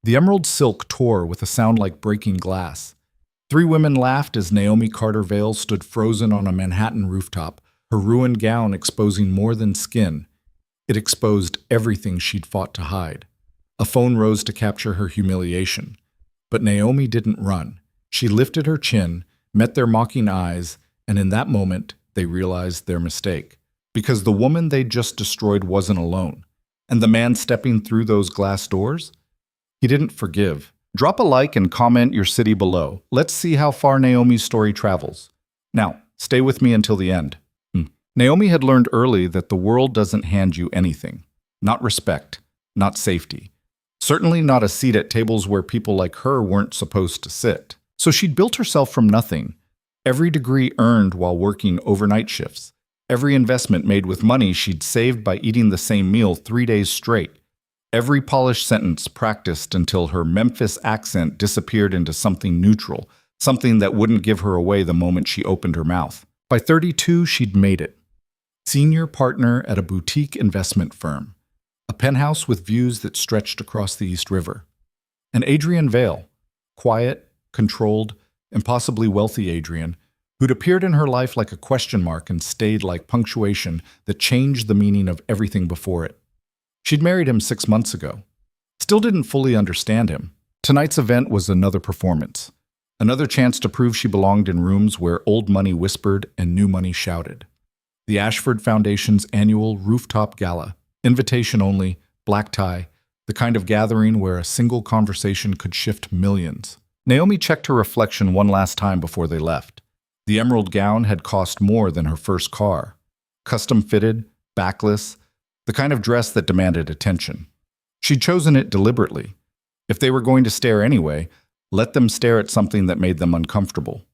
The emerald silk tore with a sound like breaking glass. Three women laughed as Naomi Carter Vale stood frozen on a Manhattan rooftop, her ruined gown exposing more than skin. It exposed everything she'd fought to hide. A phone rose to capture her humiliation. But Naomi didn't run. She lifted her chin, met their mocking eyes, and in that moment, they realized their mistake. Because the woman they'd just destroyed wasn't alone. And the man stepping through those glass doors? He didn't forgive. Drop a like and comment your city below. Let's see how far Naomi's story travels. Now, stay with me until the end. Naomi had learned early that the world doesn't hand you anything. Not respect, not safety. Certainly not a seat at tables where people like her weren't supposed to sit. So she'd built herself from nothing. Every degree earned while working overnight shifts. Every investment made with money she'd saved by eating the same meal 3 days straight. Every polished sentence practiced until her Memphis accent disappeared into something neutral, something that wouldn't give her away the moment she opened her mouth. By 32, she'd made it. Senior partner at a boutique investment firm. A penthouse with views that stretched across the East River. And Adrian Vale, quiet, controlled, impossibly wealthy Adrian, who'd appeared in her life like a question mark and stayed like punctuation that changed the meaning of everything before it. She'd married him 6 months ago. Still didn't fully understand him. Tonight's event was another performance. Another chance to prove she belonged in rooms where old money whispered and new money shouted. The Ashford Foundation's annual rooftop gala. Invitation only, black tie, the kind of gathering where a single conversation could shift millions. Naomi checked her reflection one last time before they left. The emerald gown had cost more than her first car. Custom-fitted, backless, the kind of dress that demanded attention. She'd chosen it deliberately. If they were going to stare anyway, let them stare at something that made them uncomfortable.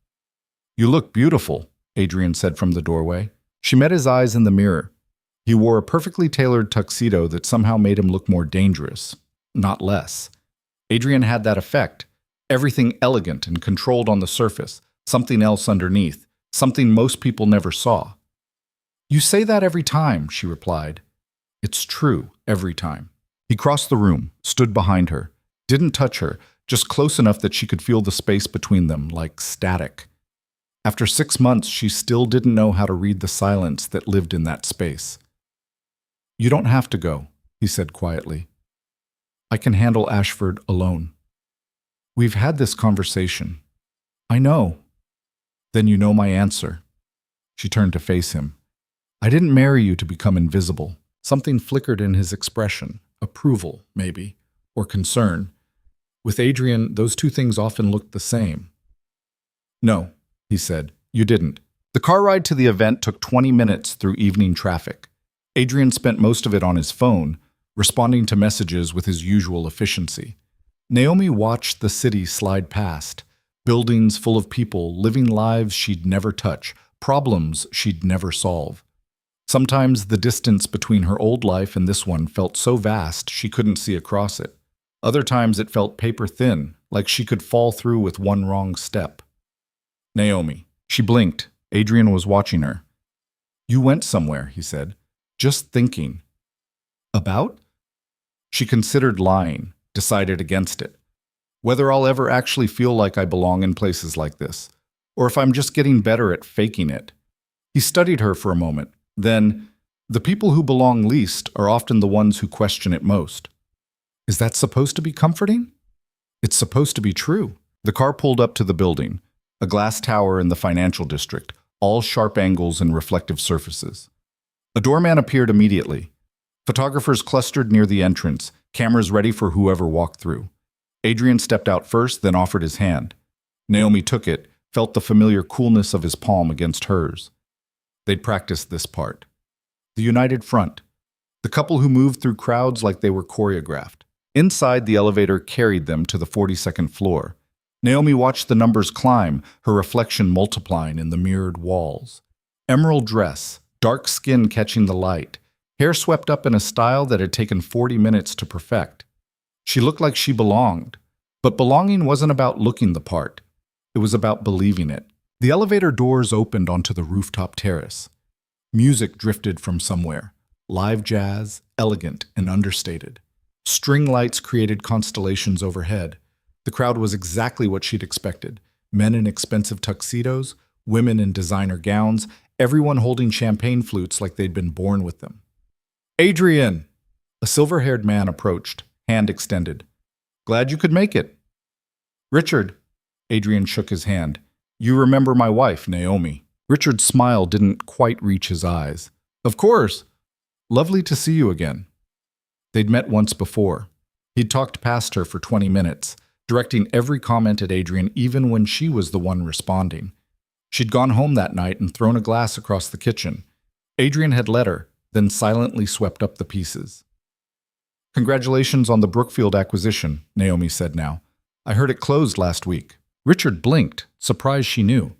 "You look beautiful," Adrian said from the doorway. She met his eyes in the mirror. He wore a perfectly tailored tuxedo that somehow made him look more dangerous, not less. Adrian had that effect. Everything elegant and controlled on the surface, something else underneath, something most people never saw. "You say that every time," she replied. "It's true, every time." He crossed the room, stood behind her, didn't touch her, just close enough that she could feel the space between them, like static. After 6 months, she still didn't know how to read the silence that lived in that space. "You don't have to go," he said quietly. "I can handle Ashford alone." "We've had this conversation." "I know." "Then you know my answer." She turned to face him. "I didn't marry you to become invisible." Something flickered in his expression. Approval, maybe, or concern. With Adrian, those two things often looked the same. "No," he said, "you didn't." The car ride to the event took 20 minutes through evening traffic. Adrian spent most of it on his phone, responding to messages with his usual efficiency. Naomi watched the city slide past, buildings full of people living lives she'd never touch, problems she'd never solve. Sometimes the distance between her old life and this one felt so vast she couldn't see across it. Other times it felt paper thin, like she could fall through with one wrong step. "Naomi." She blinked. Adrian was watching her. "You went somewhere," he said. "Just thinking." "About?" She considered lying, decided against it. Whether I'll ever actually feel like I belong in places like this, or if I'm just getting better at faking it. He studied her for a moment. Then, the people who belong least are often the ones who question it most. Is that supposed to be comforting? It's supposed to be true. The car pulled up to the building, a glass tower in the financial district, all sharp angles and reflective surfaces. A doorman appeared immediately. Photographers clustered near the entrance, cameras ready for whoever walked through. Adrian stepped out first, then offered his hand. Naomi took it, felt the familiar coolness of his palm against hers. They'd practiced this part. The united front. The couple who moved through crowds like they were choreographed. Inside, the elevator carried them to the 42nd floor. Naomi watched the numbers climb, her reflection multiplying in the mirrored walls. Emerald dress, dark skin catching the light, hair swept up in a style that had taken 40 minutes to perfect. She looked like she belonged. But belonging wasn't about looking the part. It was about believing it. The elevator doors opened onto the rooftop terrace. Music drifted from somewhere. Live jazz, elegant and understated. String lights created constellations overhead. The crowd was exactly what she'd expected. Men in expensive tuxedos, women in designer gowns, everyone holding champagne flutes like they'd been born with them. "Adrian!" A silver-haired man approached, hand extended. "Glad you could make it." "Richard." Adrian shook his hand. "You remember my wife, Naomi." Richard's smile didn't quite reach his eyes. "Of course. Lovely to see you again." They'd met once before. He'd talked past her for 20 minutes, directing every comment at Adrian even when she was the one responding. She'd gone home that night and thrown a glass across the kitchen. Adrian had let her, then silently swept up the pieces. "Congratulations on the Brookfield acquisition," Naomi said now. "I heard it closed last week." Richard blinked, surprised she knew.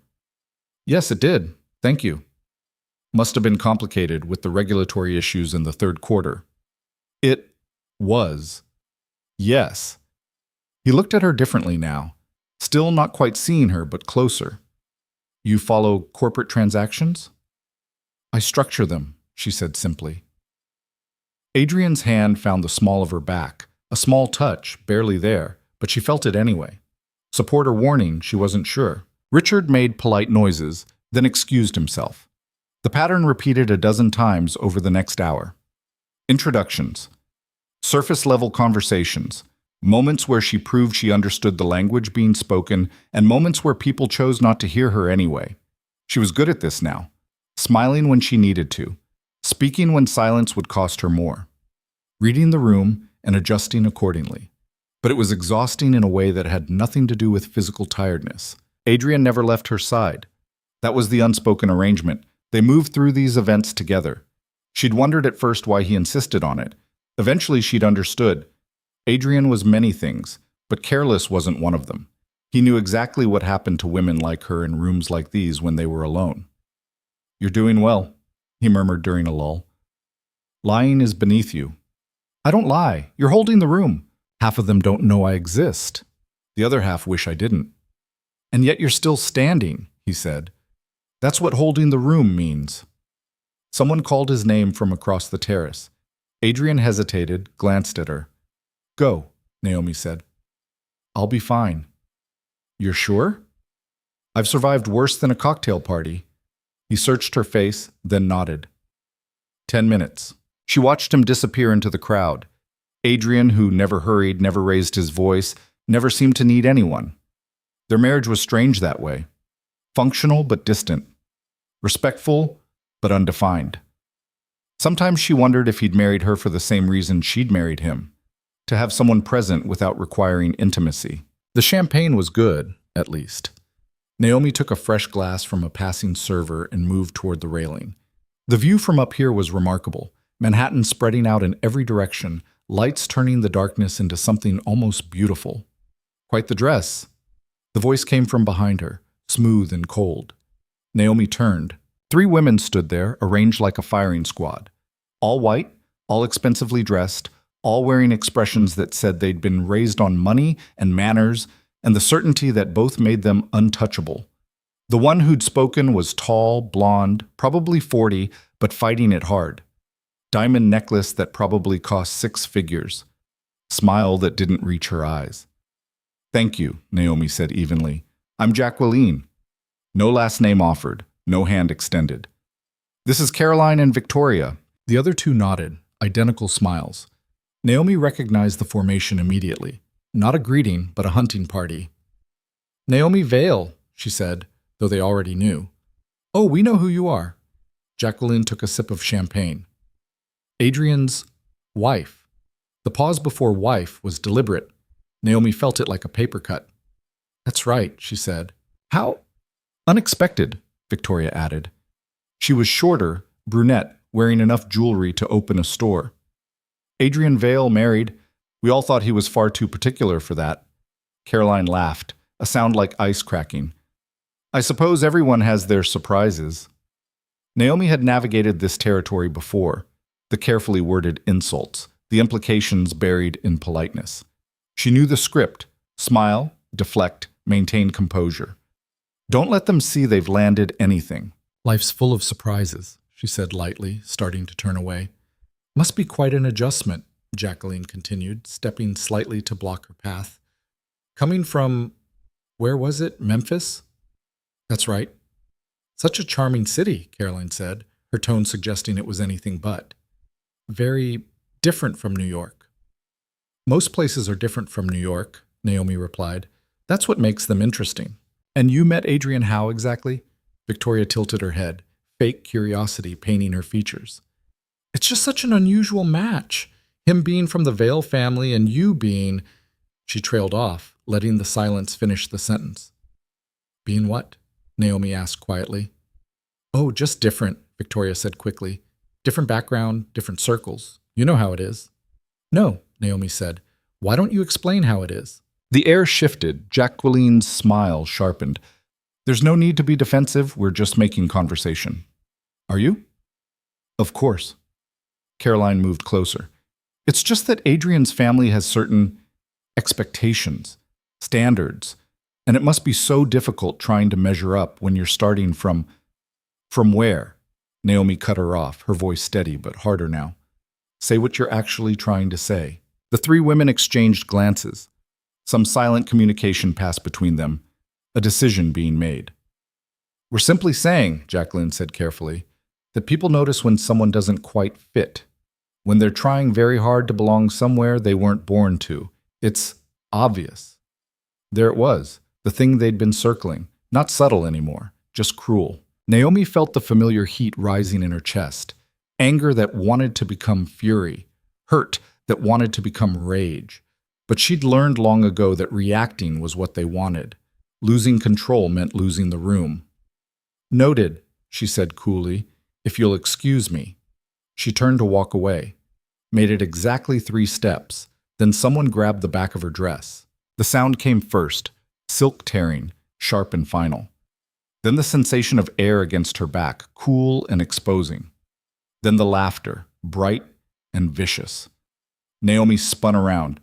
"Yes, it did. Thank you." "Must have been complicated with the regulatory issues in the third quarter." "It was." "Yes." He looked at her differently now, still not quite seeing her, but closer. "You follow corporate transactions?" "I structure them," she said simply. Adrian's hand found the small of her back, a small touch, barely there, but she felt it anyway. Support or warning, she wasn't sure. Richard made polite noises, then excused himself. The pattern repeated a dozen times over the next hour. Introductions. Surface-level conversations. Moments where she proved she understood the language being spoken, and moments where people chose not to hear her anyway. She was good at this now. Smiling when she needed to. Speaking when silence would cost her more. Reading the room and adjusting accordingly. But it was exhausting in a way that had nothing to do with physical tiredness. Adrian never left her side. That was the unspoken arrangement. They moved through these events together. She'd wondered at first why he insisted on it. Eventually she'd understood. Adrian was many things, but careless wasn't one of them. He knew exactly what happened to women like her in rooms like these when they were alone. "You're doing well," he murmured during a lull. "Lying is beneath you." "I don't lie. You're holding the room." "Half of them don't know I exist. The other half wish I didn't." "And yet you're still standing," he said. "That's what holding the room means." Someone called his name from across the terrace. Adrian hesitated, glanced at her. "Go," Naomi said. "I'll be fine." "You're sure?" "I've survived worse than a cocktail party." He searched her face, then nodded. 10 minutes. She watched him disappear into the crowd. Adrian, who never hurried, never raised his voice, never seemed to need anyone. Their marriage was strange that way. Functional but distant. Respectful but undefined. Sometimes she wondered if he'd married her for the same reason she'd married him. To have someone present without requiring intimacy. The champagne was good, at least. Naomi took a fresh glass from a passing server and moved toward the railing. The view from up here was remarkable. Manhattan spreading out in every direction, lights turning the darkness into something almost beautiful. "Quite the dress." The voice came from behind her, smooth and cold. Naomi turned. 3 women stood there, arranged like a firing squad. All white, all expensively dressed, all wearing expressions that said they'd been raised on money and manners and the certainty that both made them untouchable. The one who'd spoken was tall, blonde, probably 40, but fighting it hard. Diamond necklace that probably cost 6 figures. Smile that didn't reach her eyes. "Thank you," Naomi said evenly. "I'm Jacqueline." No last name offered, no hand extended. "This is Caroline and Victoria." The other 2 nodded, identical smiles. Naomi recognized the formation immediately. Not a greeting, but a hunting party. "Naomi Vale," she said, though they already knew. "Oh, we know who you are." Jacqueline took a sip of champagne. "Adrian's wife." The pause before wife was deliberate. Naomi felt it like a paper cut. "That's right," she said. "How unexpected," Victoria added. She was shorter, brunette, wearing enough jewelry to open a store. "Adrian Vale married. We all thought he was far too particular for that." Caroline laughed, a sound like ice cracking. "I suppose everyone has their surprises." Naomi had navigated this territory before, the carefully worded insults, the implications buried in politeness. She knew the script: smile, deflect, maintain composure. Don't let them see they've landed anything. "Life's full of surprises," she said lightly, starting to turn away. "Must be quite an adjustment." Jacqueline continued, stepping slightly to block her path. Coming from, where was it, Memphis? That's right. Such a charming city, Caroline said, her tone suggesting it was anything but. Very different from New York. Most places are different from New York, Naomi replied. That's what makes them interesting. And you met Adrian how exactly? Victoria tilted her head, fake curiosity painting her features. It's just such an unusual match. Him being from the Vale family and you being… She trailed off, letting the silence finish the sentence. Being what? Naomi asked quietly. Oh, just different, Victoria said quickly. Different background, different circles. You know how it is. No, Naomi said. Why don't you explain how it is? The air shifted. Jacqueline's smile sharpened. There's no need to be defensive. We're just making conversation. Are you? Of course. Caroline moved closer. It's just that Adrian's family has certain expectations, standards, and it must be so difficult trying to measure up when you're starting from… From where? Naomi cut her off, her voice steady but harder now. Say what you're actually trying to say. The three women exchanged glances. Some silent communication passed between them, a decision being made. We're simply saying, Jacqueline said carefully, that people notice when someone doesn't quite fit, when they're trying very hard to belong somewhere they weren't born to. It's obvious. There it was, the thing they'd been circling, not subtle anymore, just cruel. Naomi felt the familiar heat rising in her chest, anger that wanted to become fury, hurt that wanted to become rage. But she'd learned long ago that reacting was what they wanted. Losing control meant losing the room. Noted, she said coolly, if you'll excuse me. She turned to walk away, made it exactly 3 steps, then someone grabbed the back of her dress. The sound came first, silk tearing, sharp and final. Then the sensation of air against her back, cool and exposing. Then the laughter, bright and vicious. Naomi spun around.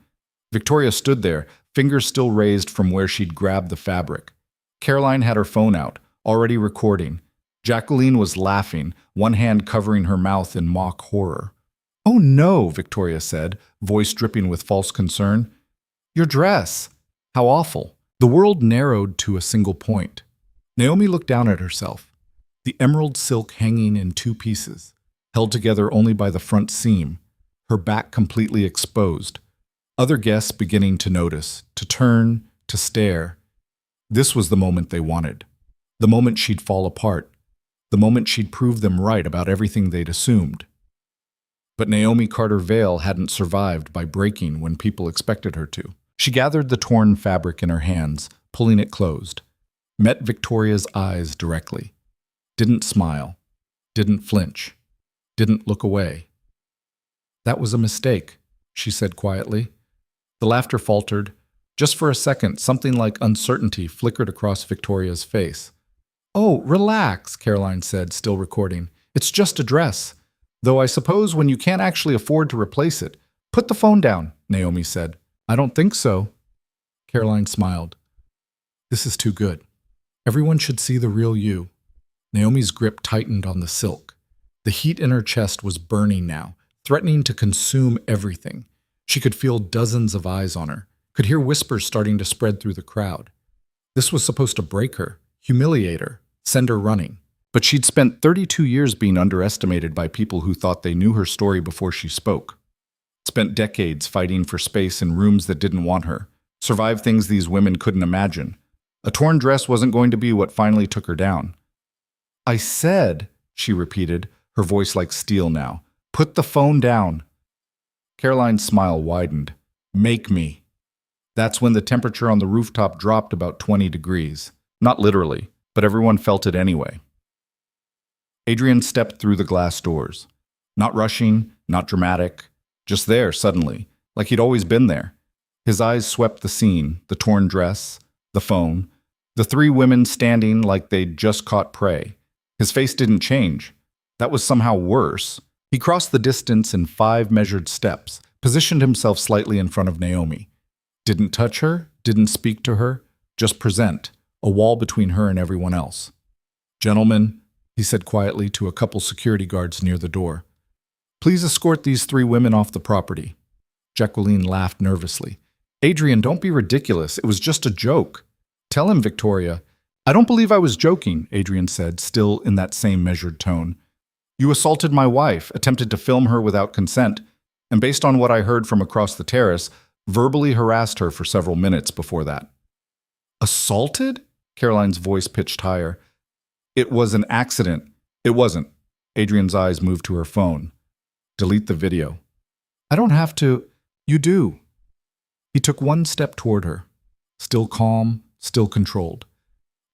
Victoria stood there, fingers still raised from where she'd grabbed the fabric. Caroline had her phone out, already recording. Jacqueline was laughing, one hand covering her mouth in mock horror. Oh no, Victoria said, voice dripping with false concern. Your dress. How awful. The world narrowed to a single point. Naomi looked down at herself, the emerald silk hanging in 2 pieces, held together only by the front seam, her back completely exposed. Other guests beginning to notice, to turn, to stare. This was the moment they wanted. The moment she'd fall apart. The moment she'd prove them right about everything they'd assumed. But Naomi Carter Vale hadn't survived by breaking when people expected her to. She gathered the torn fabric in her hands, pulling it closed. Met Victoria's eyes directly. Didn't smile. Didn't flinch. Didn't look away. That was a mistake, she said quietly. The laughter faltered. Just for a second, something like uncertainty flickered across Victoria's face. Oh, relax, Caroline said, still recording. It's just a dress. Though I suppose when you can't actually afford to replace it. Put the phone down, Naomi said. I don't think so. Caroline smiled. This is too good. Everyone should see the real you. Naomi's grip tightened on the silk. The heat in her chest was burning now, threatening to consume everything. She could feel dozens of eyes on her, could hear whispers starting to spread through the crowd. This was supposed to break her, humiliate her, send her running. But she'd spent 32 years being underestimated by people who thought they knew her story before she spoke. Spent decades fighting for space in rooms that didn't want her, survived things these women couldn't imagine. A torn dress wasn't going to be what finally took her down. I said, she repeated, her voice like steel now, put the phone down. Caroline's smile widened. Make me. That's when the temperature on the rooftop dropped about 20 degrees. Not literally, but everyone felt it anyway. Adrian stepped through the glass doors. Not rushing, not dramatic, just there suddenly, like he'd always been there. His eyes swept the scene, the torn dress, the phone, the 3 women standing like they'd just caught prey. His face didn't change. That was somehow worse. He crossed the distance in 5 measured steps, positioned himself slightly in front of Naomi. Didn't touch her, didn't speak to her, just present, a wall between her and everyone else. Gentlemen, he said quietly to a couple security guards near the door, please escort these 3 women off the property. Jacqueline laughed nervously. Adrian, don't be ridiculous. It was just a joke. Tell him, Victoria. I don't believe I was joking, Adrian said, still in that same measured tone. You assaulted my wife, attempted to film her without consent, and based on what I heard from across the terrace, verbally harassed her for several minutes before that. Assaulted? Caroline's voice pitched higher. It was an accident. It wasn't. Adrian's eyes moved to her phone. Delete the video. I don't have to. You do. He took one step toward her, still calm, still controlled.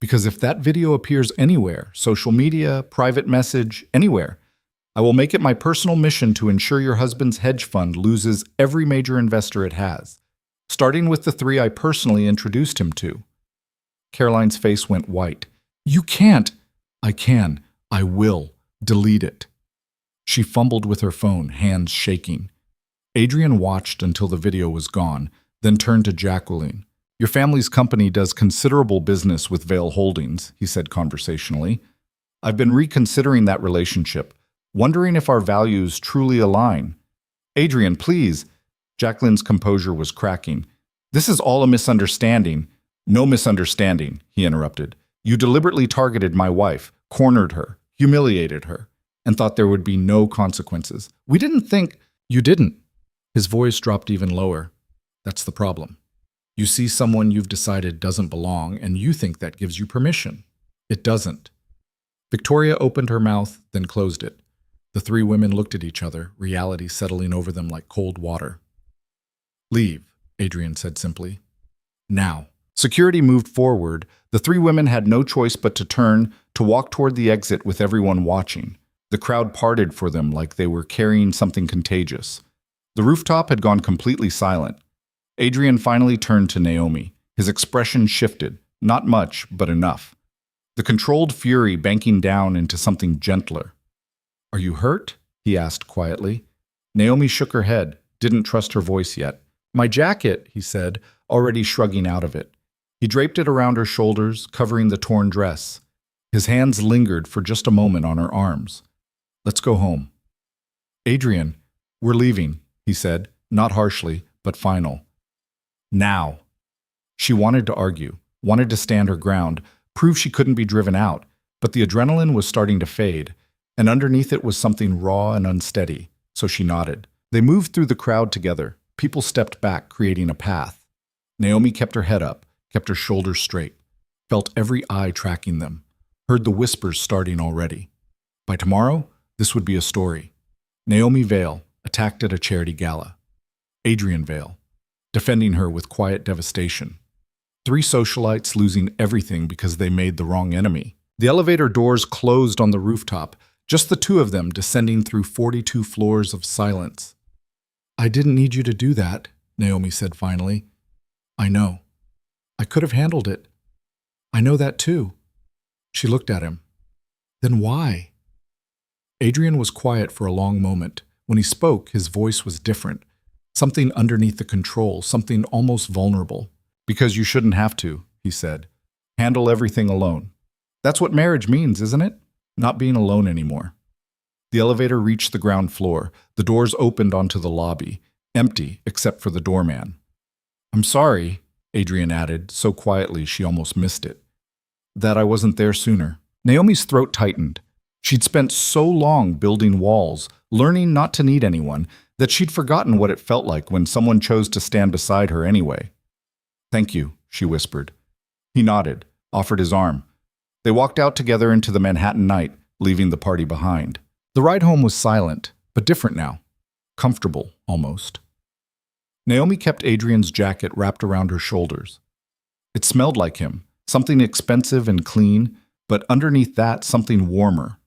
Because if that video appears anywhere, social media, private message, anywhere, I will make it my personal mission to ensure your husband's hedge fund loses every major investor it has, starting with the 3 I personally introduced him to. Caroline's face went white. You can't. I can. I will. Delete it. She fumbled with her phone, hands shaking. Adrian watched until the video was gone, then turned to Jacqueline. Your family's company does considerable business with Vail Holdings, he said conversationally. I've been reconsidering that relationship, wondering if our values truly align. Adrian, please. Jacqueline's composure was cracking. This is all a misunderstanding. No misunderstanding, he interrupted. You deliberately targeted my wife, cornered her, humiliated her, and thought there would be no consequences. We didn't think. You didn't. His voice dropped even lower. That's the problem. You see someone you've decided doesn't belong, and you think that gives you permission. It doesn't. Victoria opened her mouth, then closed it. The 3 women looked at each other, reality settling over them like cold water. Leave, Adrian said simply. Now. Security moved forward. The 3 women had no choice but to turn, to walk toward the exit with everyone watching. The crowd parted for them like they were carrying something contagious. The rooftop had gone completely silent. Adrian finally turned to Naomi. His expression shifted, not much, but enough. The controlled fury banking down into something gentler. Are you hurt? He asked quietly. Naomi shook her head, didn't trust her voice yet. My jacket, he said, already shrugging out of it. He draped it around her shoulders, covering the torn dress. His hands lingered for just a moment on her arms. Let's go home. Adrian, we're leaving, he said, not harshly, but final. Now. She wanted to argue, wanted to stand her ground, prove she couldn't be driven out, but the adrenaline was starting to fade, and underneath it was something raw and unsteady, so she nodded. They moved through the crowd together. People stepped back, creating a path. Naomi kept her head up, kept her shoulders straight, felt every eye tracking them, heard the whispers starting already. By tomorrow, this would be a story. Naomi Vail, attacked at a charity gala. Adrian Vail, defending her with quiet devastation. 3 socialites losing everything because they made the wrong enemy. The elevator doors closed on the rooftop, just the 2 of them descending through 42 floors of silence. I didn't need you to do that, Naomi said finally. I know. I could have handled it. I know that too. She looked at him. Then why? Adrian was quiet for a long moment. When he spoke, his voice was different. Something underneath the control, something almost vulnerable. Because you shouldn't have to, he said. Handle everything alone. That's what marriage means, isn't it? Not being alone anymore. The elevator reached the ground floor. The doors opened onto the lobby, empty except for the doorman. I'm sorry, Adrian added, so quietly she almost missed it. That I wasn't there sooner. Naomi's throat tightened. She'd spent so long building walls, learning not to need anyone, that she'd forgotten what it felt like when someone chose to stand beside her anyway. Thank you, she whispered. He nodded, offered his arm. They walked out together into the Manhattan night, leaving the party behind. The ride home was silent, but different now. Comfortable, almost. Naomi kept Adrian's jacket wrapped around her shoulders. It smelled like him, something expensive and clean, but underneath that, something warmer.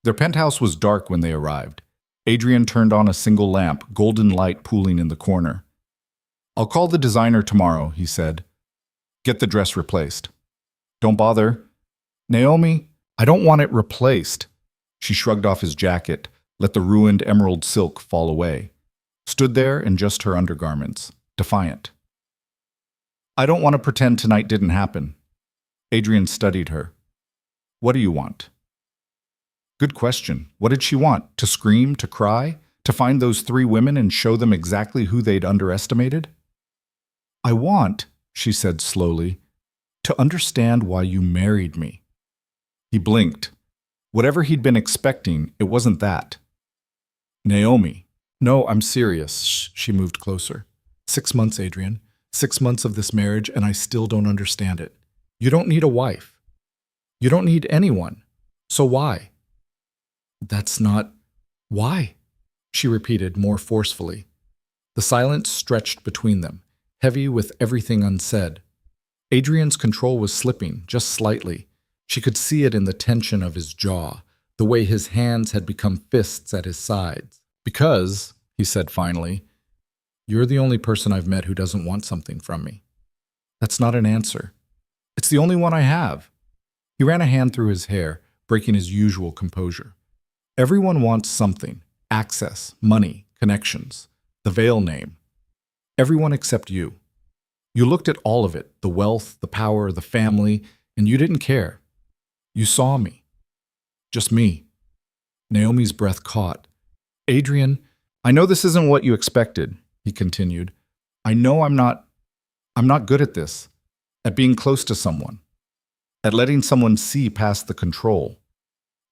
Their penthouse was dark when they arrived. Adrian turned on a single lamp, golden light pooling in the corner. I'll call the designer tomorrow, he said. Get the dress replaced. Don't bother. Naomi, I don't want it replaced. She shrugged off his jacket, let the ruined emerald silk fall away. Stood there in just her undergarments, defiant. I don't want to pretend tonight didn't happen. Adrian studied her. What do you want? Good question. What did she want? To scream? To cry? To find those three women and show them exactly who they'd underestimated? I want, she said slowly, to understand why you married me. He blinked. Whatever he'd been expecting, it wasn't that. Naomi. No, I'm serious. She moved closer. 6 months, Adrian. 6 months of this marriage, and I still don't understand it. You don't need a wife. You don't need anyone. So why? That's not... Why? She repeated more forcefully. The silence stretched between them, heavy with everything unsaid. Adrian's control was slipping, just slightly. She could see it in the tension of his jaw, the way his hands had become fists at his sides. Because, he said finally, you're the only person I've met who doesn't want something from me. That's not an answer. It's the only one I have. He ran a hand through his hair, breaking his usual composure. Everyone wants something. Access, money, connections, the Veil name. Everyone except you. You looked at all of it, the wealth, the power, the family, and you didn't care. You saw me. Just me. Naomi's breath caught. Adrian, I know this isn't what you expected, he continued. I know I'm not good at this, at being close to someone, at letting someone see past the control.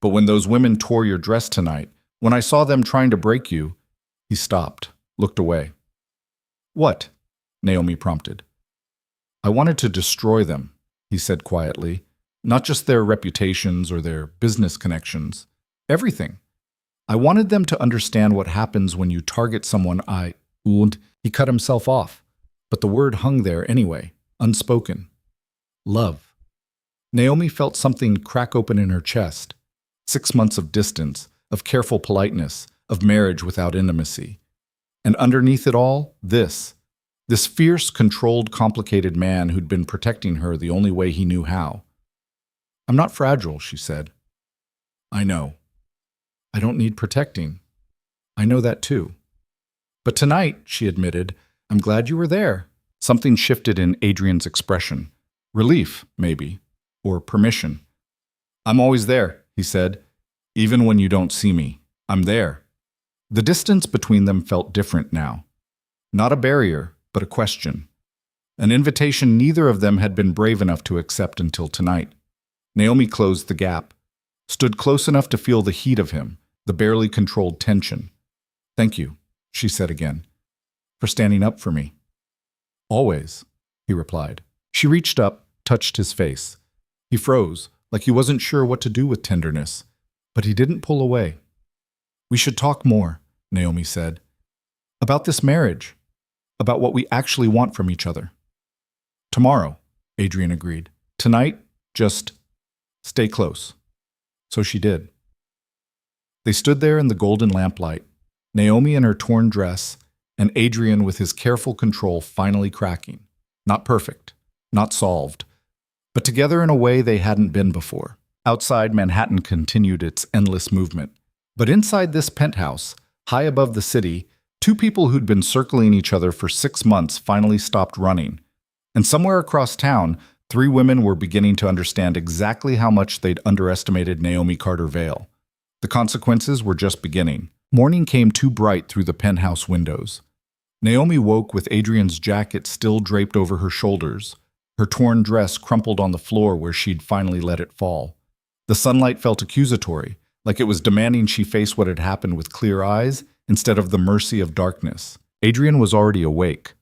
But when those women tore your dress tonight, when I saw them trying to break you, he stopped, looked away. What? Naomi prompted. I wanted to destroy them, he said quietly, not just their reputations or their business connections, everything. I wanted them to understand what happens when you target someone und he cut himself off, but the word hung there anyway, unspoken. Love. Naomi felt something crack open in her chest. 6 months of distance, of careful politeness, of marriage without intimacy. And underneath it all, this fierce, controlled, complicated man who'd been protecting her the only way he knew how. I'm not fragile, she said. I know. I don't need protecting. I know that too. But tonight, she admitted, I'm glad you were there. Something shifted in Adrian's expression. Relief, maybe, or permission. I'm always there, he said. Even when you don't see me, I'm there. The distance between them felt different now. Not a barrier, but a question. An invitation neither of them had been brave enough to accept until tonight. Naomi closed the gap, stood close enough to feel the heat of him, the barely controlled tension. Thank you, she said again, for standing up for me. Always, he replied. She reached up, touched his face. He froze, like he wasn't sure what to do with tenderness, but he didn't pull away. We should talk more, Naomi said. About this marriage, about what we actually want from each other. Tomorrow, Adrian agreed. Tonight, just stay close. So she did. They stood there in the golden lamplight, Naomi in her torn dress, and Adrian with his careful control finally cracking. Not perfect, not solved, but together in a way they hadn't been before. Outside, Manhattan continued its endless movement. But inside this penthouse, high above the city, two people who'd been circling each other for 6 months finally stopped running. And somewhere across town, 3 women were beginning to understand exactly how much they'd underestimated Naomi Carter Vale. The consequences were just beginning. Morning came too bright through the penthouse windows. Naomi woke with Adrian's jacket still draped over her shoulders, her torn dress crumpled on the floor where she'd finally let it fall. The sunlight felt accusatory, like it was demanding she face what had happened with clear eyes instead of the mercy of darkness. Adrian was already awake.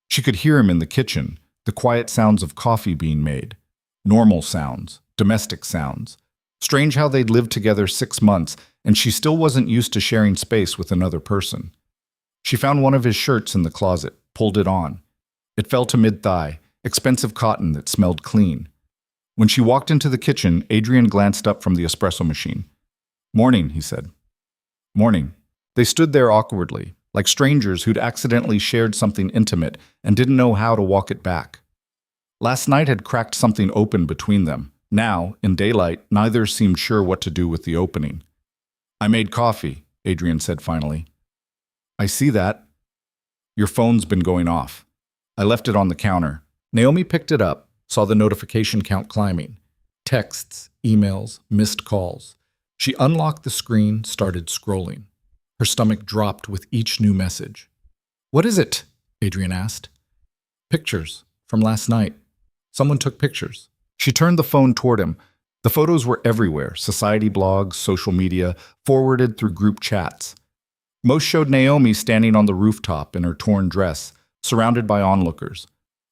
She could hear him in the kitchen, the quiet sounds of coffee being made. Normal sounds, domestic sounds. Strange how they'd lived together 6 months, and she still wasn't used to sharing space with another person. She found one of his shirts in the closet, pulled it on. It fell to mid-thigh, expensive cotton that smelled clean. When she walked into the kitchen, Adrian glanced up from the espresso machine. Morning, he said. Morning. They stood there awkwardly, like strangers who'd accidentally shared something intimate and didn't know how to walk it back. Last night had cracked something open between them. Now, in daylight, neither seemed sure what to do with the opening. I made coffee, Adrian said finally. I see that. Your phone's been going off. I left it on the counter. Naomi picked it up, saw the notification count climbing. Texts, emails, missed calls. She unlocked the screen, started scrolling. Her stomach dropped with each new message. "What is it?" Adrian asked. "Pictures from last night. Someone took pictures." She turned the phone toward him. The photos were everywhere, society blogs, social media, forwarded through group chats. Most showed Naomi standing on the rooftop in her torn dress, surrounded by onlookers.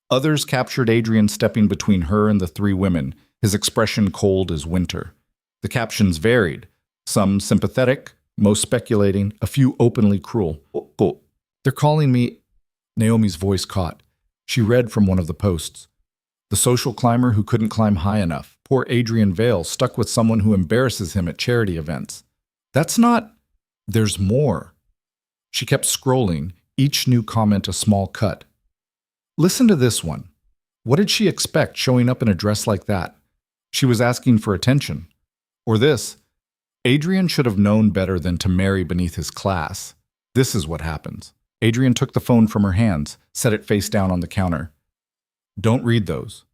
Others captured Adrian stepping between her and the three women, his expression cold as winter. The captions varied, some sympathetic, most speculating, a few openly cruel. "Oh, they're calling me." Naomi's voice caught. She read from one of the posts. "The social climber who couldn't climb high enough. Poor Adrian Vale stuck with someone who embarrasses him at charity events." That's not... There's more. She kept scrolling, each new comment a small cut. Listen to this one. What did she expect showing up in a dress like that? She was asking for attention. Or this. Adrian should have known better than to marry beneath his class. This is what happens. Adrian took the phone from her hands, set it face down on the counter. Don't read those.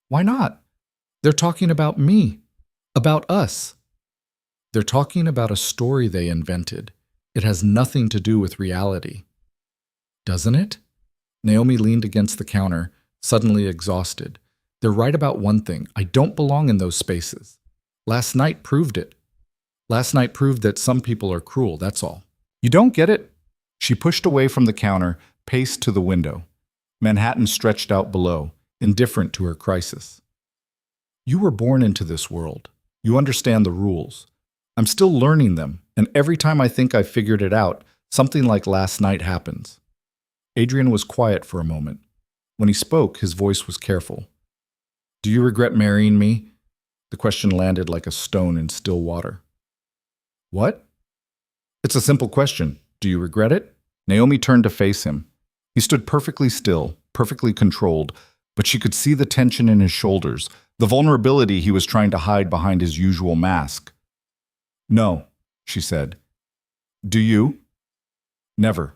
Why not? They're talking about me. About us. They're talking about a story they invented. It has nothing to do with reality. Doesn't it? Naomi leaned against the counter, suddenly exhausted. They're right about one thing. I don't belong in those spaces. Last night proved it. Last night proved that some people are cruel, that's all. You don't get it? She pushed away from the counter, paced to the window. Manhattan stretched out below, indifferent to her crisis. You were born into this world. You understand the rules. I'm still learning them, and every time I think I've figured it out, something like last night happens. Adrian was quiet for a moment. When he spoke, his voice was careful. Do you regret marrying me? The question landed like a stone in still water. What? It's a simple question. Do you regret it? Naomi turned to face him. He stood perfectly still, perfectly controlled, but she could see the tension in his shoulders, the vulnerability he was trying to hide behind his usual mask. No, she said. Do you? Never.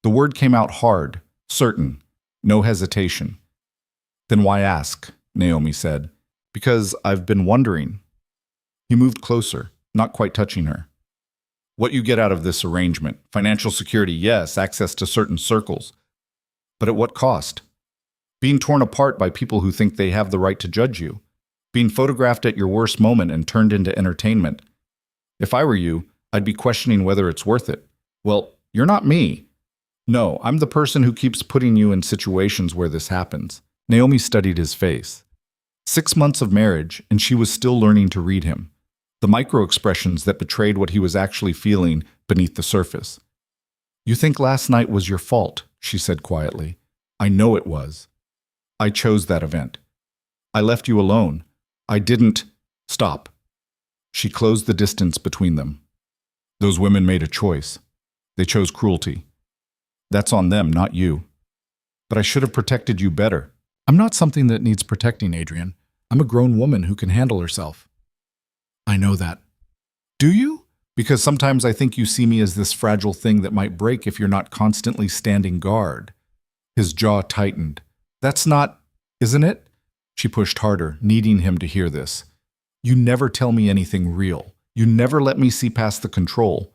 The word came out hard, certain, no hesitation. Then why ask? Naomi said. Because I've been wondering. He moved closer, not quite touching her. What you get out of this arrangement? Financial security, yes, access to certain circles. But at what cost? Being torn apart by people who think they have the right to judge you. Being photographed at your worst moment and turned into entertainment. If I were you, I'd be questioning whether it's worth it. Well, you're not me. No, I'm the person who keeps putting you in situations where this happens. Naomi studied his face. 6 months of marriage, and she was still learning to read him. The micro-expressions that betrayed what he was actually feeling beneath the surface. You think last night was your fault, she said quietly. I know it was. I chose that event. I left you alone. I didn't... Stop. She closed the distance between them. Those women made a choice. They chose cruelty. That's on them, not you. But I should have protected you better. I'm not something that needs protecting, Adrian. I'm a grown woman who can handle herself. I know that. Do you? Because sometimes I think you see me as this fragile thing that might break if you're not constantly standing guard. His jaw tightened. That's not, isn't it? She pushed harder, needing him to hear this. You never tell me anything real. You never let me see past the control.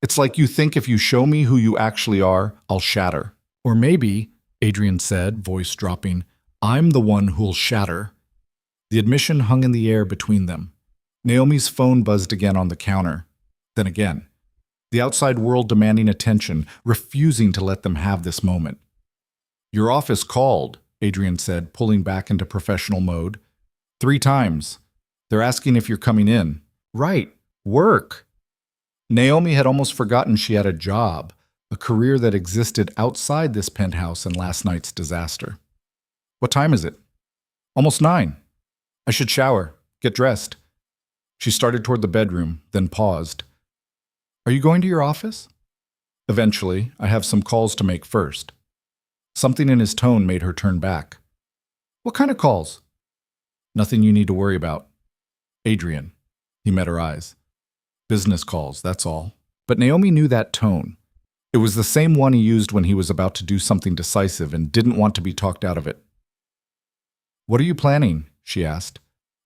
It's like you think if you show me who you actually are, I'll shatter. Or maybe, Adrian said, voice dropping, I'm the one who'll shatter. The admission hung in the air between them. Naomi's phone buzzed again on the counter. Then again. The outside world demanding attention, refusing to let them have this moment. Your office called, Adrian said, pulling back into professional mode. 3 times. They're asking if you're coming in. Right. Work. Naomi had almost forgotten she had a job, a career that existed outside this penthouse and last night's disaster. What time is it? Almost 9. I should shower, get dressed. She started toward the bedroom, then paused. Are you going to your office? Eventually, I have some calls to make first. Something in his tone made her turn back. What kind of calls? Nothing you need to worry about. Adrian. He met her eyes. Business calls, that's all. But Naomi knew that tone. It was the same one he used when he was about to do something decisive and didn't want to be talked out of it. What are you planning? She asked.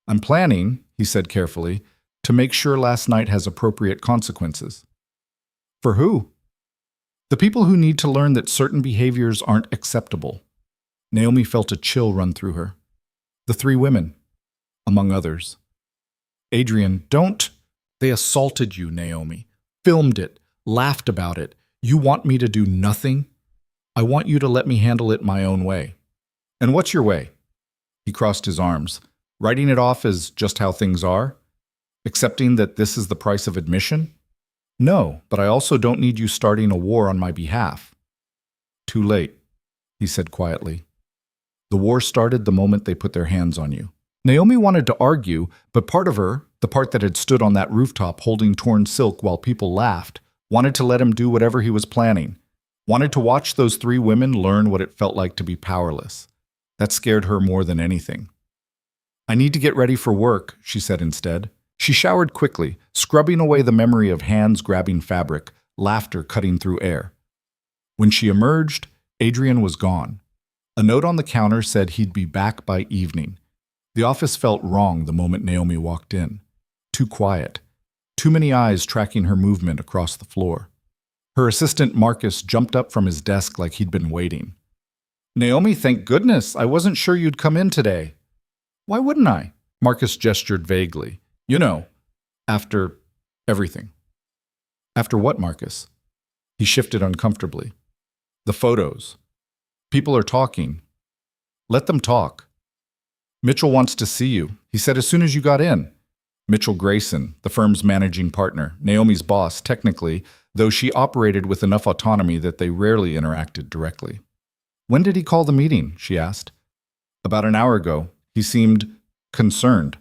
I'm planning, he said carefully, to make sure last night has appropriate consequences. For who? The people who need to learn that certain behaviors aren't acceptable. Naomi felt a chill run through her. The three women, among others. Adrian, don't. They assaulted you, Naomi. Filmed it, laughed about it. You want me to do nothing? I want you to let me handle it my own way. And what's your way? He crossed his arms, writing it off as just how things are? Accepting that this is the price of admission? No, but I also don't need you starting a war on my behalf. Too late, he said quietly. The war started the moment they put their hands on you. Naomi wanted to argue, but part of her, the part that had stood on that rooftop holding torn silk while people laughed, wanted to let him do whatever he was planning, wanted to watch those three women learn what it felt like to be powerless. That scared her more than anything. I need to get ready for work, she said instead. She showered quickly, scrubbing away the memory of hands grabbing fabric, laughter cutting through air. When she emerged, Adrian was gone. A note on the counter said he'd be back by evening. The office felt wrong the moment Naomi walked in. Too quiet. Too many eyes tracking her movement across the floor. Her assistant Marcus jumped up from his desk like he'd been waiting. Naomi, thank goodness. I wasn't sure you'd come in today. Why wouldn't I? Marcus gestured vaguely. You know, after everything. After what, Marcus? He shifted uncomfortably. The photos. People are talking. Let them talk. Mitchell wants to see you. He said as soon as you got in. Mitchell Grayson, the firm's managing partner, Naomi's boss, technically, though she operated with enough autonomy that they rarely interacted directly. When did he call the meeting? She asked. About an hour ago. He seemed concerned.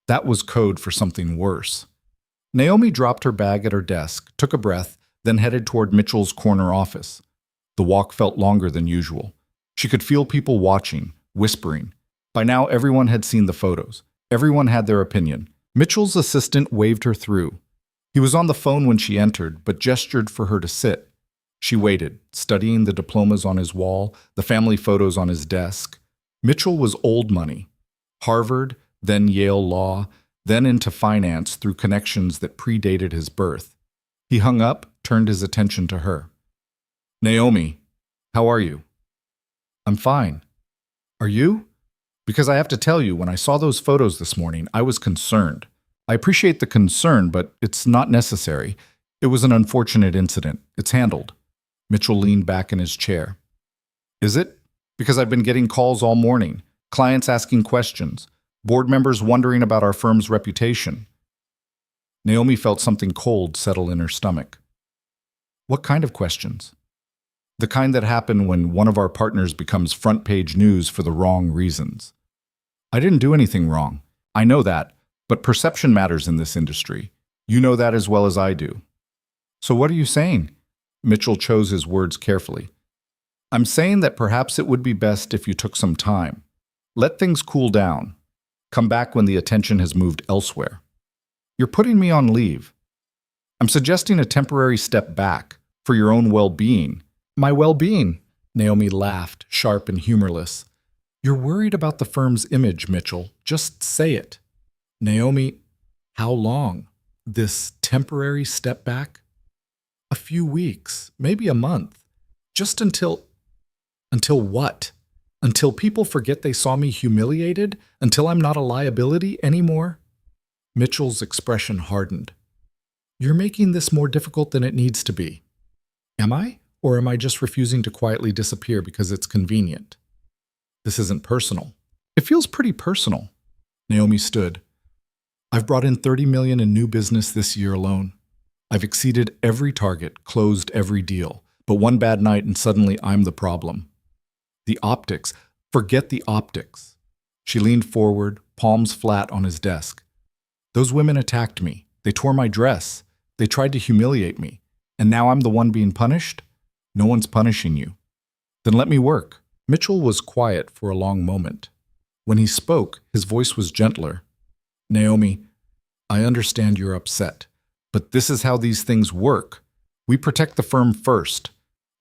That was code for something worse. Naomi dropped her bag at her desk, took a breath, then headed toward Mitchell's corner office. The walk felt longer than usual. She could feel people watching, whispering. By now, everyone had seen the photos. Everyone had their opinion. Mitchell's assistant waved her through. He was on the phone when she entered, but gestured for her to sit. She waited, studying the diplomas on his wall, the family photos on his desk. Mitchell was old money. Harvard, then Yale Law, then into finance through connections that predated his birth. He hung up, turned his attention to her. Naomi, how are you? I'm fine. Are you? Because I have to tell you, when I saw those photos this morning, I was concerned. I appreciate the concern, but it's not necessary. It was an unfortunate incident. It's handled. Mitchell leaned back in his chair. Is it? Because I've been getting calls all morning, clients asking questions, board members wondering about our firm's reputation. Naomi felt something cold settle in her stomach. What kind of questions? The kind that happen when one of our partners becomes front-page news for the wrong reasons. I didn't do anything wrong. I know that, but perception matters in this industry. You know that as well as I do. So what are you saying? Mitchell chose his words carefully. I'm saying that perhaps it would be best if you took some time. Let things cool down. Come back when the attention has moved elsewhere. You're putting me on leave. I'm suggesting a temporary step back for your own well-being. My well-being, Naomi laughed, sharp and humorless. You're worried about the firm's image, Mitchell. Just say it. Naomi, how long? This temporary step back? A few weeks, maybe a month. Just until what? Until people forget they saw me humiliated? Until I'm not a liability anymore? Mitchell's expression hardened. You're making this more difficult than it needs to be. Am I? Or am I just refusing to quietly disappear because it's convenient? This isn't personal. It feels pretty personal. Naomi stood. I've brought in $30 million in new business this year alone. I've exceeded every target, closed every deal. But one bad night and suddenly I'm the problem. The optics. Forget the optics. She leaned forward, palms flat on his desk. Those women attacked me. They tore my dress. They tried to humiliate me. And now I'm the one being punished? No one's punishing you. Then let me work. Mitchell was quiet for a long moment. When he spoke, his voice was gentler. Naomi, I understand you're upset, but this is how these things work. We protect the firm first.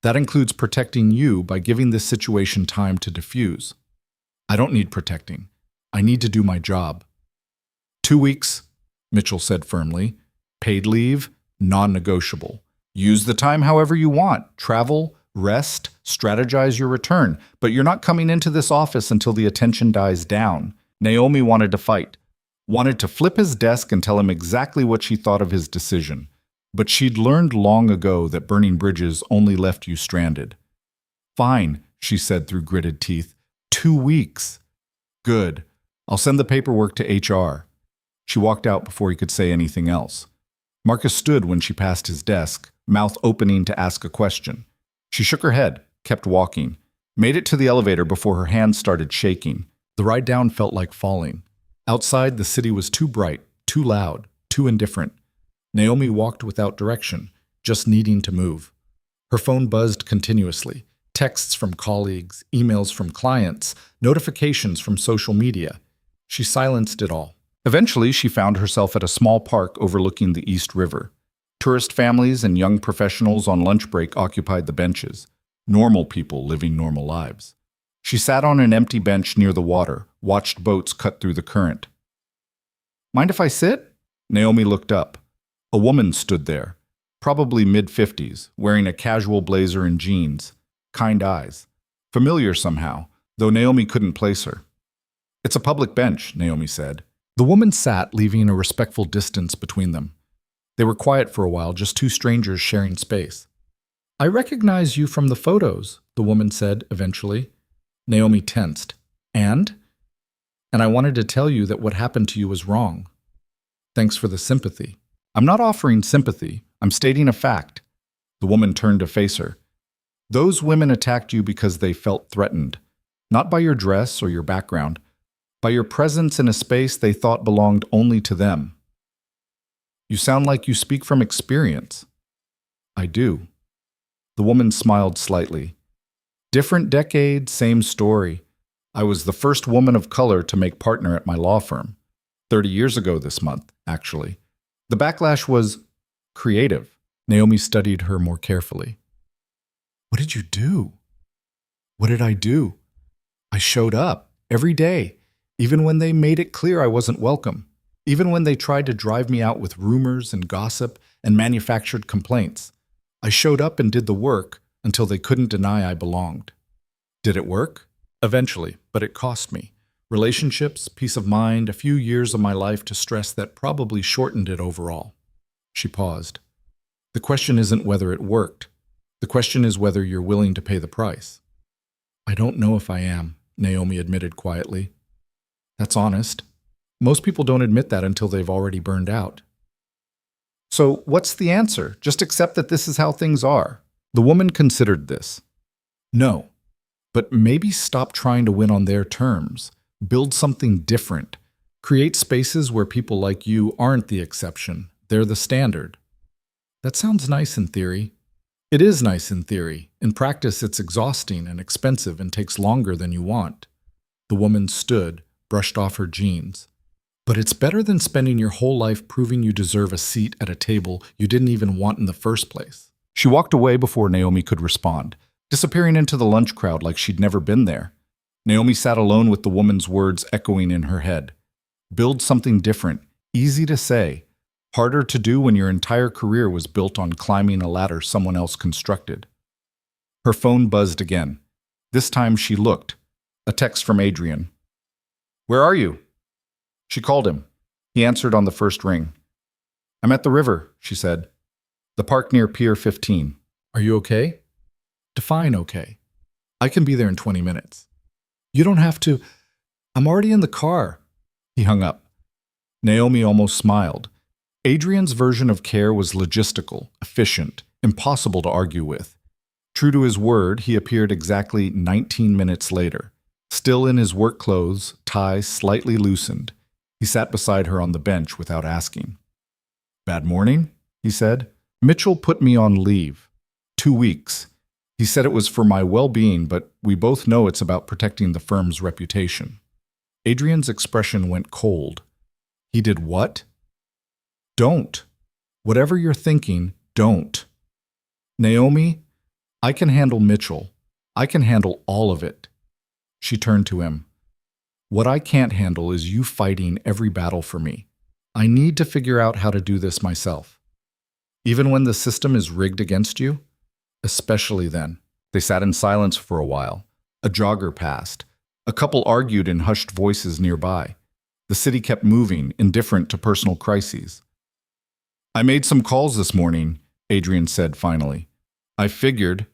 That includes protecting you by giving this situation time to diffuse. I don't need protecting. I need to do my job. 2 weeks, Mitchell said firmly. Paid leave, Non-negotiable. Use the time however you want. Travel, rest, strategize your return. But you're not coming into this office until the attention dies down. Naomi wanted to fight. Wanted to flip his desk and tell him exactly what she thought of his decision. But she'd learned long ago that burning bridges only left you stranded. Fine, she said through gritted teeth. 2 weeks. Good. I'll send the paperwork to HR. She walked out before he could say anything else. Marcus stood when she passed his desk, mouth opening to ask a question. She shook her head, kept walking, made it to the elevator before her hands started shaking. The ride down felt like falling. Outside, the city was too bright, too loud, too indifferent. Naomi walked without direction, just needing to move. Her phone buzzed continuously. Texts from colleagues, emails from clients, notifications from social media. She silenced it all. Eventually, she found herself at a small park overlooking the East River. Tourist families and young professionals on lunch break occupied the benches. Normal people living normal lives. She sat on an empty bench near the water, watched boats cut through the current. Mind if I sit? Naomi looked up. A woman stood there, probably mid-50s, wearing a casual blazer and jeans. Kind eyes. Familiar somehow, though Naomi couldn't place her. It's a public bench, Naomi said. The woman sat, leaving a respectful distance between them. They were quiet for a while, just two strangers sharing space. I recognize you from the photos, the woman said eventually. Naomi tensed. And I wanted to tell you that what happened to you was wrong. Thanks for the sympathy. I'm not offering sympathy. I'm stating a fact. The woman turned to face her. Those women attacked you because they felt threatened, not by your dress or your background, by your presence in a space they thought belonged only to them. You sound like you speak from experience. I do. The woman smiled slightly. Different decade, same story. I was the first woman of color to make partner at my law firm. 30 years ago this month, actually. The backlash was creative. Naomi studied her more carefully. What did you do? What did I do? I showed up every day, even when they made it clear I wasn't welcome, even when they tried to drive me out with rumors and gossip and manufactured complaints. I showed up and did the work until they couldn't deny I belonged. Did it work? Eventually, but it cost me. Relationships, peace of mind, a few years of my life to stress that probably shortened it overall. She paused. The question isn't whether it worked. The question is whether you're willing to pay the price. I don't know if I am, Naomi admitted quietly. That's honest. Most people don't admit that until they've already burned out. So what's the answer? Just accept that this is how things are. The woman considered this. No, but maybe stop trying to win on their terms. Build something different. Create spaces where people like you aren't the exception. They're the standard. That sounds nice in theory. It is nice in theory. In practice, it's exhausting and expensive and takes longer than you want. The woman stood, brushed off her jeans. But it's better than spending your whole life proving you deserve a seat at a table you didn't even want in the first place. She walked away before Naomi could respond, disappearing into the lunch crowd like she'd never been there. Naomi sat alone with the woman's words echoing in her head. Build something different, easy to say, harder to do when your entire career was built on climbing a ladder someone else constructed. Her phone buzzed again. This time she looked. A text from Adrian. Where are you? She called him. He answered on the first ring. I'm at the river, she said. The park near Pier 15. Are you okay? Define okay. I can be there in 20 minutes. You don't have to. I'm already in the car. He hung up. Naomi almost smiled. Adrian's version of care was logistical, efficient, impossible to argue with. True to his word, he appeared exactly 19 minutes later. Still in his work clothes, tie slightly loosened. He sat beside her on the bench without asking. Bad morning, he said. Mitchell put me on leave. 2 weeks. He said it was for my well-being, but we both know it's about protecting the firm's reputation. Adrian's expression went cold. He did what? Don't. Whatever you're thinking, don't. Naomi, I can handle Mitchell. I can handle all of it. She turned to him. What I can't handle is you fighting every battle for me. I need to figure out how to do this myself. Even when the system is rigged against you? Especially then. They sat in silence for a while. A jogger passed. A couple argued in hushed voices nearby. The city kept moving, indifferent to personal crises. I made some calls this morning, Adrian said finally. I figured.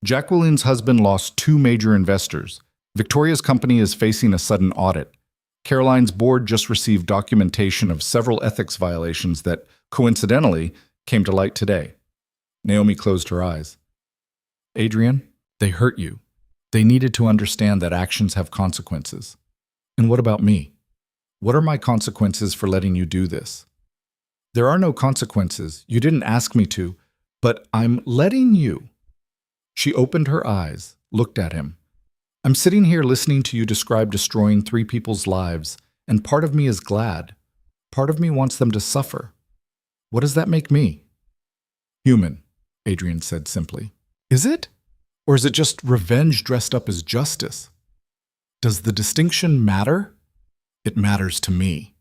Jacqueline's husband lost 2 major investors. Victoria's company is facing a sudden audit. Caroline's board just received documentation of several ethics violations that, coincidentally, came to light today. Naomi closed her eyes. Adrian, they hurt you. They needed to understand that actions have consequences. And what about me? What are my consequences for letting you do this? There are no consequences. You didn't ask me to, but I'm letting you. She opened her eyes, looked at him. I'm sitting here listening to you describe destroying 3 people's lives, and part of me is glad. Part of me wants them to suffer. What does that make me? Human, Adrian said simply. Is it? Or is it just revenge dressed up as justice? Does the distinction matter? It matters to me.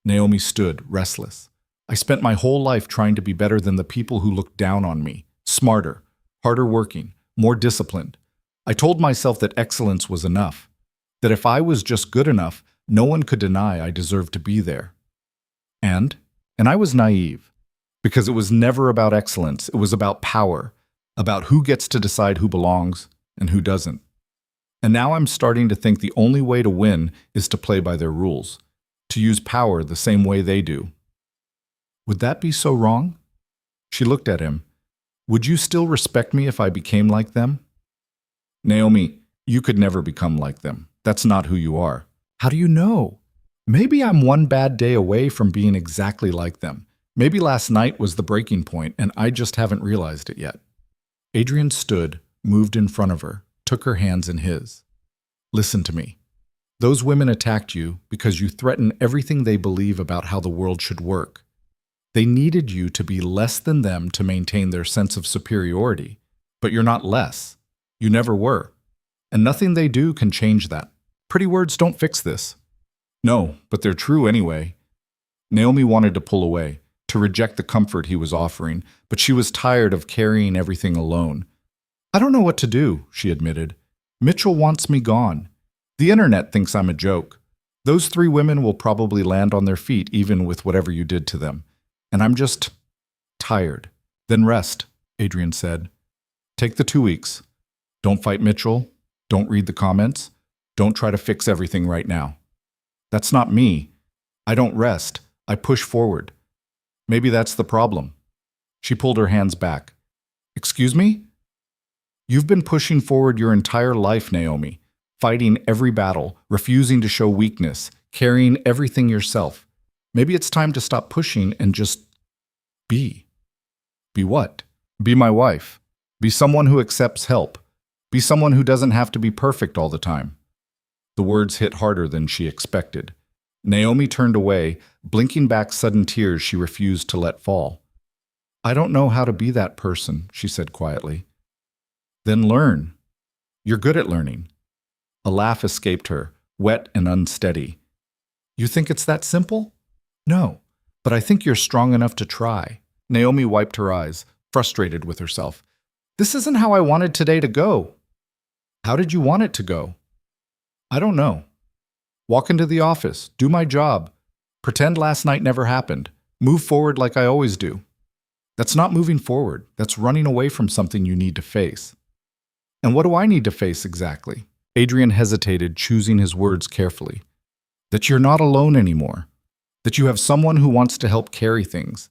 Naomi stood, restless. I spent my whole life trying to be better than the people who looked down on me. Smarter, harder working, more disciplined. I told myself that excellence was enough. That if I was just good enough, no one could deny I deserved to be there. And I was naive. Because it was never about excellence, it was about power. About who gets to decide who belongs and who doesn't. And now I'm starting to think the only way to win is to play by their rules. To use power the same way they do. Would that be so wrong? She looked at him. Would you still respect me if I became like them? Naomi, you could never become like them. That's not who you are. How do you know? Maybe I'm one bad day away from being exactly like them. Maybe last night was the breaking point and I just haven't realized it yet. Adrian stood, moved in front of her, took her hands in his. Listen to me. Those women attacked you because you threaten everything they believe about how the world should work. They needed you to be less than them to maintain their sense of superiority. But you're not less. You never were. And nothing they do can change that. Pretty words don't fix this. No, but they're true anyway. Naomi wanted to pull away, to reject the comfort he was offering, but she was tired of carrying everything alone. I don't know what to do, she admitted. Mitchell wants me gone. The internet thinks I'm a joke. Those 3 women will probably land on their feet even with whatever you did to them. And I'm just tired. Then rest, Adrian said. Take the 2 weeks. Don't fight Mitchell. Don't read the comments. Don't try to fix everything right now. That's not me. I don't rest. I push forward. Maybe that's the problem. She pulled her hands back. Excuse me? You've been pushing forward your entire life, Naomi. Fighting every battle, refusing to show weakness, carrying everything yourself. Maybe it's time to stop pushing and just be. Be what? Be my wife. Be someone who accepts help. Be someone who doesn't have to be perfect all the time. The words hit harder than she expected. Naomi turned away, blinking back sudden tears she refused to let fall. I don't know how to be that person, she said quietly. Then learn. You're good at learning. A laugh escaped her, wet and unsteady. You think it's that simple? No, but I think you're strong enough to try. Naomi wiped her eyes, frustrated with herself. This isn't how I wanted today to go. How did you want it to go? I don't know. Walk into the office, do my job, pretend last night never happened, move forward like I always do. That's not moving forward. That's running away from something you need to face. And what do I need to face exactly? Adrian hesitated, choosing his words carefully. That you're not alone anymore. That you have someone who wants to help carry things.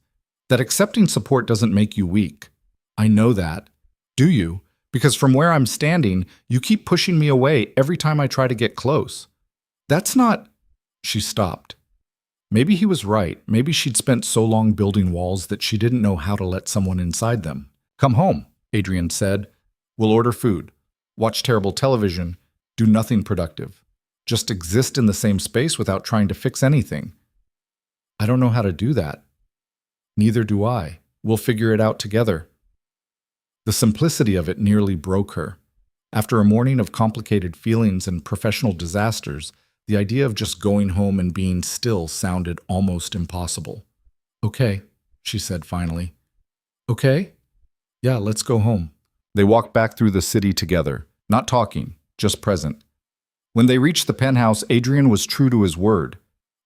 That accepting support doesn't make you weak. I know that. Do you? Because from where I'm standing, you keep pushing me away every time I try to get close. That's not... She stopped. Maybe he was right. Maybe she'd spent so long building walls that she didn't know how to let someone inside them. Come home, Adrian said. We'll order food, watch terrible television, do nothing productive. Just exist in the same space without trying to fix anything. I don't know how to do that. Neither do I. We'll figure it out together. The simplicity of it nearly broke her. After a morning of complicated feelings and professional disasters, the idea of just going home and being still sounded almost impossible. Okay, she said finally. Okay? Yeah, let's go home. They walked back through the city together, not talking, just present. When they reached the penthouse, Adrian was true to his word.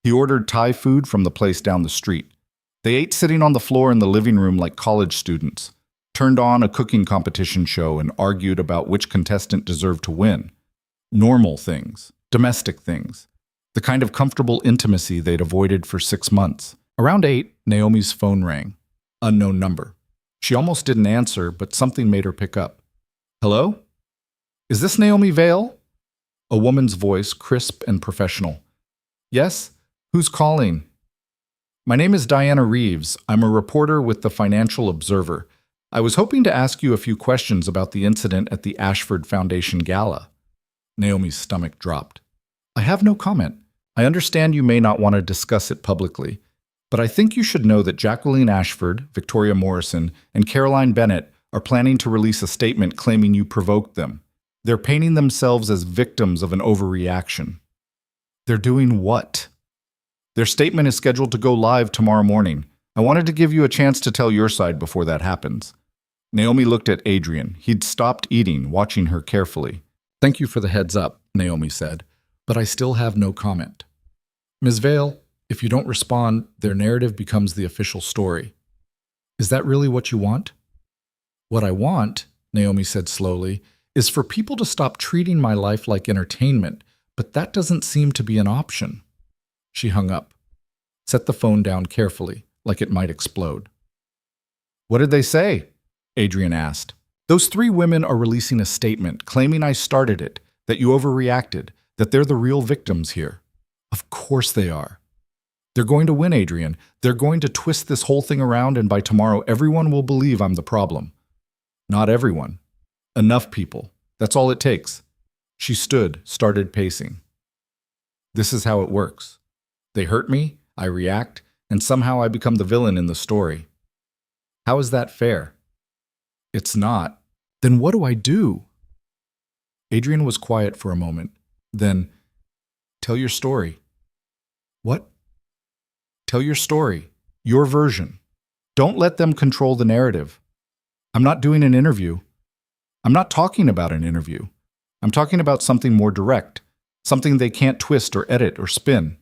He ordered Thai food from the place down the street. They ate sitting on the floor in the living room like college students, turned on a cooking competition show, and argued about which contestant deserved to win. Normal things, domestic things, the kind of comfortable intimacy they'd avoided for 6 months. Around 8, Naomi's phone rang. Unknown number. She almost didn't answer, but something made her pick up. Hello? Is this Naomi Vale? A woman's voice, crisp and professional. Yes? Who's calling? My name is Diana Reeves. I'm a reporter with the Financial Observer. I was hoping to ask you a few questions about the incident at the Ashford Foundation Gala. Naomi's stomach dropped. I have no comment. I understand you may not want to discuss it publicly, but I think you should know that Jacqueline Ashford, Victoria Morrison, and Caroline Bennett are planning to release a statement claiming you provoked them. They're painting themselves as victims of an overreaction. They're doing what? Their statement is scheduled to go live tomorrow morning. I wanted to give you a chance to tell your side before that happens. Naomi looked at Adrian. He'd stopped eating, watching her carefully. Thank you for the heads up, Naomi said, but I still have no comment. Ms. Vale, if you don't respond, their narrative becomes the official story. Is that really what you want? What I want, Naomi said slowly, is for people to stop treating my life like entertainment, but that doesn't seem to be an option. She hung up, set the phone down carefully, like it might explode. What did they say? Adrian asked. Those 3 women are releasing a statement claiming I started it, that you overreacted, that they're the real victims here. Of course they are. They're going to win, Adrian. They're going to twist this whole thing around, and by tomorrow everyone will believe I'm the problem. Not everyone. Enough people. That's all it takes. She stood, started pacing. This is how it works. They hurt me, I react, and somehow I become the villain in the story. How is that fair? It's not. Then what do I do? Adrian was quiet for a moment. Then, tell your story. What? Tell your story. Your version. Don't let them control the narrative. I'm not doing an interview. I'm not talking about an interview. I'm talking about something more direct, something they can't twist or edit or spin.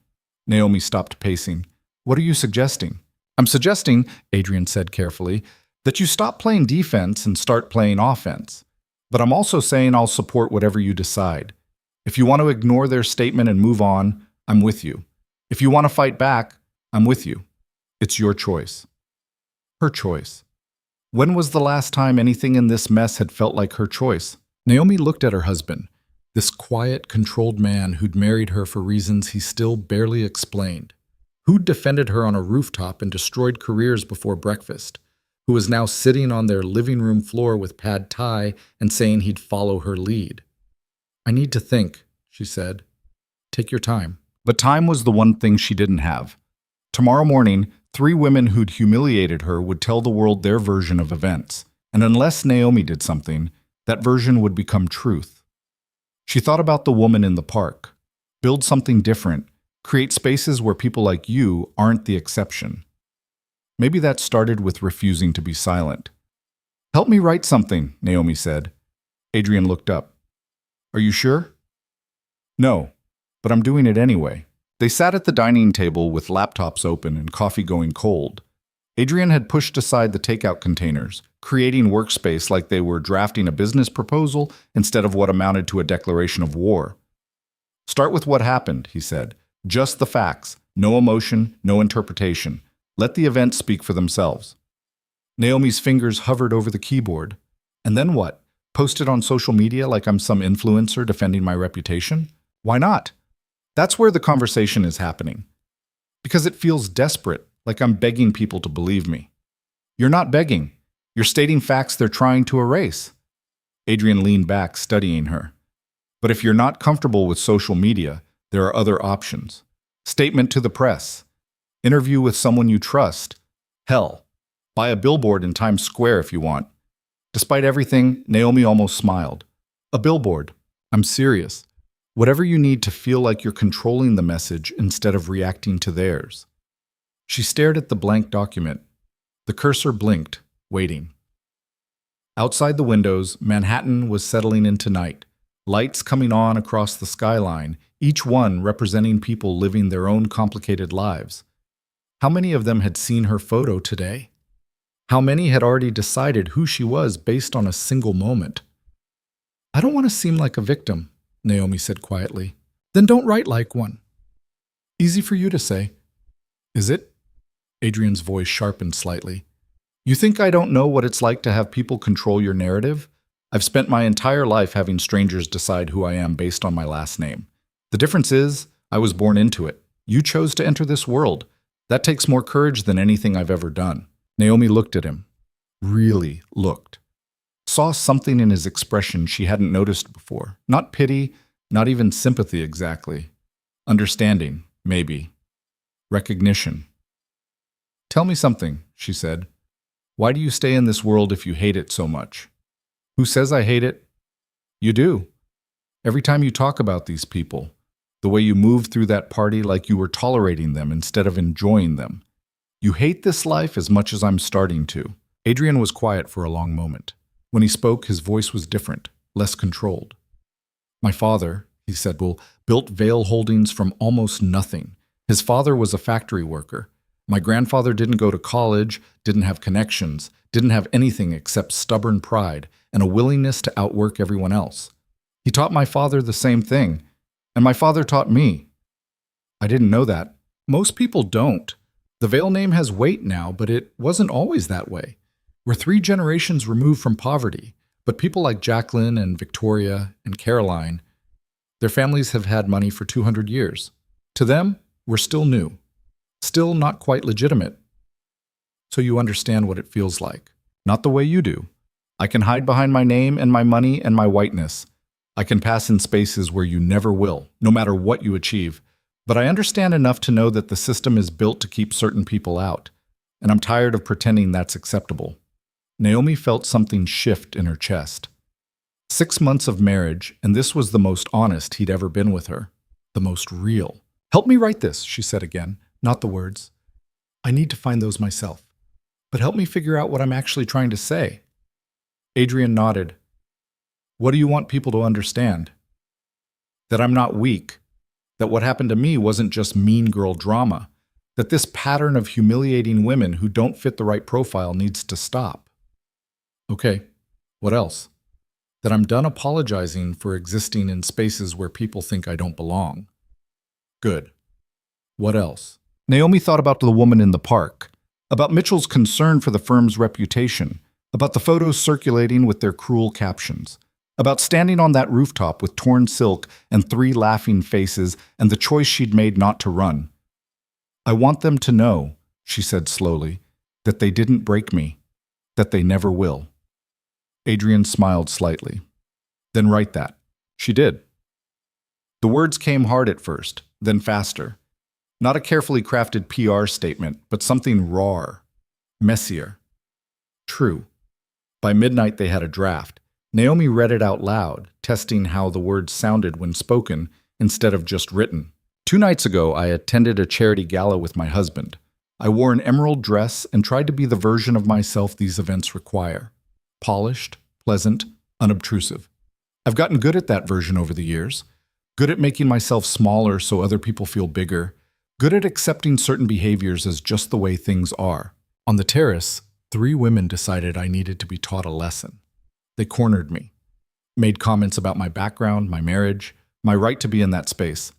Naomi stopped pacing. What are you suggesting? I'm suggesting, Adrian said carefully, that you stop playing defense and start playing offense. But I'm also saying I'll support whatever you decide. If you want to ignore their statement and move on, I'm with you. If you want to fight back, I'm with you. It's your choice. Her choice. When was the last time anything in this mess had felt like her choice? Naomi looked at her husband, this quiet, controlled man who'd married her for reasons he still barely explained, who'd defended her on a rooftop and destroyed careers before breakfast, who was now sitting on their living room floor with pad thai and saying he'd follow her lead. I need to think, she said. Take your time. But time was the one thing she didn't have. Tomorrow morning, 3 women who'd humiliated her would tell the world their version of events, and unless Naomi did something, that version would become truth. She thought about the woman in the park. Build something different. Create spaces where people like you aren't the exception. Maybe that started with refusing to be silent. Help me write something, Naomi said. Adrian looked up. Are you sure? No, but I'm doing it anyway. They sat at the dining table with laptops open and coffee going cold. Adrian had pushed aside the takeout containers, creating workspace like they were drafting a business proposal instead of what amounted to a declaration of war. Start with what happened, he said. Just the facts. No emotion, no interpretation. Let the events speak for themselves. Naomi's fingers hovered over the keyboard. And then what? Post it on social media like I'm some influencer defending my reputation? Why not? That's where the conversation is happening. Because it feels desperate, like I'm begging people to believe me. You're not begging. You're stating facts they're trying to erase. Adrian leaned back, studying her. But if you're not comfortable with social media, there are other options. Statement to the press. Interview with someone you trust. Hell, buy a billboard in Times Square if you want. Despite everything, Naomi almost smiled. A billboard. I'm serious. Whatever you need to feel like you're controlling the message instead of reacting to theirs. She stared at the blank document. The cursor blinked. waiting. Outside the windows, Manhattan was settling into night, lights coming on across the skyline, each one representing people living their own complicated lives. How many of them had seen her photo today? How many had already decided who she was based on a single moment? I don't want to seem like a victim, Naomi said quietly. Then don't write like one. Easy for you to say. Is it? Adrian's voice sharpened slightly. You think I don't know what it's like to have people control your narrative? I've spent my entire life having strangers decide who I am based on my last name. The difference is, I was born into it. You chose to enter this world. That takes more courage than anything I've ever done. Naomi looked at him. Really looked. Saw something in his expression she hadn't noticed before. Not pity, not even sympathy exactly. Understanding, maybe. Recognition. Tell me something, she said. Why do you stay in this world if you hate it so much? Who says I hate it? You do. Every time you talk about these people, the way you move through that party like you were tolerating them instead of enjoying them. You hate this life as much as I'm starting to. Adrian was quiet for a long moment. When he spoke, his voice was different, less controlled. My father, he said, built Vale Holdings from almost nothing. His father was a factory worker. My grandfather didn't go to college, didn't have connections, didn't have anything except stubborn pride and a willingness to outwork everyone else. He taught my father the same thing, and my father taught me. I didn't know that. Most people don't. The Vale name has weight now, but it wasn't always that way. We're 3 generations removed from poverty, but people like Jacqueline and Victoria and Caroline, their families have had money for 200 years. To them, we're still new. Still not quite legitimate. So you understand what it feels like. Not the way you do. I can hide behind my name and my money and my whiteness. I can pass in spaces where you never will, no matter what you achieve. But I understand enough to know that the system is built to keep certain people out. And I'm tired of pretending that's acceptable. Naomi felt something shift in her chest. 6 months of marriage, and this was the most honest he'd ever been with her. The most real. Help me write this, she said again. Not the words. I need to find those myself. But help me figure out what I'm actually trying to say. Adrian nodded. What do you want people to understand? That I'm not weak. That what happened to me wasn't just mean girl drama. That this pattern of humiliating women who don't fit the right profile needs to stop. Okay, what else? That I'm done apologizing for existing in spaces where people think I don't belong. Good. What else? Naomi thought about the woman in the park, about Mitchell's concern for the firm's reputation, about the photos circulating with their cruel captions, about standing on that rooftop with torn silk and 3 laughing faces and the choice she'd made not to run. I want them to know, she said slowly, that they didn't break me, that they never will. Adrian smiled slightly. Then write that. She did. The words came hard at first, then faster. Not a carefully crafted PR statement, but something rawer, messier. True. By midnight they had a draft. Naomi read it out loud, testing how the words sounded when spoken instead of just written. 2 nights ago, I attended a charity gala with my husband. I wore an emerald dress and tried to be the version of myself these events require. Polished, pleasant, unobtrusive. I've gotten good at that version over the years. Good at making myself smaller so other people feel bigger. Good at accepting certain behaviors as just the way things are. On the terrace, 3 women decided I needed to be taught a lesson. They cornered me. Made comments about my background, my marriage, my right to be in that space.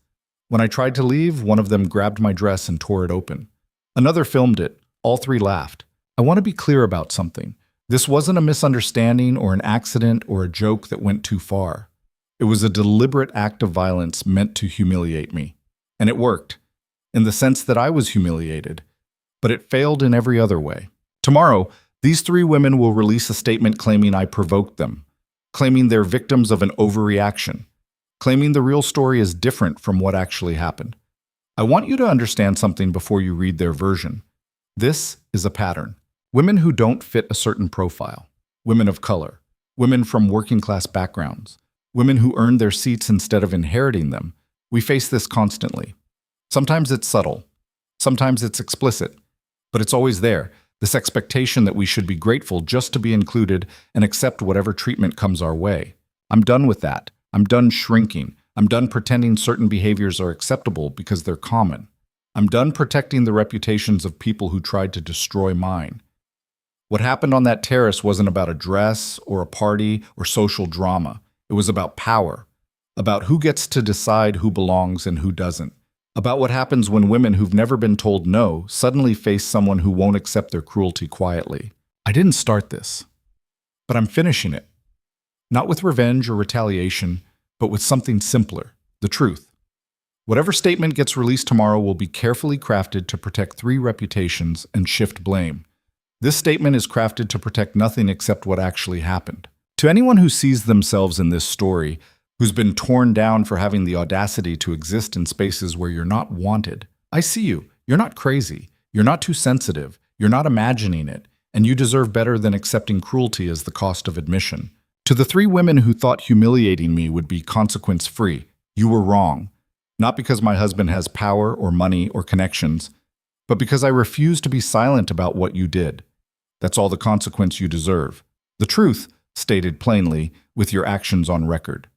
When I tried to leave, one of them grabbed my dress and tore it open. Another filmed it. All 3 laughed. I want to be clear about something. This wasn't a misunderstanding or an accident or a joke that went too far. It was a deliberate act of violence meant to humiliate me. And it worked, in the sense that I was humiliated. But it failed in every other way. Tomorrow, these 3 women will release a statement claiming I provoked them, claiming they're victims of an overreaction, claiming the real story is different from what actually happened. I want you to understand something before you read their version. This is a pattern. Women who don't fit a certain profile, women of color, women from working-class backgrounds, women who earn their seats instead of inheriting them, we face this constantly. Sometimes it's subtle, sometimes it's explicit, but it's always there. This expectation that we should be grateful just to be included and accept whatever treatment comes our way. I'm done with that. I'm done shrinking. I'm done pretending certain behaviors are acceptable because they're common. I'm done protecting the reputations of people who tried to destroy mine. What happened on that terrace wasn't about a dress or a party or social drama. It was about power, about who gets to decide who belongs and who doesn't, about what happens when women who've never been told no suddenly face someone who won't accept their cruelty quietly. I didn't start this, but I'm finishing it. Not with revenge or retaliation, but with something simpler, the truth. Whatever statement gets released tomorrow will be carefully crafted to protect 3 reputations and shift blame. This statement is crafted to protect nothing except what actually happened. To anyone who sees themselves in this story, who's been torn down for having the audacity to exist in spaces where you're not wanted, I see you. You're not crazy. You're not too sensitive. You're not imagining it. And you deserve better than accepting cruelty as the cost of admission. To the 3 women who thought humiliating me would be consequence-free, you were wrong. Not because my husband has power or money or connections, but because I refuse to be silent about what you did. That's all the consequence you deserve. The truth, stated plainly, with your actions on record.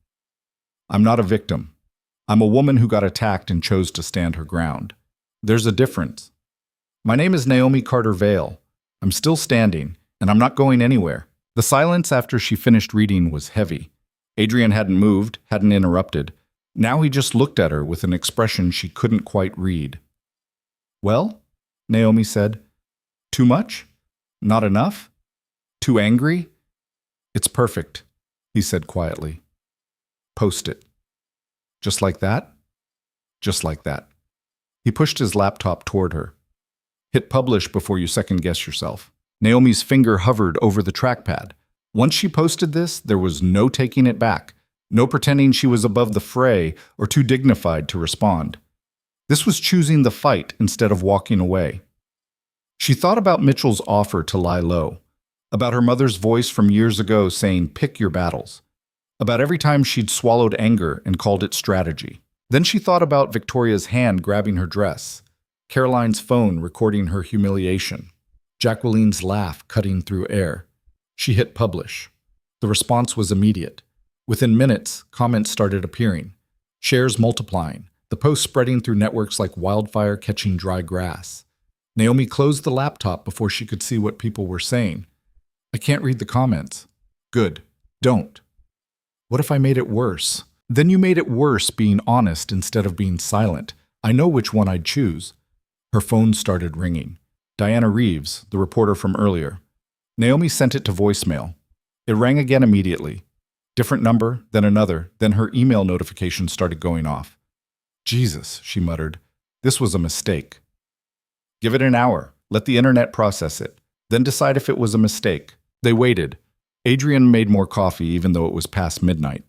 I'm not a victim. I'm a woman who got attacked and chose to stand her ground. There's a difference. My name is Naomi Carter Vale. I'm still standing, and I'm not going anywhere. The silence after she finished reading was heavy. Adrian hadn't moved, hadn't interrupted. Now he just looked at her with an expression she couldn't quite read. Well, Naomi said. Too much? Not enough? Too angry? It's perfect, he said quietly. Post it. Just like that? Just like that. He pushed his laptop toward her. Hit publish before you second-guess yourself. Naomi's finger hovered over the trackpad. Once she posted this, there was no taking it back, no pretending she was above the fray or too dignified to respond. This was choosing the fight instead of walking away. She thought about Mitchell's offer to lie low, about her mother's voice from years ago saying, pick your battles, about every time she'd swallowed anger and called it strategy. Then she thought about Victoria's hand grabbing her dress, Caroline's phone recording her humiliation, Jacqueline's laugh cutting through air. She hit publish. The response was immediate. Within minutes, comments started appearing, shares multiplying, the post spreading through networks like wildfire catching dry grass. Naomi closed the laptop before she could see what people were saying. I can't read the comments. Good. Don't. What if I made it worse? Then you made it worse being honest instead of being silent. I know which one I'd choose. Her phone started ringing. Diana Reeves, the reporter from earlier. Naomi sent it to voicemail. It rang again immediately. Different number, then another, then her email notification started going off. Jesus, she muttered. This was a mistake. Give it an hour. Let the internet process it. Then decide if it was a mistake. They waited. Adrian made more coffee even though it was past midnight.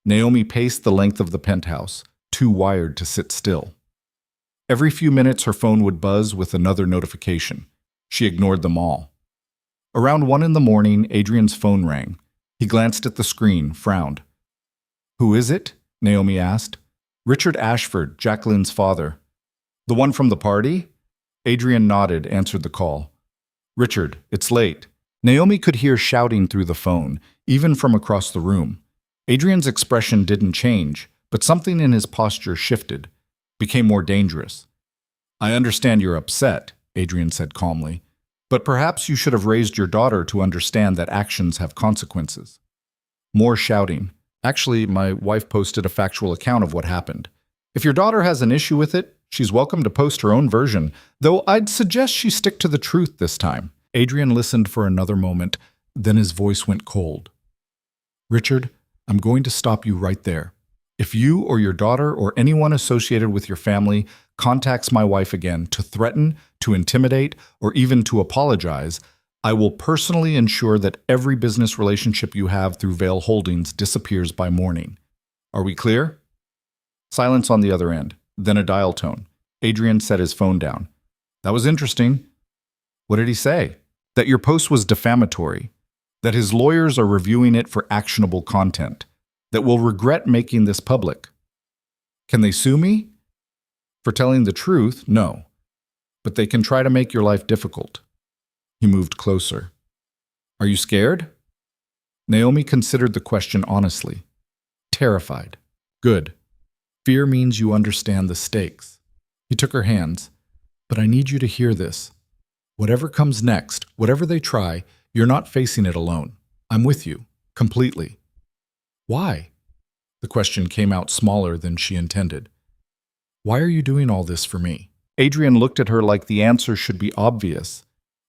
Naomi paced the length of the penthouse, too wired to sit still. Every few minutes her phone would buzz with another notification. She ignored them all. Around 1 a.m, Adrian's phone rang. He glanced at the screen, frowned. Who is it? Naomi asked. Richard Ashford, Jacqueline's father. The one from the party? Adrian nodded, answered the call. Richard, it's late. Naomi could hear shouting through the phone, even from across the room. Adrian's expression didn't change, but something in his posture shifted, became more dangerous. I understand you're upset, Adrian said calmly, but perhaps you should have raised your daughter to understand that actions have consequences. More shouting. Actually, my wife posted a factual account of what happened. If your daughter has an issue with it, she's welcome to post her own version, though I'd suggest she stick to the truth this time. Adrian listened for another moment, then his voice went cold. Richard, I'm going to stop you right there. If you or your daughter or anyone associated with your family contacts my wife again to threaten, to intimidate, or even to apologize, I will personally ensure that every business relationship you have through Vale Holdings disappears by morning. Are we clear? Silence on the other end, then a dial tone. Adrian set his phone down. That was interesting. What did he say? That your post was defamatory, that his lawyers are reviewing it for actionable content, that we'll regret making this public. Can they sue me? For telling the truth, no. But they can try to make your life difficult. He moved closer. Are you scared? Naomi considered the question honestly. Terrified. Good. Fear means you understand the stakes. He took her hands. But I need you to hear this. Whatever comes next, whatever they try, you're not facing it alone. I'm with you, completely. Why? The question came out smaller than she intended. Why are you doing all this for me? Adrian looked at her like the answer should be obvious.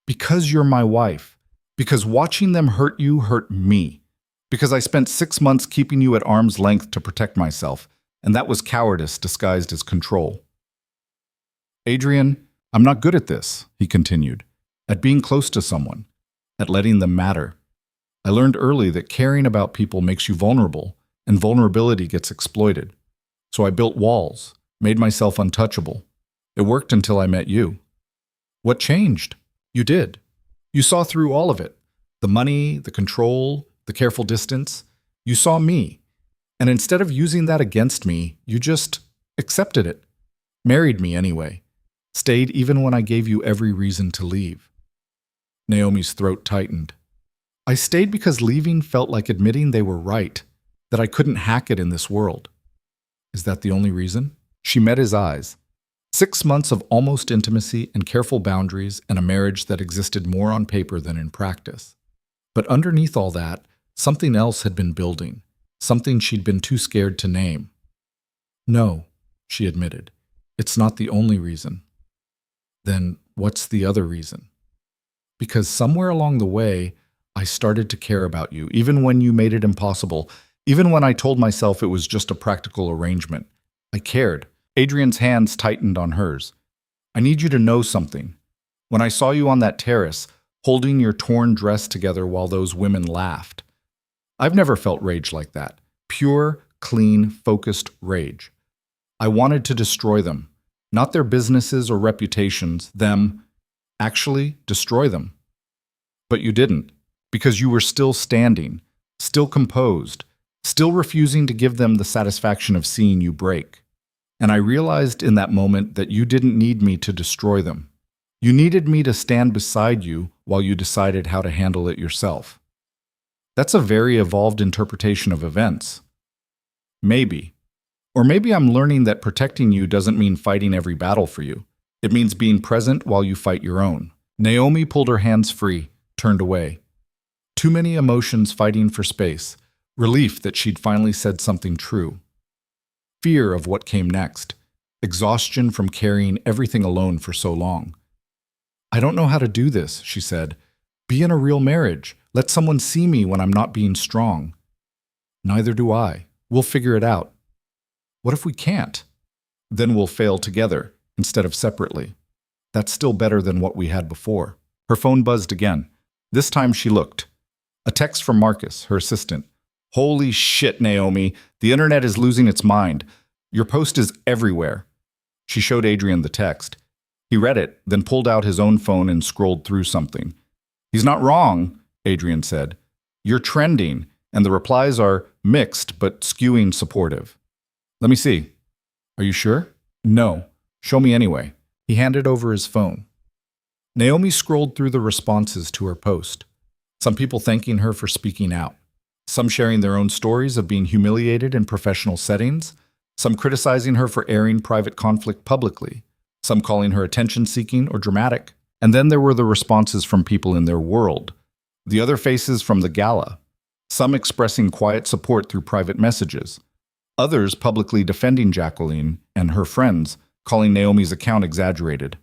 Because you're my wife. Because watching them hurt you hurt me. Because I spent 6 months keeping you at arm's length to protect myself, and that was cowardice disguised as control. Adrian, I'm not good at this, he continued, at being close to someone, at letting them matter. I learned early that caring about people makes you vulnerable, and vulnerability gets exploited. So I built walls, made myself untouchable. It worked until I met you. What changed? You did. You saw through all of it. The money, the control, the careful distance. You saw me. And instead of using that against me, you just accepted it. Married me anyway. Stayed even when I gave you every reason to leave. Naomi's throat tightened. I stayed because leaving felt like admitting they were right, that I couldn't hack it in this world. Is that the only reason? She met his eyes. 6 months of almost intimacy and careful boundaries and a marriage that existed more on paper than in practice. But underneath all that, something else had been building, something she'd been too scared to name. No, she admitted, it's not the only reason. Then what's the other reason? Because somewhere along the way, I started to care about you, even when you made it impossible, even when I told myself it was just a practical arrangement. I cared. Adrian's hands tightened on hers. I need you to know something. When I saw you on that terrace, holding your torn dress together while those women laughed, I've never felt rage like that. Pure, clean, focused rage. I wanted to destroy them. Not their businesses or reputations, them. Actually, destroy them. But you didn't, because you were still standing, still composed, still refusing to give them the satisfaction of seeing you break. And I realized in that moment that you didn't need me to destroy them. You needed me to stand beside you while you decided how to handle it yourself. That's a very evolved interpretation of events. Maybe. Or maybe I'm learning that protecting you doesn't mean fighting every battle for you. It means being present while you fight your own. Naomi pulled her hands free, turned away. Too many emotions fighting for space. Relief that she'd finally said something true. Fear of what came next. Exhaustion from carrying everything alone for so long. I don't know how to do this, she said. Be in a real marriage. Let someone see me when I'm not being strong. Neither do I. We'll figure it out. What if we can't? Then we'll fail together, instead of separately. That's still better than what we had before. Her phone buzzed again. This time she looked. A text from Marcus, her assistant. Holy shit, Naomi. The internet is losing its mind. Your post is everywhere. She showed Adrian the text. He read it, then pulled out his own phone and scrolled through something. He's not wrong, Adrian said. You're trending, and the replies are mixed but skewing supportive. Let me see. Are you sure? No. Show me anyway. He handed over his phone. Naomi scrolled through the responses to her post. Some people thanking her for speaking out. Some sharing their own stories of being humiliated in professional settings. Some criticizing her for airing private conflict publicly. Some calling her attention-seeking or dramatic. And then there were the responses from people in their world. The other faces from the gala. Some expressing quiet support through private messages. Others publicly defending Jacqueline and her friends, calling Naomi's account exaggerated.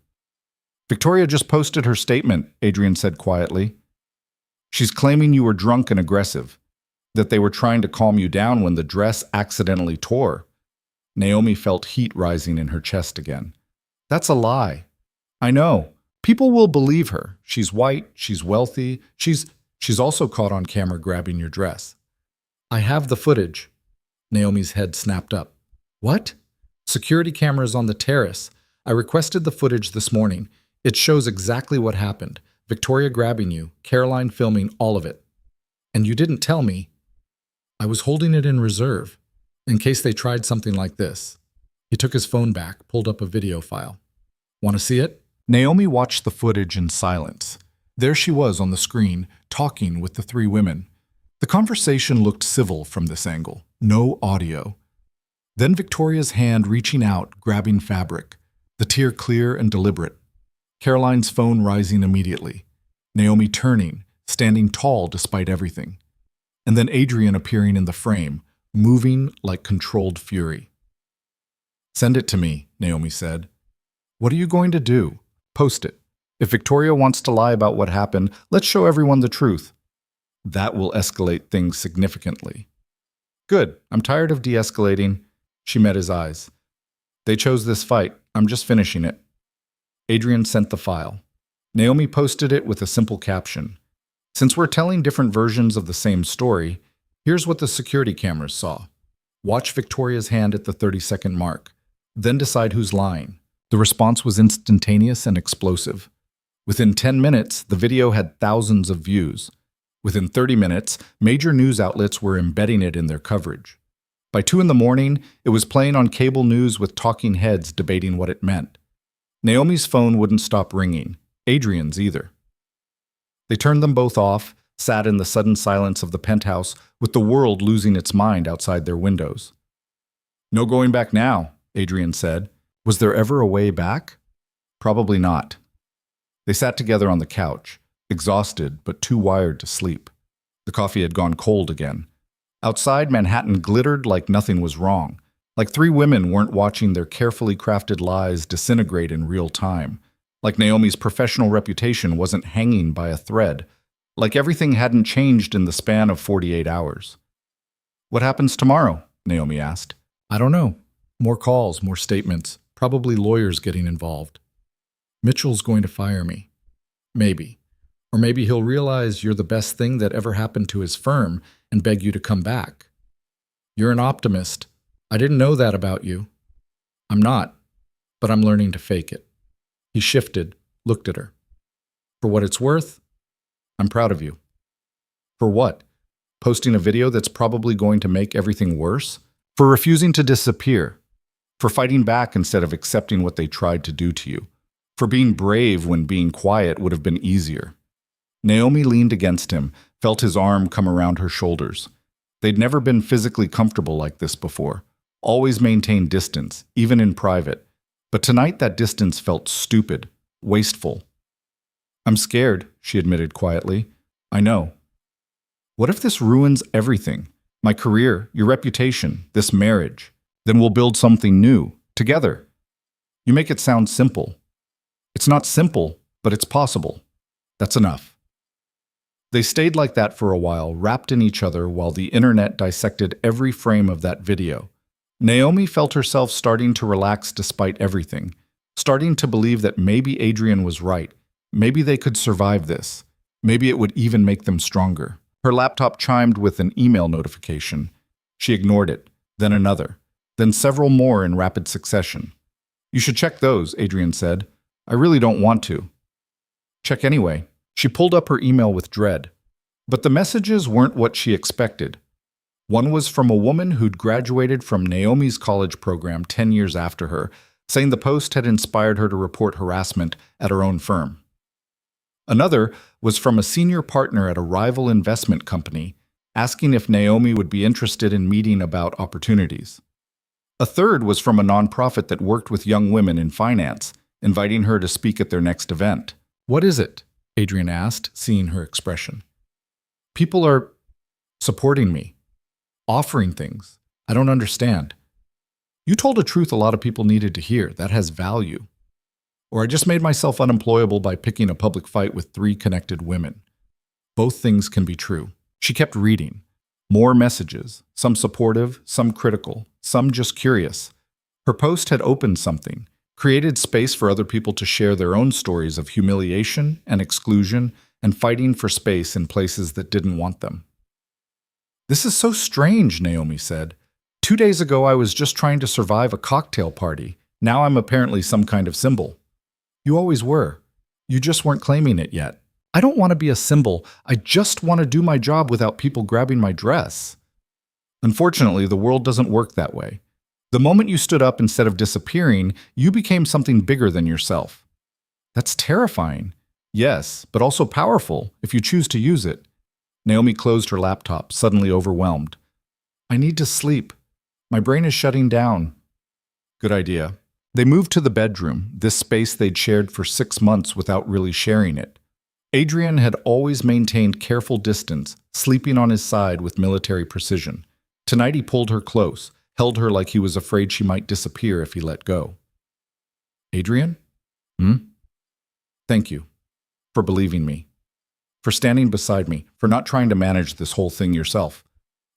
Victoria just posted her statement, Adrian said quietly. She's claiming you were drunk and aggressive, that they were trying to calm you down when the dress accidentally tore. Naomi felt heat rising in her chest again. That's a lie. I know. People will believe her. She's white, she's wealthy, she's also caught on camera grabbing your dress. I have the footage. Naomi's head snapped up. What? Security cameras on the terrace. I requested the footage this morning. It shows exactly what happened. Victoria grabbing you, Caroline filming all of it. And you didn't tell me. I was holding it in reserve, in case they tried something like this. He took his phone back, pulled up a video file. Want to see it? Naomi watched the footage in silence. There she was on the screen, talking with the three women. The conversation looked civil from this angle. No audio. Then Victoria's hand reaching out, grabbing fabric. The tear clear and deliberate. Caroline's phone rising immediately. Naomi turning, standing tall despite everything. And then Adrian appearing in the frame, moving like controlled fury. "Send it to me," Naomi said. "What are you going to do?" "Post it. If Victoria wants to lie about what happened, let's show everyone the truth. That will escalate things significantly." "Good. I'm tired of de-escalating." She met his eyes. "They chose this fight. I'm just finishing it." Adrian sent the file. Naomi posted it with a simple caption. "Since we're telling different versions of the same story, here's what the security cameras saw. Watch Victoria's hand at the 30-second mark. Then decide who's lying." The response was instantaneous and explosive. Within 10 minutes, the video had thousands of views. Within 30 minutes, major news outlets were embedding it in their coverage. By 2 in the morning, it was playing on cable news with talking heads debating what it meant. Naomi's phone wouldn't stop ringing, Adrian's either. They turned them both off, sat in the sudden silence of the penthouse, with the world losing its mind outside their windows. "No going back now," Adrian said. Was there ever a way back? Probably not. They sat together on the couch, exhausted but too wired to sleep. The coffee had gone cold again. Outside, Manhattan glittered like nothing was wrong, like three women weren't watching their carefully crafted lies disintegrate in real time, like Naomi's professional reputation wasn't hanging by a thread, like everything hadn't changed in the span of 48 hours. "What happens tomorrow?" Naomi asked. "I don't know. More calls, more statements, probably lawyers getting involved. Mitchell's going to fire me. Maybe. Or maybe he'll realize you're the best thing that ever happened to his firm and beg you to come back. You're an optimist. I didn't know that about you. I'm not, but I'm learning to fake it." He shifted, looked at her. "For what it's worth, I'm proud of you." "For what? Posting a video that's probably going to make everything worse? For refusing to disappear? For fighting back instead of accepting what they tried to do to you? For being brave when being quiet would have been easier?" Naomi leaned against him, felt his arm come around her shoulders. They'd never been physically comfortable like this before, always maintained distance, even in private. But tonight that distance felt stupid, wasteful. "I'm scared," she admitted quietly. "I know." "What if this ruins everything? My career, your reputation, this marriage? Then we'll build something new, together." "You make it sound simple." "It's not simple, but it's possible. That's enough." They stayed like that for a while, wrapped in each other while the internet dissected every frame of that video. Naomi felt herself starting to relax despite everything, starting to believe that maybe Adrian was right, maybe they could survive this, maybe it would even make them stronger. Her laptop chimed with an email notification. She ignored it, then another, then several more in rapid succession. "You should check those," Adrian said. "I really don't want to." "Check anyway." She pulled up her email with dread. But the messages weren't what she expected. One was from a woman who'd graduated from Naomi's college program 10 years after her, saying the post had inspired her to report harassment at her own firm. Another was from a senior partner at a rival investment company, asking if Naomi would be interested in meeting about opportunities. A third was from a nonprofit that worked with young women in finance, inviting her to speak at their next event. "What is it?" Adrian asked, seeing her expression. "People are supporting me, offering things. I don't understand. You told a truth a lot of people needed to hear. That has value. Or I just made myself unemployable by picking a public fight with 3 connected women. Both things can be true." She kept reading. More messages, some supportive, some critical, some just curious. Her post had opened something, created space for other people to share their own stories of humiliation and exclusion and fighting for space in places that didn't want them. "This is so strange," Naomi said. 2 days ago I was just trying to survive a cocktail party. Now I'm apparently some kind of symbol." "You always were. You just weren't claiming it yet." "I don't want to be a symbol. I just want to do my job without people grabbing my dress." "Unfortunately, the world doesn't work that way. The moment you stood up instead of disappearing, you became something bigger than yourself." "That's terrifying. Yes, but also powerful if you choose to use it. Naomi closed her laptop, suddenly overwhelmed. I need to sleep. My brain is shutting down. Good idea. They moved to the bedroom, this space they'd shared for 6 months without really sharing it. Adrian had always maintained careful distance, sleeping on his side with military precision. Tonight he pulled her close, held her like he was afraid she might disappear if he let go. Adrian? Thank you. For believing me. For standing beside me. For not trying to manage this whole thing yourself.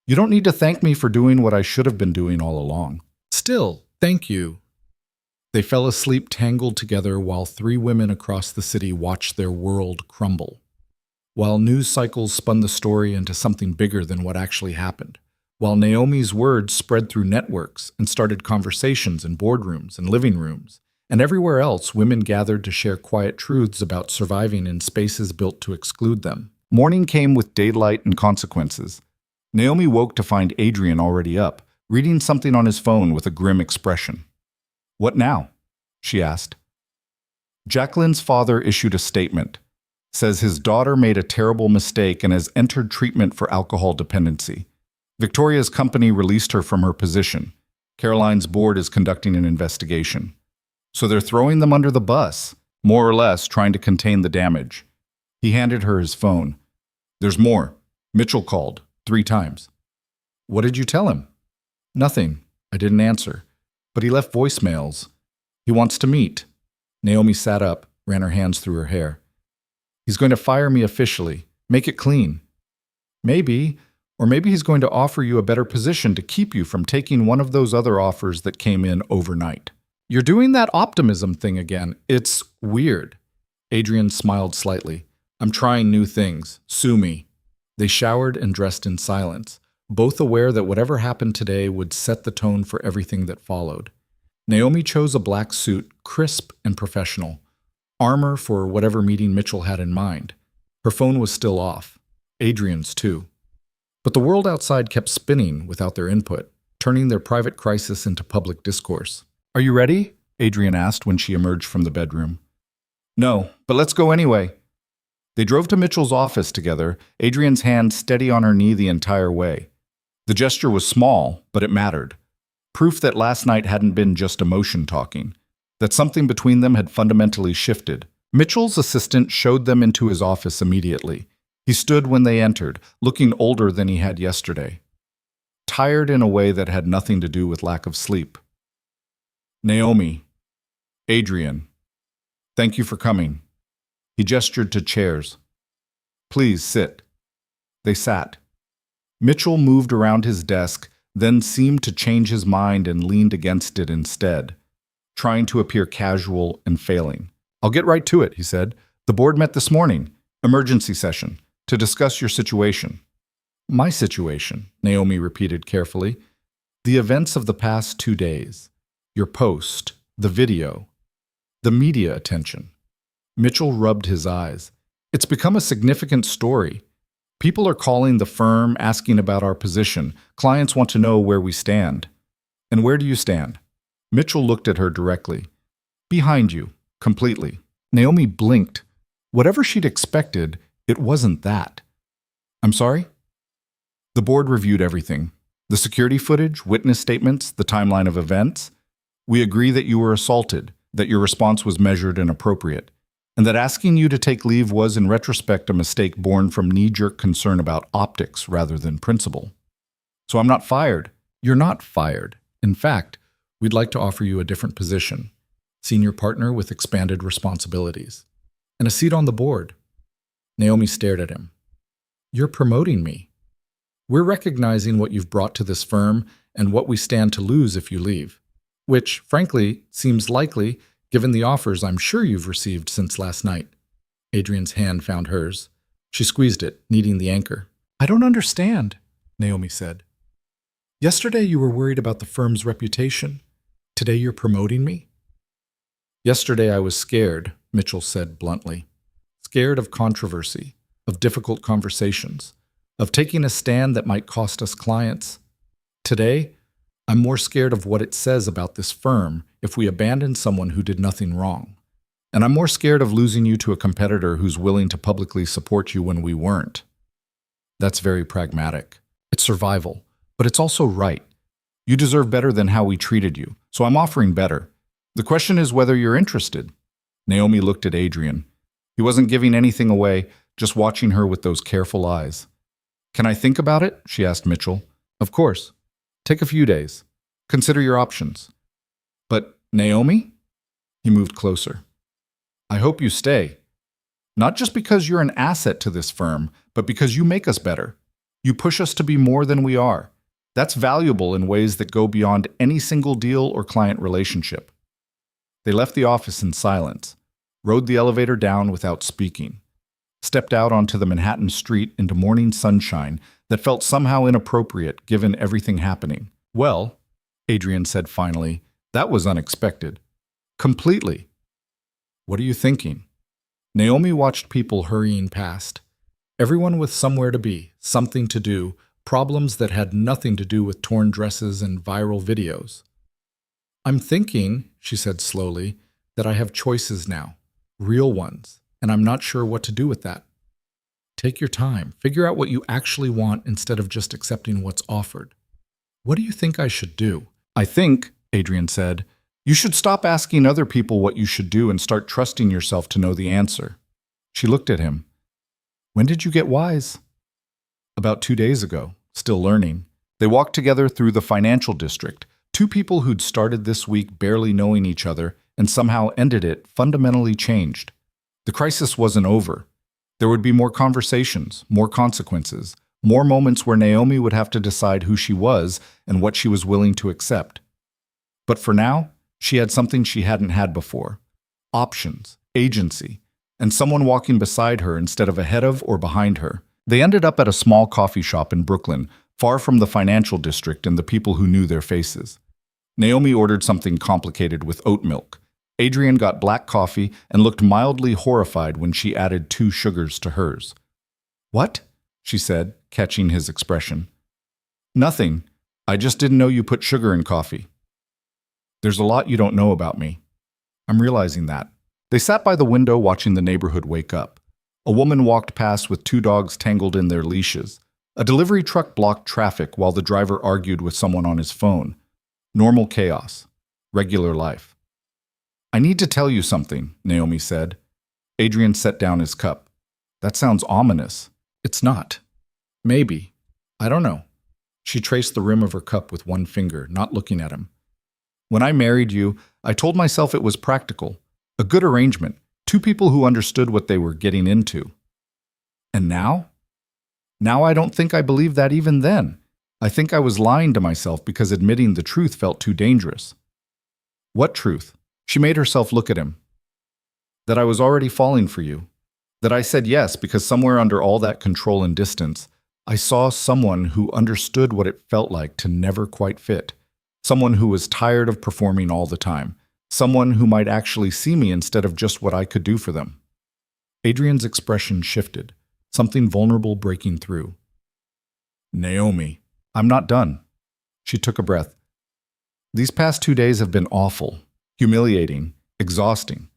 You don't need to thank me for doing what I should have been doing all along. Still, thank you. They fell asleep tangled together while 3 women across the city watched their world crumble. While news cycles spun the story into something bigger than what actually happened. While Naomi's words spread through networks and started conversations in boardrooms and living rooms, and everywhere else women gathered to share quiet truths about surviving in spaces built to exclude them. Morning came with daylight and consequences. Naomi woke to find Adrian already up, reading something on his phone with a grim expression. What now? She asked. Jacqueline's father issued a statement. Says his daughter made a terrible mistake and has entered treatment for alcohol dependency. Victoria's company released her from her position. Caroline's board is conducting an investigation. So they're throwing them under the bus, more or less trying to contain the damage. He handed her his phone. There's more. Mitchell called 3 times. What did you tell him? Nothing. I didn't answer. But he left voicemails. He wants to meet. Naomi sat up, ran her hands through her hair. He's going to fire me officially, make it clean. Maybe, or maybe he's going to offer you a better position to keep you from taking one of those other offers that came in overnight. You're doing that optimism thing again. It's weird. Adrian smiled slightly. I'm trying new things. Sue me. They showered and dressed in silence, both aware that whatever happened today would set the tone for everything that followed. Naomi chose a black suit, crisp and professional. Armor for whatever meeting Mitchell had in mind. Her phone was still off. Adrian's too. But the world outside kept spinning without their input, turning their private crisis into public discourse. Are you ready? Adrian asked when she emerged from the bedroom. No, but let's go anyway. They drove to Mitchell's office together, Adrian's hand steady on her knee the entire way. The gesture was small, but it mattered. Proof that last night hadn't been just emotion talking, that something between them had fundamentally shifted. Mitchell's assistant showed them into his office immediately. He stood when they entered, looking older than he had yesterday. Tired in a way that had nothing to do with lack of sleep. Naomi. Adrian. Thank you for coming. He gestured to chairs. Please sit. They sat. Mitchell moved around his desk, then seemed to change his mind and leaned against it instead, trying to appear casual and failing. I'll get right to it, he said. The board met this morning, emergency session, to discuss your situation. My situation, Naomi repeated carefully. The events of the past 2 days. Your post, the video, the media attention. Mitchell rubbed his eyes. It's become a significant story. People are calling the firm, asking about our position. Clients want to know where we stand. And where do you stand? Mitchell looked at her directly. Behind you, completely. Naomi blinked. Whatever she'd expected, it wasn't that. I'm sorry? The board reviewed everything. The security footage, witness statements, the timeline of events. We agree that you were assaulted, that your response was measured and appropriate, and that asking you to take leave was, in retrospect, a mistake born from knee-jerk concern about optics rather than principle. So I'm not fired. You're not fired. In fact, we'd like to offer you a different position, senior partner with expanded responsibilities, and a seat on the board. Naomi stared at him. You're promoting me. We're recognizing what you've brought to this firm and what we stand to lose if you leave, which, frankly, seems likely given the offers I'm sure you've received since last night. Adrian's hand found hers. She squeezed it, needing the anchor. I don't understand, Naomi said. Yesterday you were worried about the firm's reputation. Today you're promoting me? Yesterday I was scared, Mitchell said bluntly. Scared of controversy, of difficult conversations, of taking a stand that might cost us clients. Today, I'm more scared of what it says about this firm if we abandon someone who did nothing wrong. And I'm more scared of losing you to a competitor who's willing to publicly support you when we weren't. That's very pragmatic. It's survival, but it's also right. You deserve better than how we treated you, so I'm offering better. The question is whether you're interested. Naomi looked at Adrian. He wasn't giving anything away, just watching her with those careful eyes. Can I think about it? She asked Mitchell. Of course. Take a few days. Consider your options. But Naomi? He moved closer. I hope you stay. Not just because you're an asset to this firm, but because you make us better. You push us to be more than we are. That's valuable in ways that go beyond any single deal or client relationship. They left the office in silence, rode the elevator down without speaking, stepped out onto the Manhattan street into morning sunshine that felt somehow inappropriate given everything happening. Well, Adrian said finally, that was unexpected. Completely. What are you thinking? Naomi watched people hurrying past. Everyone with somewhere to be, something to do, problems that had nothing to do with torn dresses and viral videos. I'm thinking, she said slowly, that I have choices now, real ones, and I'm not sure what to do with that. Take your time. Figure out what you actually want instead of just accepting what's offered. What do you think I should do? I think, Adrian said, you should stop asking other people what you should do and start trusting yourself to know the answer. She looked at him. When did you get wise? About 2 days ago, still learning. They walked together through the financial district, two people who'd started this week barely knowing each other and somehow ended it fundamentally changed. The crisis wasn't over. There would be more conversations, more consequences, more moments where Naomi would have to decide who she was and what she was willing to accept. But for now, she had something she hadn't had before. Options, agency, and someone walking beside her instead of ahead of or behind her. They ended up at a small coffee shop in Brooklyn, far from the financial district and the people who knew their faces. Naomi ordered something complicated with oat milk. Adrian got black coffee and looked mildly horrified when she added 2 sugars to hers. What? She said, catching his expression. Nothing. I just didn't know you put sugar in coffee. There's a lot you don't know about me. I'm realizing that. They sat by the window watching the neighborhood wake up. A woman walked past with 2 dogs tangled in their leashes. A delivery truck blocked traffic while the driver argued with someone on his phone. Normal chaos. Regular life. I need to tell you something, Naomi said. Adrian set down his cup. That sounds ominous. It's not. Maybe. I don't know. She traced the rim of her cup with one finger, not looking at him. When I married you, I told myself it was practical. A good arrangement. 2 people who understood what they were getting into. And now? Now I don't think I believed that even then. I think I was lying to myself because admitting the truth felt too dangerous. What truth? She made herself look at him. That I was already falling for you. That I said yes because somewhere under all that control and distance, I saw someone who understood what it felt like to never quite fit. Someone who was tired of performing all the time. Someone who might actually see me instead of just what I could do for them. Adrian's expression shifted, something vulnerable breaking through. Naomi, I'm not done. She took a breath. These past 2 days have been awful, humiliating, exhausting.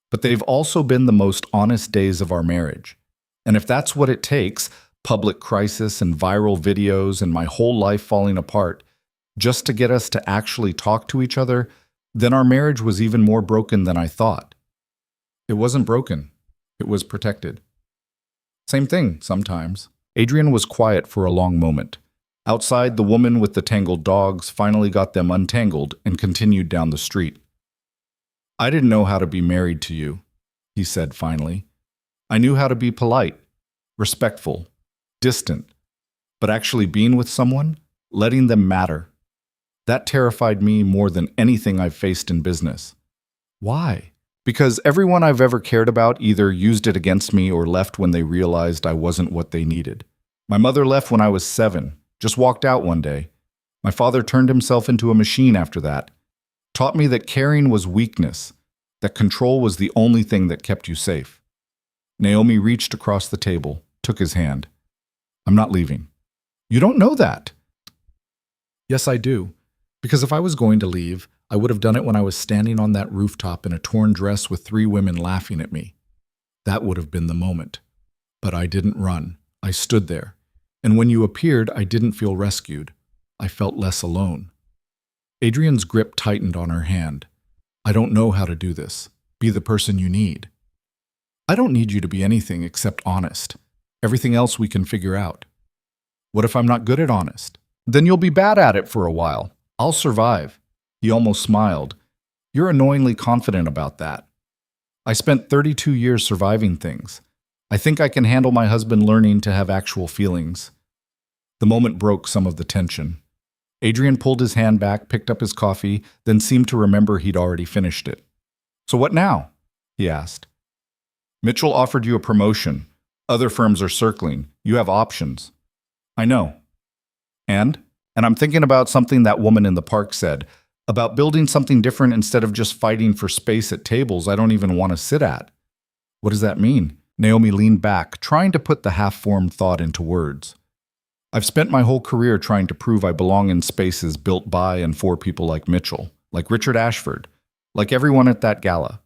But they've also been the most honest days of our marriage. And if that's what it takes, public crisis and viral videos and my whole life falling apart, just to get us to actually talk to each other, then our marriage was even more broken than I thought. It wasn't broken. It was protected. Same thing, sometimes. Adrian was quiet for a long moment. Outside, the woman with the tangled dogs finally got them untangled and continued down the street. I didn't know how to be married to you, he said finally. I knew how to be polite, respectful, distant, but actually being with someone, letting them matter. That terrified me more than anything I've faced in business. Why? Because everyone I've ever cared about either used it against me or left when they realized I wasn't what they needed. My mother left when I was 7, just walked out one day. My father turned himself into a machine after that. Taught me that caring was weakness, that control was the only thing that kept you safe. Naomi reached across the table, took his hand. I'm not leaving. You don't know that. Yes, I do. Because if I was going to leave, I would have done it when I was standing on that rooftop in a torn dress with 3 women laughing at me. That would have been the moment. But I didn't run. I stood there. And when you appeared, I didn't feel rescued. I felt less alone. Adrian's grip tightened on her hand. I don't know how to do this. Be the person you need. I don't need you to be anything except honest. Everything else we can figure out. What if I'm not good at honest? Then you'll be bad at it for a while. I'll survive. He almost smiled. You're annoyingly confident about that. I spent 32 years surviving things. I think I can handle my husband learning to have actual feelings. The moment broke some of the tension. Adrian pulled his hand back, picked up his coffee, then seemed to remember he'd already finished it. So what now? He asked. Mitchell offered you a promotion. Other firms are circling. You have options. I know. And I'm thinking about something that woman in the park said, about building something different instead of just fighting for space at tables I don't even want to sit at. What does that mean? Naomi leaned back, trying to put the half-formed thought into words. I've spent my whole career trying to prove I belong in spaces built by and for people like Mitchell, like Richard Ashford, like everyone at that gala.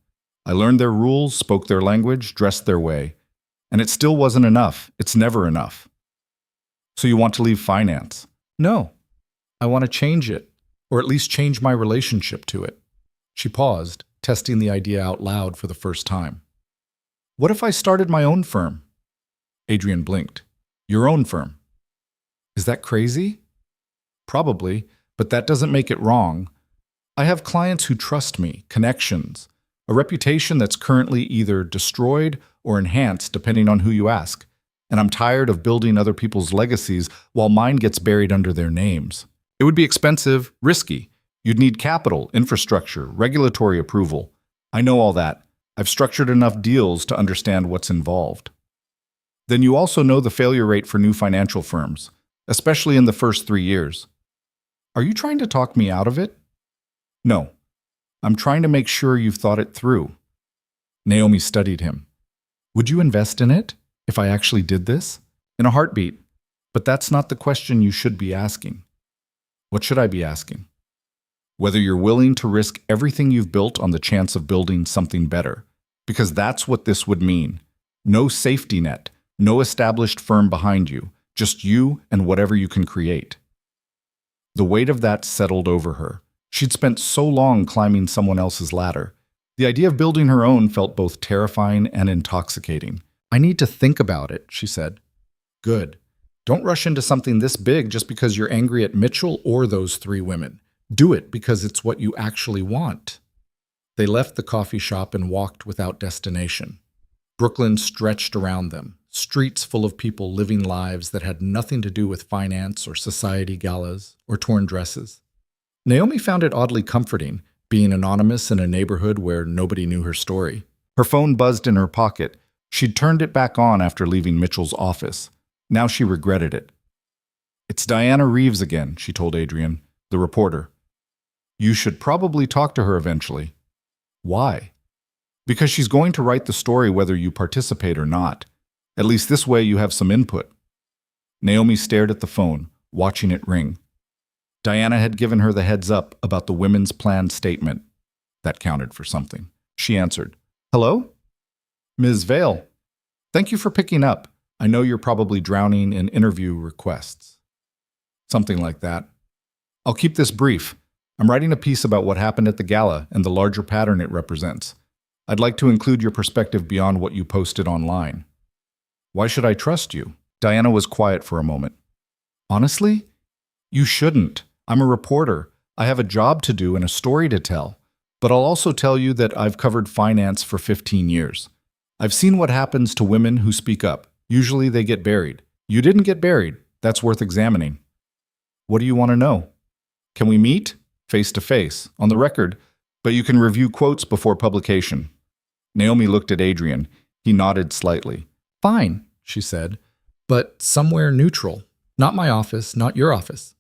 I learned their rules, spoke their language, dressed their way. And it still wasn't enough. It's never enough. So you want to leave finance? No. I want to change it, or at least change my relationship to it. She paused, testing the idea out loud for the first time. What if I started my own firm? Adrian blinked. Your own firm? Is that crazy? Probably, but that doesn't make it wrong. I have clients who trust me, connections, a reputation that's currently either destroyed or enhanced depending on who you ask, and I'm tired of building other people's legacies while mine gets buried under their names. It would be expensive, risky. You'd need capital, infrastructure, regulatory approval. I know all that. I've structured enough deals to understand what's involved. Then you also know the failure rate for new financial firms, especially in the first 3 years. Are you trying to talk me out of it? No. I'm trying to make sure you've thought it through. Naomi studied him. Would you invest in it if I actually did this? In a heartbeat. But that's not the question you should be asking. What should I be asking? Whether you're willing to risk everything you've built on the chance of building something better. Because that's what this would mean. No safety net, no established firm behind you, just you and whatever you can create. The weight of that settled over her. She'd spent so long climbing someone else's ladder. The idea of building her own felt both terrifying and intoxicating. I need to think about it, she said. Good. Don't rush into something this big just because you're angry at Mitchell or those 3 women. Do it because it's what you actually want. They left the coffee shop and walked without destination. Brooklyn stretched around them, streets full of people living lives that had nothing to do with finance or society galas or torn dresses. Naomi found it oddly comforting, being anonymous in a neighborhood where nobody knew her story. Her phone buzzed in her pocket. She'd turned it back on after leaving Mitchell's office. Now she regretted it. It's Diana Reeves again, she told Adrian, the reporter. You should probably talk to her eventually. Why? Because she's going to write the story whether you participate or not. At least this way you have some input. Naomi stared at the phone, watching it ring. Diana had given her the heads up about the women's plan statement. That counted for something. She answered, Hello? Ms. Vale. Thank you for picking up. I know you're probably drowning in interview requests. Something like that. I'll keep this brief. I'm writing a piece about what happened at the gala and the larger pattern it represents. I'd like to include your perspective beyond what you posted online. Why should I trust you? Diana was quiet for a moment. Honestly? You shouldn't. I'm a reporter. I have a job to do and a story to tell. But I'll also tell you that I've covered finance for 15 years. I've seen what happens to women who speak up. Usually they get buried. You didn't get buried. That's worth examining. What do you want to know? Can we meet? Face to face, on the record, but you can review quotes before publication. Naomi looked at Adrian. He nodded slightly. Fine, she said, but somewhere neutral. Not my office, not your office.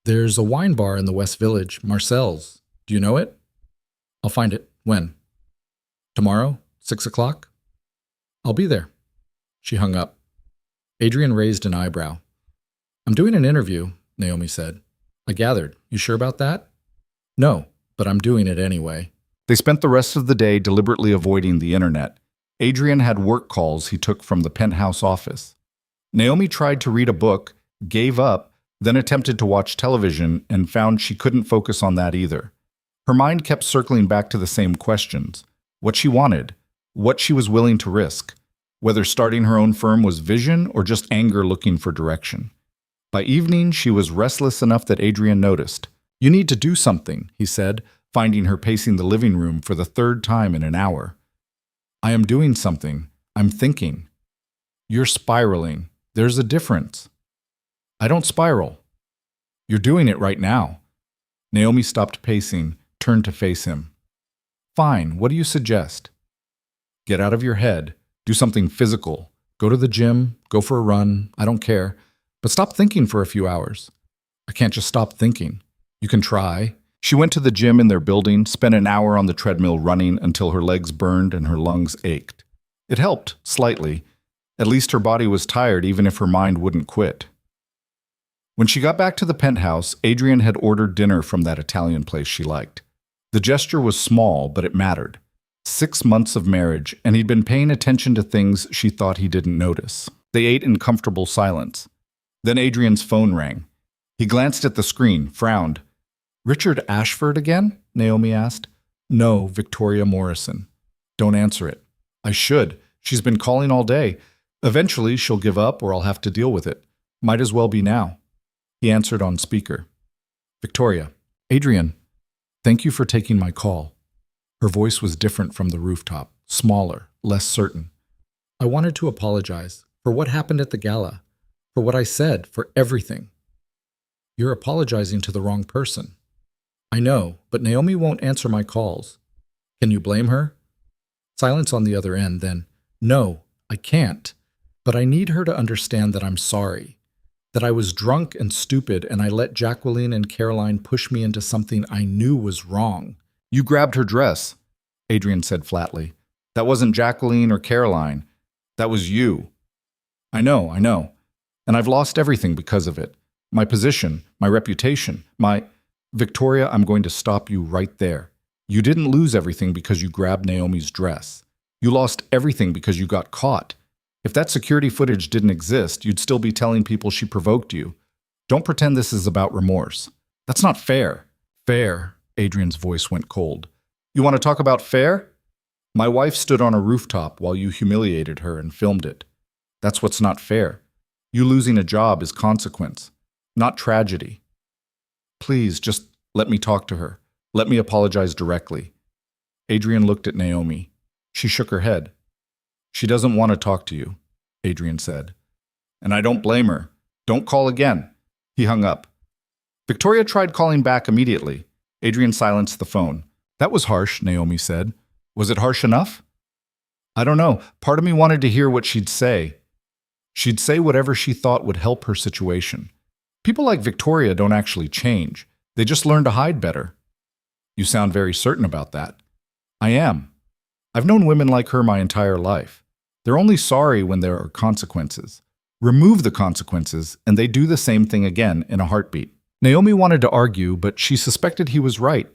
There's a wine bar in the West Village, Marcel's. Do you know it? I'll find it. When? Tomorrow, 6 o'clock? I'll be there. She hung up. Adrian raised an eyebrow. I'm doing an interview, Naomi said. I gathered. You sure about that? No, but I'm doing it anyway. They spent the rest of the day deliberately avoiding the internet. Adrian had work calls he took from the penthouse office. Naomi tried to read a book, gave up, then attempted to watch television and found she couldn't focus on that either. Her mind kept circling back to the same questions: what she wanted, what she was willing to risk, whether starting her own firm was vision or just anger looking for direction. By evening, she was restless enough that Adrian noticed. "You need to do something," he said, finding her pacing the living room for the third time in an hour. "I am doing something. I'm thinking." "You're spiraling. There's a difference." "I don't spiral." "You're doing it right now." Naomi stopped pacing, turned to face him. "Fine, what do you suggest?" "Get out of your head. Do something physical. Go to the gym, go for a run, I don't care. But stop thinking for a few hours." "I can't just stop thinking." "You can try." She went to the gym in their building, spent an hour on the treadmill running until her legs burned and her lungs ached. It helped, slightly. At least her body was tired even if her mind wouldn't quit. When she got back to the penthouse, Adrian had ordered dinner from that Italian place she liked. The gesture was small, but it mattered. 6 months of marriage, and he'd been paying attention to things she thought he didn't notice. They ate in comfortable silence. Then Adrian's phone rang. He glanced at the screen, frowned. "Richard Ashford again?" Naomi asked. "No, Victoria Morrison." "Don't answer it." "I should. She's been calling all day. Eventually she'll give up or I'll have to deal with it. Might as well be now." He answered on speaker. "Victoria." "Adrian, thank you for taking my call." Her voice was different from the rooftop, smaller, less certain. "I wanted to apologize for what happened at the gala, for what I said, for everything." "You're apologizing to the wrong person." "I know, but Naomi won't answer my calls." "Can you blame her?" Silence on the other end, then, "No, I can't. But I need her to understand that I'm sorry. That I was drunk and stupid and I let Jacqueline and Caroline push me into something I knew was wrong." "You grabbed her dress," Adrian said flatly. "That wasn't Jacqueline or Caroline. That was you." I know. And I've lost everything because of it. My position, my reputation, my... Victoria, I'm going to stop you right there. You didn't lose everything because you grabbed Naomi's dress. You lost everything because you got caught. If that security footage didn't exist, you'd still be telling people she provoked you. Don't pretend this is about remorse. That's not fair." "Fair?" Adrian's voice went cold. "You want to talk about fair? My wife stood on a rooftop while you humiliated her and filmed it. That's what's not fair. You losing a job is consequence, not tragedy. Please, just let me talk to her. Let me apologize directly." Adrian looked at Naomi. She shook her head. "She doesn't want to talk to you," Adrian said. "And I don't blame her. Don't call again." He hung up. Victoria tried calling back immediately. Adrian silenced the phone. "That was harsh," Naomi said. "Was it harsh enough?" "I don't know. Part of me wanted to hear what she'd say. She'd say whatever she thought would help her situation. People like Victoria don't actually change. They just learn to hide better." "You sound very certain about that." "I am. I've known women like her my entire life. They're only sorry when there are consequences. Remove the consequences, and they do the same thing again in a heartbeat." Naomi wanted to argue, but she suspected he was right.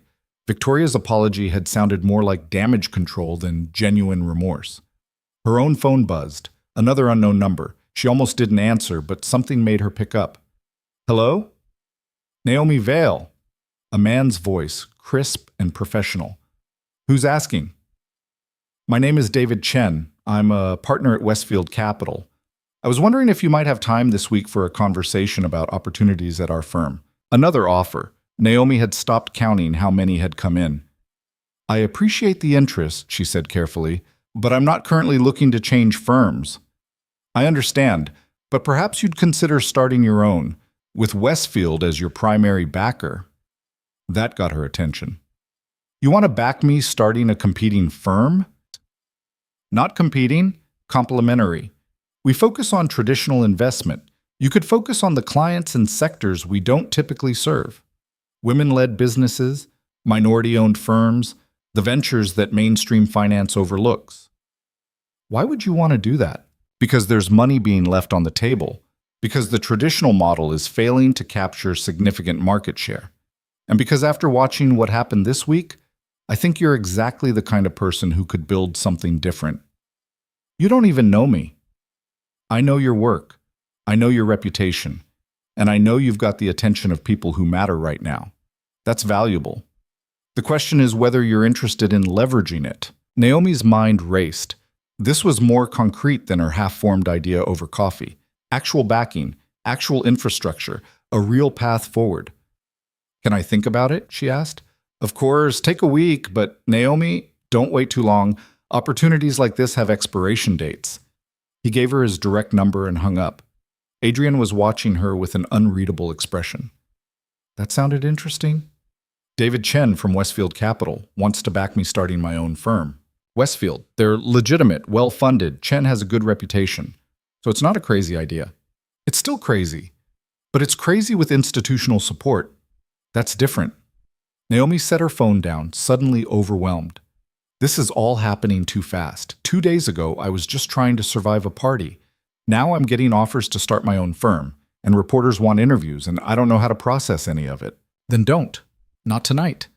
Victoria's apology had sounded more like damage control than genuine remorse. Her own phone buzzed. Another unknown number. She almost didn't answer, but something made her pick up. "Hello?" "Naomi Vale." A man's voice, crisp and professional. "Who's asking?" "My name is David Chen. I'm a partner at Westfield Capital. I was wondering if you might have time this week for a conversation about opportunities at our firm." Another offer. Naomi had stopped counting how many had come in. "I appreciate the interest," she said carefully, "but I'm not currently looking to change firms." "I understand, but perhaps you'd consider starting your own, with Westfield as your primary backer." That got her attention. "You want to back me starting a competing firm?" "Not competing, complementary. We focus on traditional investment. You could focus on the clients and sectors we don't typically serve. Women-led businesses, minority-owned firms, the ventures that mainstream finance overlooks." "Why would you want to do that?" "Because there's money being left on the table. Because the traditional model is failing to capture significant market share. And because after watching what happened this week, I think you're exactly the kind of person who could build something different. You don't even know me. I know your work. I know your reputation. And I know you've got the attention of people who matter right now. That's valuable. The question is whether you're interested in leveraging it. Naomi's mind raced. This was more concrete than her half-formed idea over coffee. Actual backing, actual infrastructure, a real path forward. Can I think about it? She asked. Of course, take a week, but Naomi, don't wait too long. Opportunities like this have expiration dates. He gave her his direct number and hung up. Adrian was watching her with an unreadable expression. That sounded interesting. David Chen from Westfield Capital wants to back me starting my own firm. Westfield, they're legitimate, well-funded. Chen has a good reputation. So it's not a crazy idea. It's still crazy, but it's crazy with institutional support. That's different. Naomi set her phone down, suddenly overwhelmed. This is all happening too fast. 2 days ago, I was just trying to survive a party. Now I'm getting offers to start my own firm, and reporters want interviews, and I don't know how to process any of it. Then don't. Not tonight.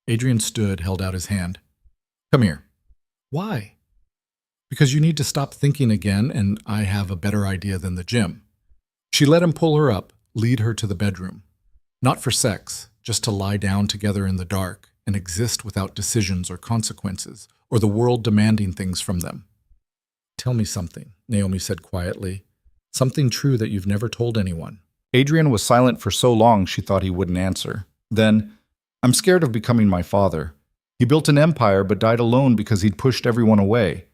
Adrian stood, held out his hand. Come here. Why? Because you need to stop thinking again, and I have a better idea than the gym. She let him pull her up, lead her to the bedroom. Not for sex, just to lie down together in the dark and exist without decisions or consequences, or the world demanding things from them. Tell me something, Naomi said quietly. Something true that you've never told anyone. Adrian was silent for so long she thought he wouldn't answer. Then, I'm scared of becoming my father. He built an empire but died alone because he'd pushed everyone away.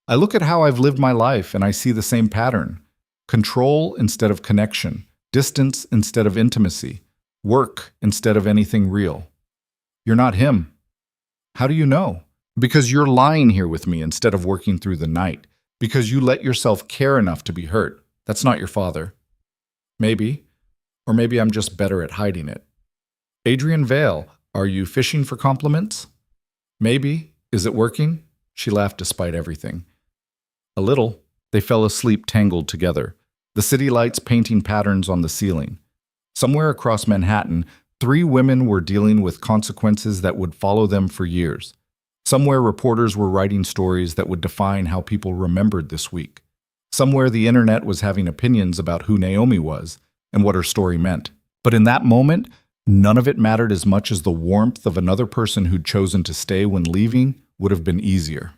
I look at how I've lived my life and I see the same pattern. Control instead of connection. Distance instead of intimacy. Work instead of anything real. You're not him. How do you know? Because you're lying here with me instead of working through the night. Because you let yourself care enough to be hurt. That's not your father. Maybe. Or maybe I'm just better at hiding it. Adrian Vale, are you fishing for compliments? Maybe. Is it working? She laughed despite everything. A little. They fell asleep tangled together, the city lights painting patterns on the ceiling. Somewhere across Manhattan, 3 women were dealing with consequences that would follow them for years. Somewhere reporters were writing stories that would define how people remembered this week. Somewhere the internet was having opinions about who Naomi was and what her story meant. But in that moment, none of it mattered as much as the warmth of another person who'd chosen to stay when leaving would have been easier.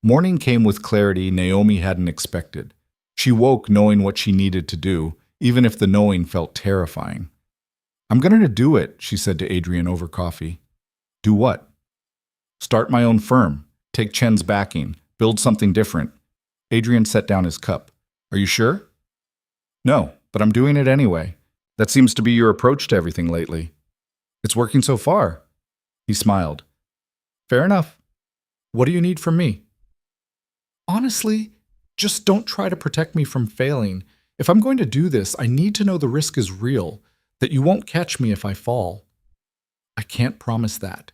Morning came with clarity Naomi hadn't expected. She woke knowing what she needed to do, even if the knowing felt terrifying. I'm going to do it, she said to Adrian over coffee. Do what? Start my own firm, take Chen's backing, build something different. Adrian set down his cup. Are you sure? No, but I'm doing it anyway. That seems to be your approach to everything lately. It's working so far. He smiled. Fair enough. What do you need from me? Honestly, just don't try to protect me from failing. If I'm going to do this, I need to know the risk is real, that you won't catch me if I fall. I can't promise that.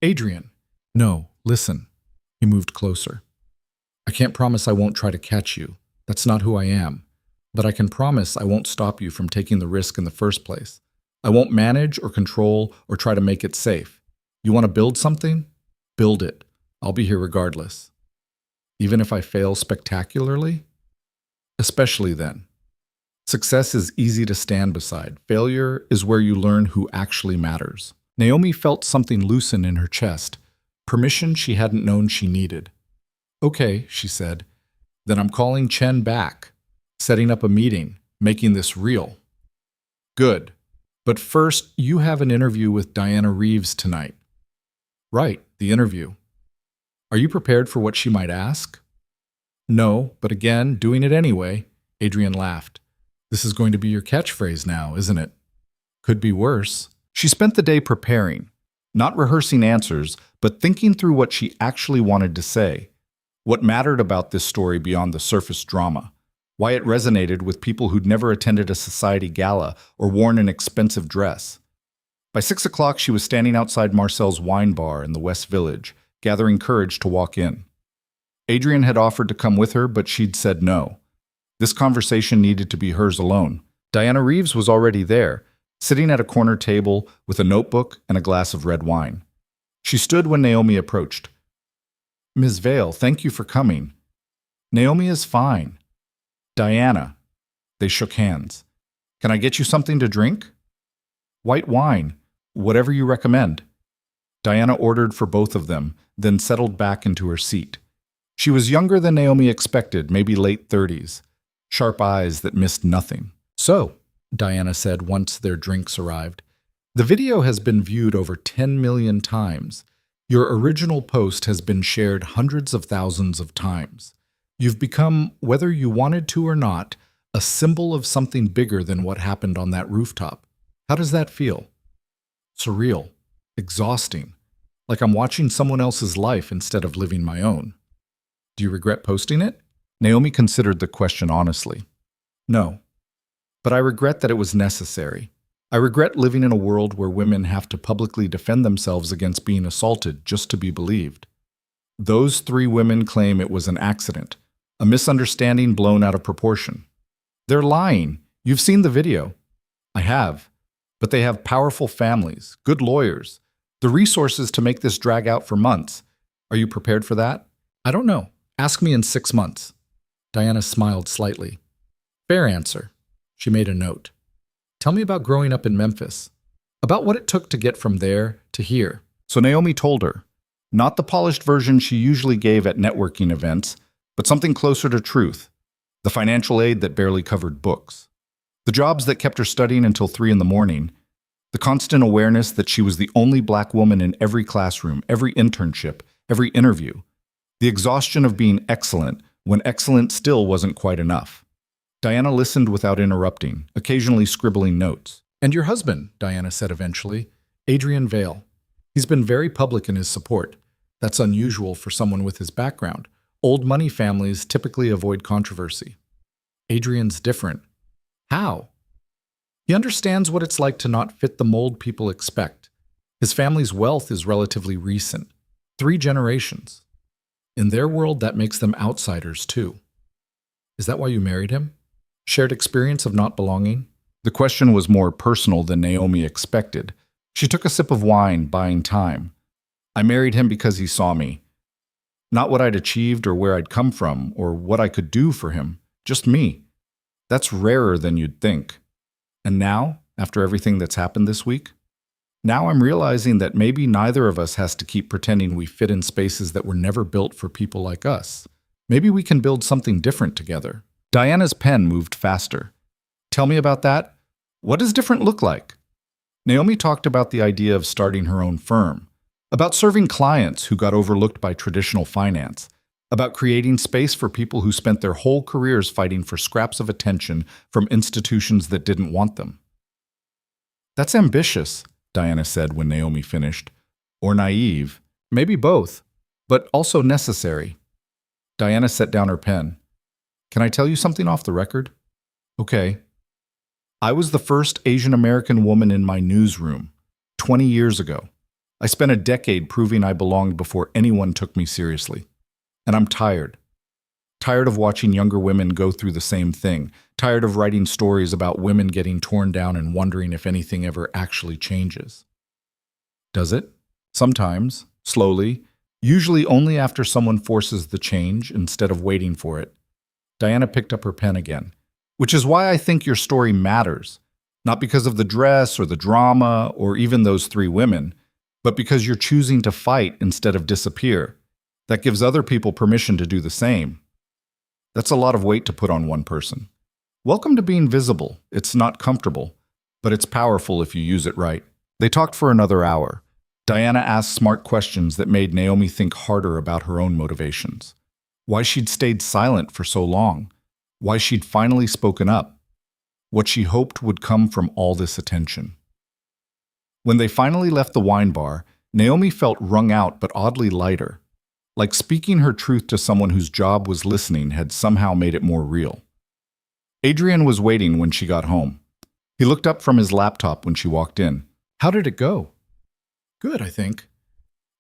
Adrian. No, listen. He moved closer. I can't promise I won't try to catch you. That's not who I am. But I can promise I won't stop you from taking the risk in the first place. I won't manage or control or try to make it safe. You want to build something? Build it. I'll be here regardless. Even if I fail spectacularly? Especially then. Success is easy to stand beside. Failure is where you learn who actually matters. Naomi felt something loosen in her chest, permission she hadn't known she needed. Okay, she said. Then I'm calling Chen back, setting up a meeting, making this real. Good. But first, you have an interview with Diana Reeves tonight. Right, the interview. Are you prepared for what she might ask? No, but again, doing it anyway. Adrian laughed. This is going to be your catchphrase now, isn't it? Could be worse. She spent the day preparing, not rehearsing answers, but thinking through what she actually wanted to say. What mattered about this story beyond the surface drama. Why it resonated with people who'd never attended a society gala or worn an expensive dress. By 6 o'clock, she was standing outside Marcel's wine bar in the West Village, gathering courage to walk in. Adrian had offered to come with her, but she'd said no. This conversation needed to be hers alone. Diana Reeves was already there, sitting at a corner table with a notebook and a glass of red wine. She stood when Naomi approached. "Ms. Vale, thank you for coming." "Naomi is fine." "Diana." They shook hands. "Can I get you something to drink?" "White wine, whatever you recommend." Diana ordered for both of them, then settled back into her seat. She was younger than Naomi expected, maybe late 30s, sharp eyes that missed nothing. "So," Diana said once their drinks arrived, "the video has been viewed over 10 million times. Your original post has been shared hundreds of thousands of times. You've become, whether you wanted to or not, a symbol of something bigger than what happened on that rooftop. How does that feel?" "Surreal. Exhausting. Like I'm watching someone else's life instead of living my own." "Do you regret posting it?" Naomi considered the question honestly. "No. But I regret that it was necessary. I regret living in a world where women have to publicly defend themselves against being assaulted just to be believed. Those 3 women claim it was an accident, a misunderstanding blown out of proportion. They're lying. You've seen the video." "I have. But they have powerful families, good lawyers, the resources to make this drag out for months. Are you prepared for that?" "I don't know. Ask me in 6 months." Diana smiled slightly. "Fair answer." She made a note. "Tell me about growing up in Memphis. About what it took to get from there to here." So Naomi told her, not the polished version she usually gave at networking events, but something closer to truth. The financial aid that barely covered books. The jobs that kept her studying until 3 in the morning. The constant awareness that she was the only black woman in every classroom, every internship, every interview. The exhaustion of being excellent when excellent still wasn't quite enough. Diana listened without interrupting, occasionally scribbling notes. "And your husband," Diana said eventually, "Adrian Vale. He's been very public in his support. That's unusual for someone with his background. Old money families typically avoid controversy. Adrian's different." "How?" "He understands what it's like to not fit the mold people expect. His family's wealth is relatively recent. 3 generations. In their world, that makes them outsiders, too." "Is that why you married him? Shared experience of not belonging?" The question was more personal than Naomi expected. She took a sip of wine, buying time. "I married him because he saw me. Not what I'd achieved or where I'd come from or what I could do for him. Just me. That's rarer than you'd think. And now, after everything that's happened this week, now I'm realizing that maybe neither of us has to keep pretending we fit in spaces that were never built for people like us. Maybe we can build something different together." Diana's pen moved faster. "Tell me about that. What does different look like?" Naomi talked about the idea of starting her own firm, about serving clients who got overlooked by traditional finance, about creating space for people who spent their whole careers fighting for scraps of attention from institutions that didn't want them. "That's ambitious," Diana said when Naomi finished. "Or naive. Maybe both, but also necessary." Diana set down her pen. "Can I tell you something off the record?" "Okay." "I was the first Asian American woman in my newsroom, 20 years ago. I spent a decade proving I belonged before anyone took me seriously. And I'm tired. Tired of watching younger women go through the same thing. Tired of writing stories about women getting torn down and wondering if anything ever actually changes." "Does it?" "Sometimes, slowly, usually only after someone forces the change instead of waiting for it." Diana picked up her pen again. "Which is why I think your story matters. Not because of the dress or the drama or even those 3 women, but because you're choosing to fight instead of disappear. That gives other people permission to do the same. That's a lot of weight to put on one person. Welcome to being visible. It's not comfortable, but it's powerful if you use it right." They talked for another hour. Diana asked smart questions that made Naomi think harder about her own motivations. Why she'd stayed silent for so long. Why she'd finally spoken up. What she hoped would come from all this attention. When they finally left the wine bar, Naomi felt wrung out but oddly lighter. Like speaking her truth to someone whose job was listening had somehow made it more real. Adrian was waiting when she got home. He looked up from his laptop when she walked in. "How did it go?" "Good, I think.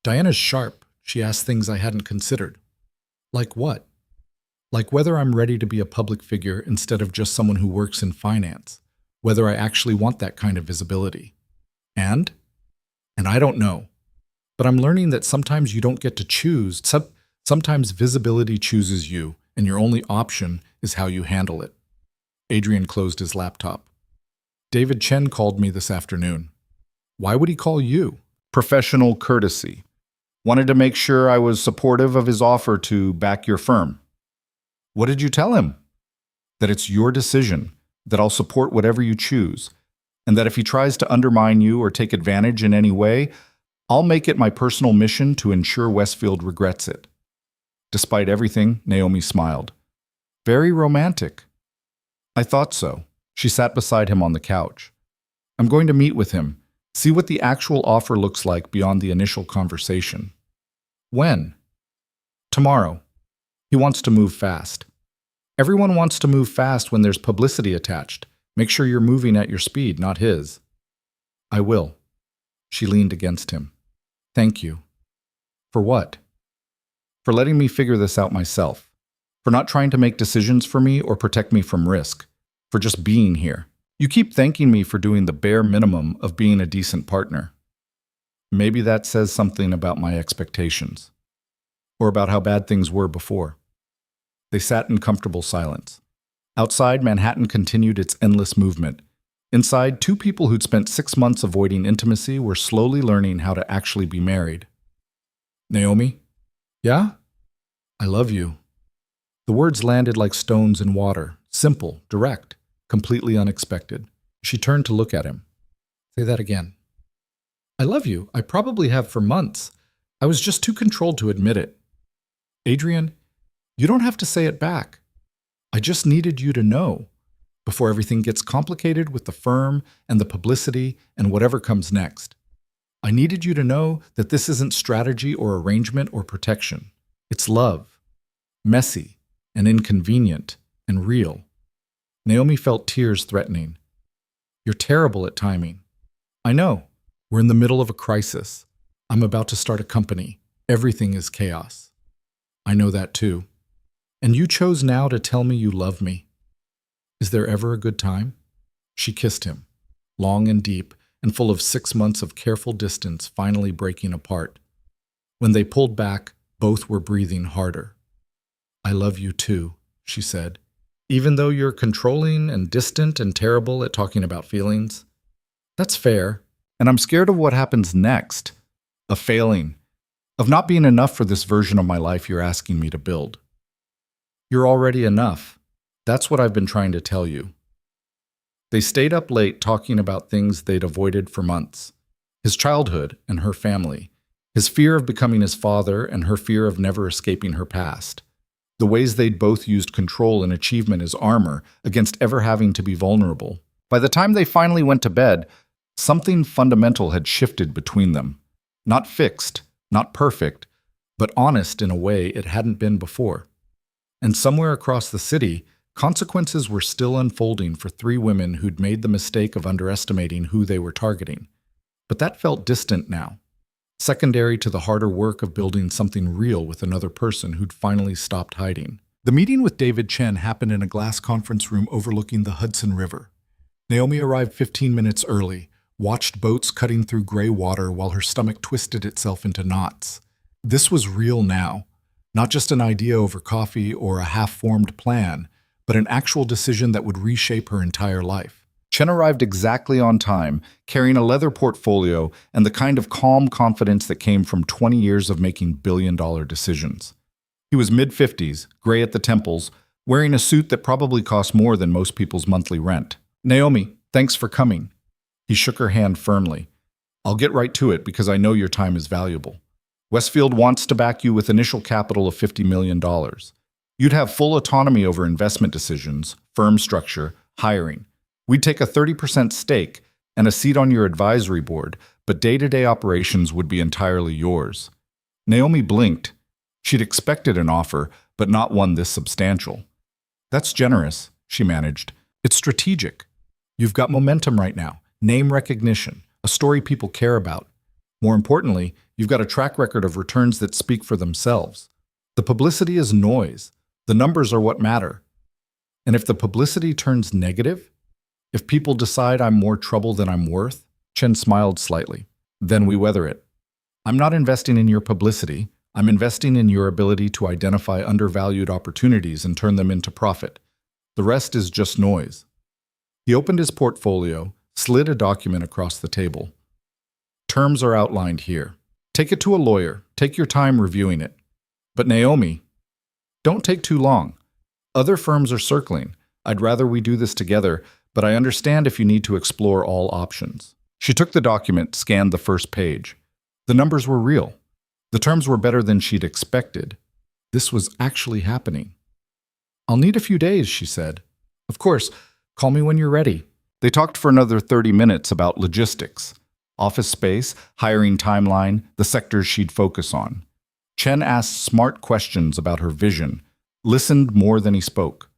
Diana's sharp. She asked things I hadn't considered." "Like what?" "Like whether I'm ready to be a public figure instead of just someone who works in finance. whether I actually want that kind of visibility. And I don't know. But I'm learning that sometimes you don't get to choose. Sometimes visibility chooses you, and your only option is how you handle it. Adrian closed his laptop. David Chen called me this afternoon. Why would he call you? Professional courtesy. Wanted to make sure I was supportive of his offer to back your firm. What did you tell him? That it's your decision, that I'll support whatever you choose, and that if he tries to undermine you or take advantage in any way, I'll make it my personal mission to ensure Westfield regrets it. Despite everything, Naomi smiled. Very romantic. I thought so. She sat beside him on the couch. I'm going to meet with him, see what the actual offer looks like beyond the initial conversation. When? Tomorrow. He wants to move fast. Everyone wants to move fast when there's publicity attached. Make sure you're moving at your speed, not his. I will. She leaned against him. Thank you. For what? For letting me figure this out myself. For not trying to make decisions for me or protect me from risk. For just being here. You keep thanking me for doing the bare minimum of being a decent partner. Maybe that says something about my expectations. Or about how bad things were before. They sat in comfortable silence. Outside, Manhattan continued its endless movement. Inside, two people who'd spent 6 months avoiding intimacy were slowly learning how to actually be married. Naomi? Yeah? I love you. The words landed like stones in water, simple, direct, completely unexpected. She turned to look at him. Say that again. I love you. I probably have for months. I was just too controlled to admit it. Adrian, you don't have to say it back. I just needed you to know. Before everything gets complicated with the firm and the publicity and whatever comes next. I needed you to know that this isn't strategy or arrangement or protection. It's love. Messy and inconvenient and real. Naomi felt tears threatening. You're terrible at timing. I know. We're in the middle of a crisis. I'm about to start a company. Everything is chaos. I know that too. And you chose now to tell me you love me. Is there ever a good time? She kissed him, long and deep and full of 6 months of careful distance finally breaking apart. When they pulled back, both were breathing harder. I love you too, she said, even though you're controlling and distant and terrible at talking about feelings. That's fair, and I'm scared of what happens next. Of failing, of not being enough for this version of my life you're asking me to build. You're already enough. That's what I've been trying to tell you. They stayed up late talking about things they'd avoided for months. His childhood and her family. His fear of becoming his father and her fear of never escaping her past. The ways they'd both used control and achievement as armor against ever having to be vulnerable. By the time they finally went to bed, something fundamental had shifted between them. Not fixed, not perfect, but honest in a way it hadn't been before. And somewhere across the city, consequences were still unfolding for 3 women who'd made the mistake of underestimating who they were targeting. But that felt distant now, secondary to the harder work of building something real with another person who'd finally stopped hiding. The meeting with David Chen happened in a glass conference room overlooking the Hudson River. Naomi arrived 15 minutes early, watched boats cutting through gray water while her stomach twisted itself into knots. This was real now, not just an idea over coffee or a half-formed plan, but an actual decision that would reshape her entire life. Chen arrived exactly on time, carrying a leather portfolio and the kind of calm confidence that came from 20 years of making billion-dollar decisions. He was mid-50s, gray at the temples, wearing a suit that probably cost more than most people's monthly rent. Naomi, thanks for coming. He shook her hand firmly. I'll get right to it because I know your time is valuable. Westfield wants to back you with initial capital of $50 million. You'd have full autonomy over investment decisions, firm structure, hiring. We'd take a 30% stake and a seat on your advisory board, but day-to-day operations would be entirely yours. Naomi blinked. She'd expected an offer, but not one this substantial. That's generous, she managed. It's strategic. You've got momentum right now, name recognition, a story people care about. More importantly, you've got a track record of returns that speak for themselves. The publicity is noise. The numbers are what matter. And if the publicity turns negative, If people decide I'm more trouble than I'm worth, Chen smiled slightly. Then we weather it. I'm not investing in your publicity. I'm investing in your ability to identify undervalued opportunities and turn them into profit. The rest is just noise. He opened his portfolio, slid a document across the table. Terms are outlined here. Take it to a lawyer. Take your time reviewing it. But Naomi, don't take too long. Other firms are circling. I'd rather we do this together, but I understand if you need to explore all options. She took the document, scanned the first page. The numbers were real. The terms were better than she'd expected. This was actually happening. I'll need a few days, she said. Of course, call me when you're ready. They talked for another 30 minutes about logistics, office space, hiring timeline, the sectors she'd focus on. Chen asked smart questions about her vision, listened more than he spoke.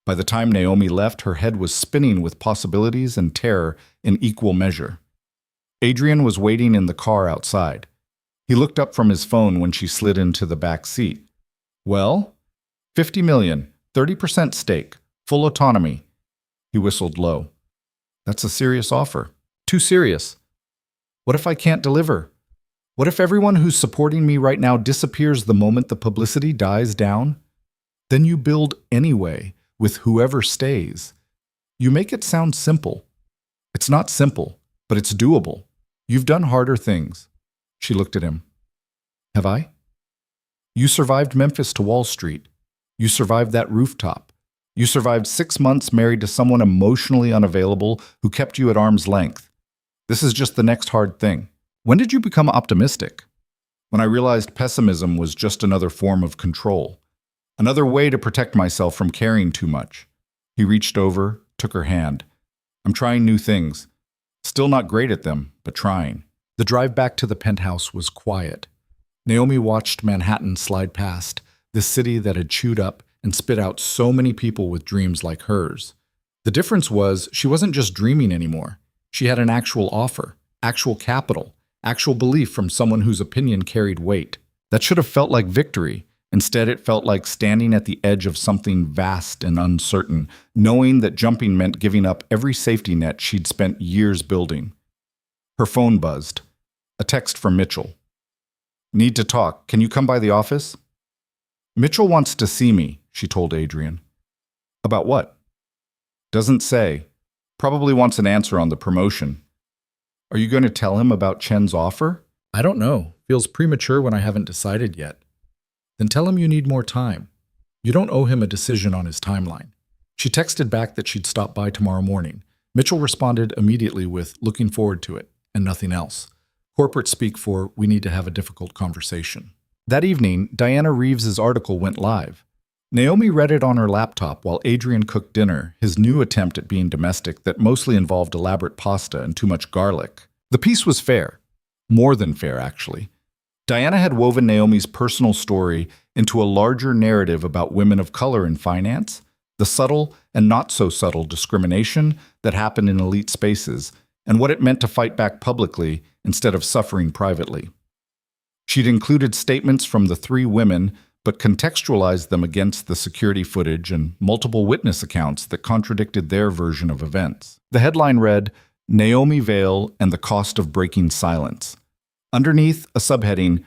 By the time Naomi left, her head was spinning with possibilities and terror in equal measure. Adrian was waiting in the car outside. He looked up from his phone when she slid into the back seat. Well, 50 million, 30% stake, full autonomy. He whistled low. That's a serious offer. Too serious. What if I can't deliver? What if everyone who's supporting me right now disappears the moment the publicity dies down? Then you build anyway, with whoever stays. You make it sound simple. It's not simple, but it's doable. You've done harder things. She looked at him. Have I? You survived Memphis to Wall Street. You survived that rooftop. You survived 6 months married to someone emotionally unavailable who kept you at arm's length. This is just the next hard thing. When did you become optimistic? When I realized pessimism was just another form of control. Another way to protect myself from caring too much. He reached over, took her hand. I'm trying new things. Still not great at them, but trying. The drive back to the penthouse was quiet. Naomi watched Manhattan slide past, this city that had chewed up and spit out so many people with dreams like hers. The difference was she wasn't just dreaming anymore. She had an actual offer, actual capital, actual belief from someone whose opinion carried weight. That should have felt like victory. Instead, it felt like standing at the edge of something vast and uncertain, knowing that jumping meant giving up every safety net she'd spent years building. Her phone buzzed. A text from Mitchell. Need to talk. Can you come by the office? Mitchell wants to see me, she told Adrian. About what? Doesn't say. Probably wants an answer on the promotion. Are you going to tell him about Chen's offer? I don't know. Feels premature when I haven't decided yet. Then tell him you need more time. You don't owe him a decision on his timeline. She texted back that she'd stop by tomorrow morning. Mitchell responded immediately with looking forward to it and nothing else. Corporate speak for we need to have a difficult conversation. That evening, Diana Reeves's article went live. Naomi read it on her laptop while Adrian cooked dinner, his new attempt at being domestic that mostly involved elaborate pasta and too much garlic. The piece was fair. More than fair, actually. Diana had woven Naomi's personal story into a larger narrative about women of color in finance, the subtle and not so subtle discrimination that happened in elite spaces, and what it meant to fight back publicly instead of suffering privately. She'd included statements from the 3 women, but contextualized them against the security footage and multiple witness accounts that contradicted their version of events. The headline read, Naomi Vale and the Cost of Breaking Silence. Underneath, a subheading,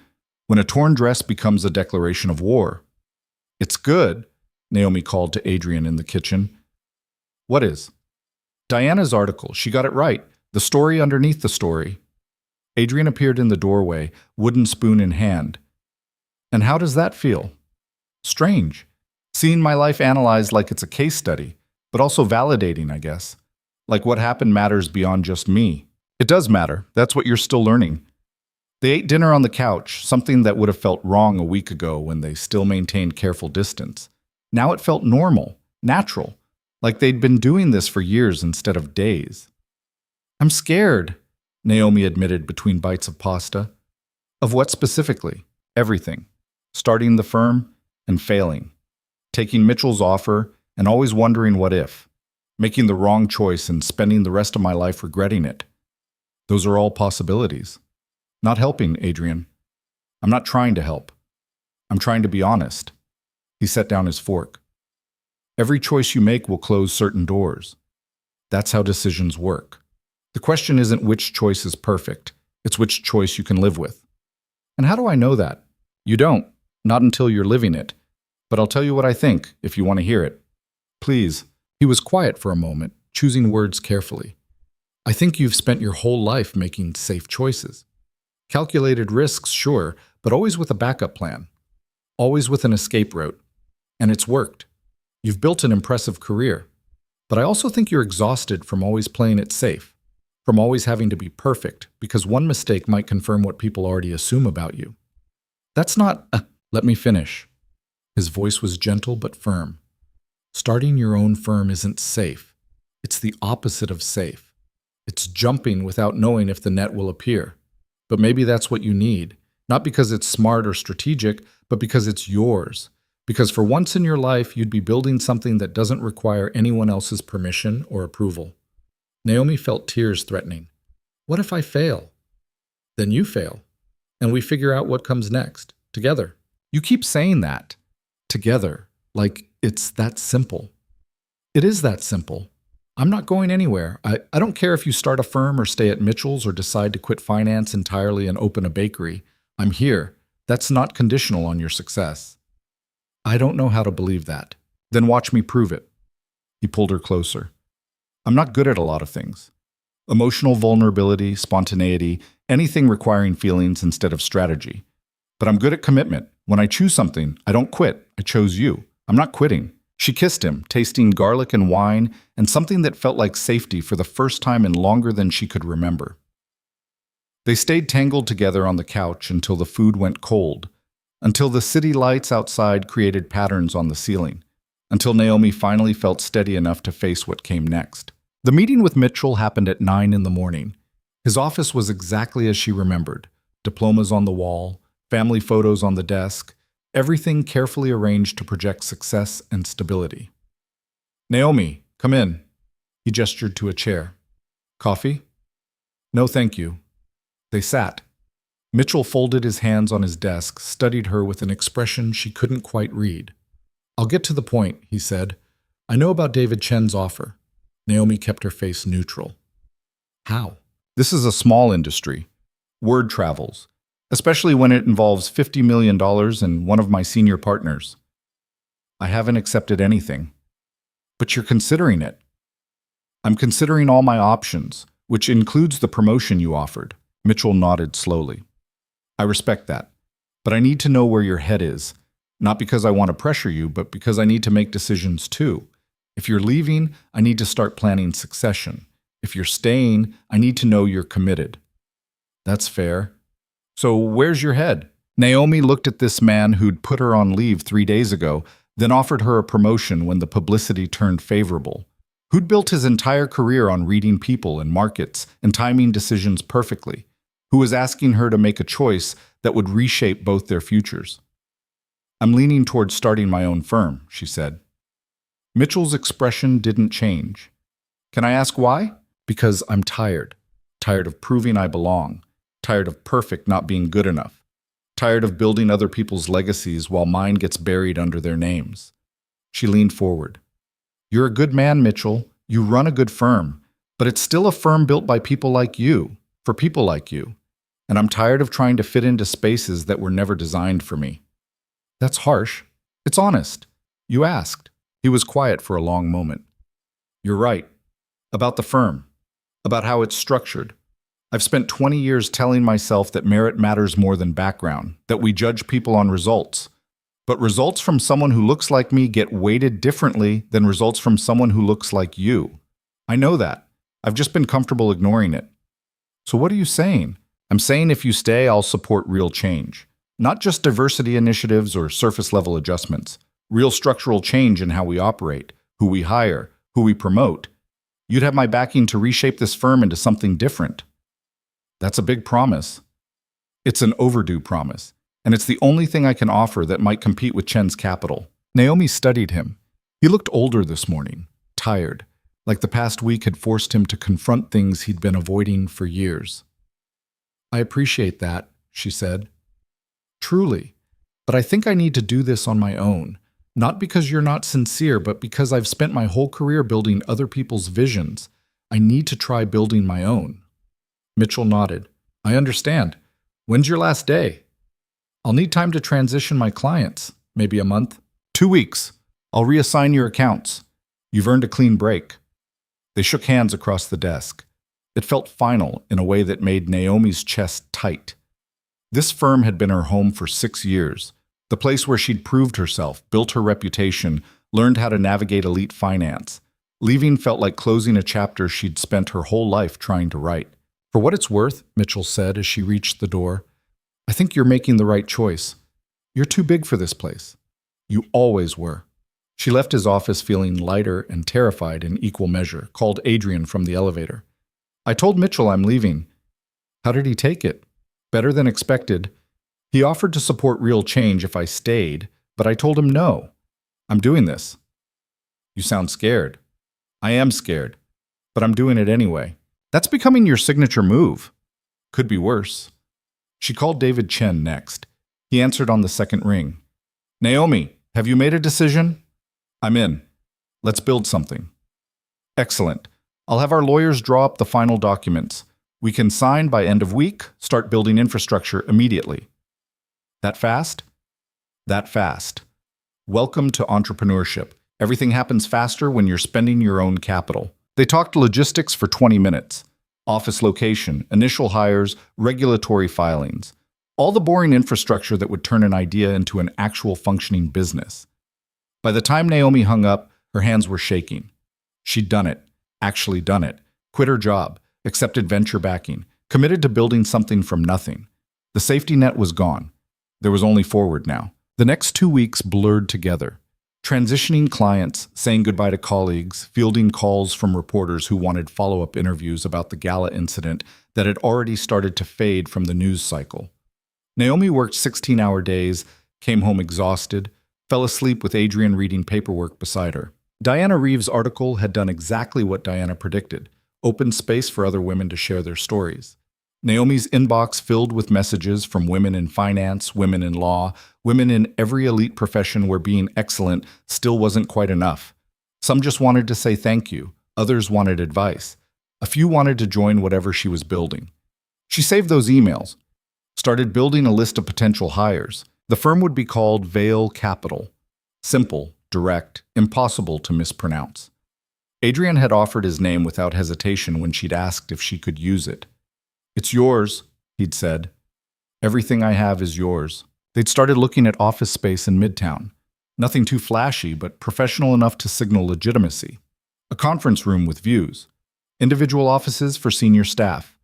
When a Torn Dress Becomes a Declaration of War. It's good, Naomi called to Adrian in the kitchen. What is? Diana's article. She got it right. The story underneath the story. Adrian appeared in the doorway, wooden spoon in hand. And how does that feel? Strange. Seeing my life analyzed like it's a case study, but also validating, I guess. Like what happened matters beyond just me. It does matter. That's what you're still learning. They ate dinner on the couch, something that would have felt wrong a week ago when they still maintained careful distance. Now it felt normal, natural, like they'd been doing this for years instead of days. I'm scared, Naomi admitted between bites of pasta. Of what specifically? Everything. Starting the firm and failing. Taking Mitchell's offer and always wondering what if. Making the wrong choice and spending the rest of my life regretting it. Those are all possibilities. Not helping, Adrian. I'm not trying to help. I'm trying to be honest. He set down his fork. Every choice you make will close certain doors. That's how decisions work. The question isn't which choice is perfect, it's which choice you can live with. And how do I know that? You don't, not until you're living it. But I'll tell you what I think, if you want to hear it. Please. He was quiet for a moment, choosing words carefully. I think you've spent your whole life making safe choices. Calculated risks, sure, but always with a backup plan. Always with an escape route. And it's worked. You've built an impressive career. But I also think you're exhausted from always playing it safe, from always having to be perfect, because one mistake might confirm what people already assume about you. That's not let me finish. His voice was gentle but firm. Starting your own firm isn't safe. It's the opposite of safe. It's jumping without knowing if the net will appear. But maybe that's what you need, not because it's smart or strategic, but because it's yours. Because for once in your life, you'd be building something that doesn't require anyone else's permission or approval. Naomi felt tears threatening. What if I fail? Then you fail, and we figure out what comes next, together. You keep saying that, together, like it's that simple. It is that simple. I'm not going anywhere. I don't care if you start a firm or stay at Mitchell's or decide to quit finance entirely and open a bakery. I'm here. That's not conditional on your success. I don't know how to believe that. Then watch me prove it. He pulled her closer. I'm not good at a lot of things. Emotional vulnerability, spontaneity, anything requiring feelings instead of strategy. But I'm good at commitment. When I choose something, I don't quit. I chose you. I'm not quitting. She kissed him, tasting garlic and wine and something that felt like safety for the first time in longer than she could remember. They stayed tangled together on the couch until the food went cold, until the city lights outside created patterns on the ceiling, until Naomi finally felt steady enough to face what came next. The meeting with Mitchell happened at 9 in the morning. His office was exactly as she remembered. Diplomas on the wall, family photos on the desk, everything carefully arranged to project success and stability. Naomi, come in. He gestured to a chair. Coffee? No, thank you. They sat. Mitchell folded his hands on his desk, studied her with an expression she couldn't quite read. I'll get to the point, he said. I know about David Chen's offer. Naomi kept her face neutral. How? This is a small industry. Word travels, especially when it involves $50 million and one of my senior partners. I haven't accepted anything. But you're considering it. I'm considering all my options, which includes the promotion you offered. Mitchell nodded slowly. I respect that, but I need to know where your head is, not because I want to pressure you, but because I need to make decisions too. If you're leaving, I need to start planning succession. If you're staying, I need to know you're committed. That's fair. So where's your head? Naomi looked at this man who'd put her on leave 3 days ago, then offered her a promotion when the publicity turned favorable. Who'd built his entire career on reading people and markets and timing decisions perfectly. Who was asking her to make a choice that would reshape both their futures. I'm leaning towards starting my own firm, she said. Mitchell's expression didn't change. Can I ask why? Because I'm tired. Tired of proving I belong. Tired of perfect not being good enough. Tired of building other people's legacies while mine gets buried under their names. She leaned forward. You're a good man, Mitchell. You run a good firm. But it's still a firm built by people like you, for people like you. And I'm tired of trying to fit into spaces that were never designed for me. That's harsh. It's honest. You asked. He was quiet for a long moment. You're right. About the firm. About how it's structured. I've spent 20 years telling myself that merit matters more than background, that we judge people on results. But results from someone who looks like me get weighted differently than results from someone who looks like you. I know that. I've just been comfortable ignoring it. So what are you saying? I'm saying if you stay, I'll support real change. Not just diversity initiatives or surface-level adjustments. Real structural change in how we operate, who we hire, who we promote. You'd have my backing to reshape this firm into something different. That's a big promise. It's an overdue promise, and it's the only thing I can offer that might compete with Chen's capital. Naomi studied him. He looked older this morning, tired, like the past week had forced him to confront things he'd been avoiding for years. I appreciate that, she said. Truly. But I think I need to do this on my own. Not because you're not sincere, but because I've spent my whole career building other people's visions. I need to try building my own. Mitchell nodded. I understand. When's your last day? I'll need time to transition my clients. Maybe a month? 2 weeks. I'll reassign your accounts. You've earned a clean break. They shook hands across the desk. It felt final in a way that made Naomi's chest tight. This firm had been her home for 6 years, the place where she'd proved herself, built her reputation, learned how to navigate elite finance. Leaving felt like closing a chapter she'd spent her whole life trying to write. For what it's worth, Mitchell said as she reached the door, I think you're making the right choice. You're too big for this place. You always were. She left his office feeling lighter and terrified in equal measure, called Adrian from the elevator. I told Mitchell I'm leaving. How did he take it? Better than expected. He offered to support real change if I stayed, but I told him no. I'm doing this. You sound scared. I am scared, but I'm doing it anyway. That's becoming your signature move. Could be worse. She called David Chen next. He answered on the second ring. Naomi, have you made a decision? I'm in. Let's build something. Excellent. I'll have our lawyers draw up the final documents. We can sign by end of week, start building infrastructure immediately. That fast? That fast. Welcome to entrepreneurship. Everything happens faster when you're spending your own capital. They talked logistics for 20 minutes. Office location, initial hires, regulatory filings. All the boring infrastructure that would turn an idea into an actual functioning business. By the time Naomi hung up, her hands were shaking. She'd done it. Actually done it. Quit her job. Accepted venture backing. Committed to building something from nothing. The safety net was gone. There was only forward now. The next 2 weeks blurred together. Transitioning clients, saying goodbye to colleagues, fielding calls from reporters who wanted follow-up interviews about the gala incident that had already started to fade from the news cycle. Naomi worked 16-hour days, came home exhausted, fell asleep with Adrian reading paperwork beside her. Diana Reeves' article had done exactly what Diana predicted, opened space for other women to share their stories. Naomi's inbox filled with messages from women in finance, women in law, women in every elite profession where being excellent still wasn't quite enough. Some just wanted to say thank you. Others wanted advice. A few wanted to join whatever she was building. She saved those emails, started building a list of potential hires. The firm would be called Vale Capital. Simple, direct, impossible to mispronounce. Adrian had offered his name without hesitation when she'd asked if she could use it. It's yours, he'd said. Everything I have is yours. They'd started looking at office space in Midtown. Nothing too flashy, but professional enough to signal legitimacy. A conference room with views. Individual offices for senior staff.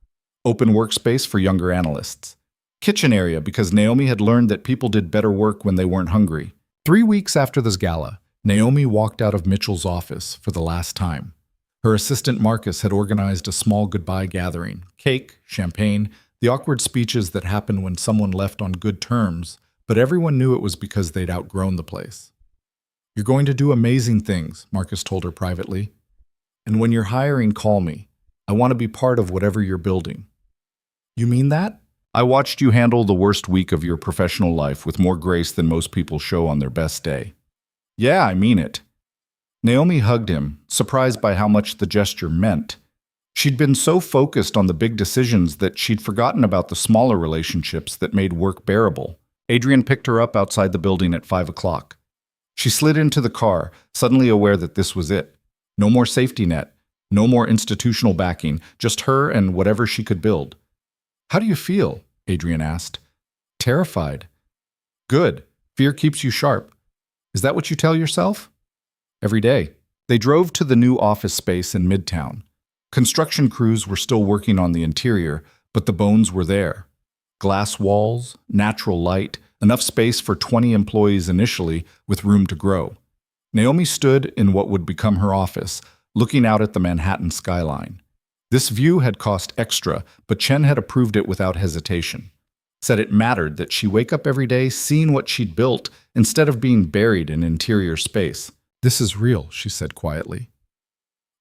Open workspace for younger analysts. Kitchen area because Naomi had learned that people did better work when they weren't hungry. 3 weeks after this gala, Naomi walked out of Mitchell's office for the last time. Her assistant Marcus had organized a small goodbye gathering. Cake, champagne, the awkward speeches that happen when someone left on good terms, but everyone knew it was because they'd outgrown the place. You're going to do amazing things, Marcus told her privately. And when you're hiring, call me. I want to be part of whatever you're building. You mean that? I watched you handle the worst week of your professional life with more grace than most people show on their best day. Yeah, I mean it. Naomi hugged him, surprised by how much the gesture meant. She'd been so focused on the big decisions that she'd forgotten about the smaller relationships that made work bearable. Adrian picked her up outside the building at 5 o'clock. She slid into the car, suddenly aware that this was it. No more safety net, no more institutional backing, just her and whatever she could build. How do you feel? Adrian asked. Terrified. Good. Fear keeps you sharp. Is that what you tell yourself? Every day. They drove to the new office space in Midtown. Construction crews were still working on the interior, but the bones were there. Glass walls, natural light, enough space for 20 employees initially, with room to grow. Naomi stood in what would become her office, looking out at the Manhattan skyline. This view had cost extra, but Chen had approved it without hesitation. Said it mattered that she wake up every day seeing what she'd built instead of being buried in interior space. This is real, she said quietly.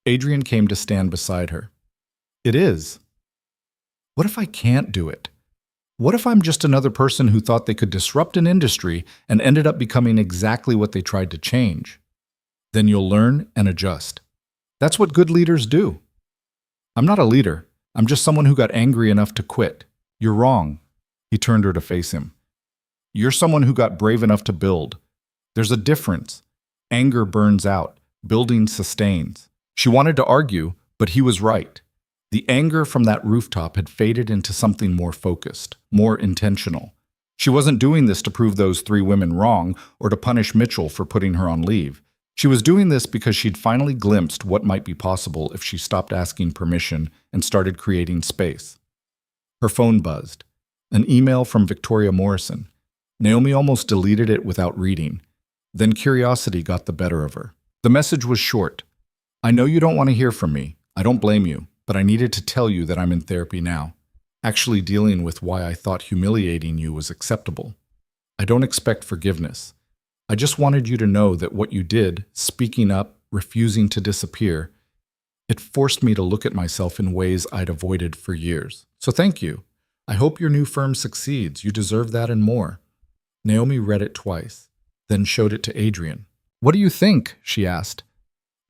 Adrian came to stand beside her. It is. What if I can't do it? What if I'm just another person who thought they could disrupt an industry and ended up becoming exactly what they tried to change? Then you'll learn and adjust. That's what good leaders do. I'm not a leader. I'm just someone who got angry enough to quit. You're wrong. He turned her to face him. You're someone who got brave enough to build. There's a difference. Anger burns out. Building sustains. She wanted to argue, but he was right. The anger from that rooftop had faded into something more focused, more intentional. She wasn't doing this to prove those three women wrong or to punish Mitchell for putting her on leave. She was doing this because she'd finally glimpsed what might be possible if she stopped asking permission and started creating space. Her phone buzzed. An email from Victoria Morrison. Naomi almost deleted it without reading. Then curiosity got the better of her. The message was short. I know you don't want to hear from me. I don't blame you, but I needed to tell you that I'm in therapy now, actually dealing with why I thought humiliating you was acceptable. I don't expect forgiveness. I just wanted you to know that what you did, speaking up, refusing to disappear, it forced me to look at myself in ways I'd avoided for years. So thank you. I hope your new firm succeeds. You deserve that and more. Naomi read it twice, then showed it to Adrian. What do you think? She asked.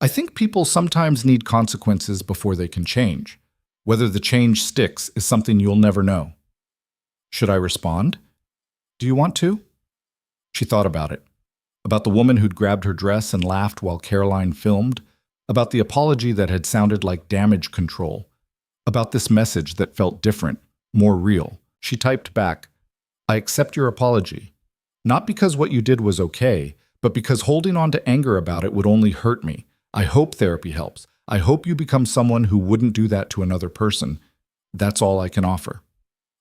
I think people sometimes need consequences before they can change. Whether the change sticks is something you'll never know. Should I respond? Do you want to? She thought about it. About the woman who'd grabbed her dress and laughed while Caroline filmed. About the apology that had sounded like damage control. About this message that felt different, more real. She typed back, I accept your apology. Not because what you did was okay, but because holding on to anger about it would only hurt me. I hope therapy helps. I hope you become someone who wouldn't do that to another person. That's all I can offer.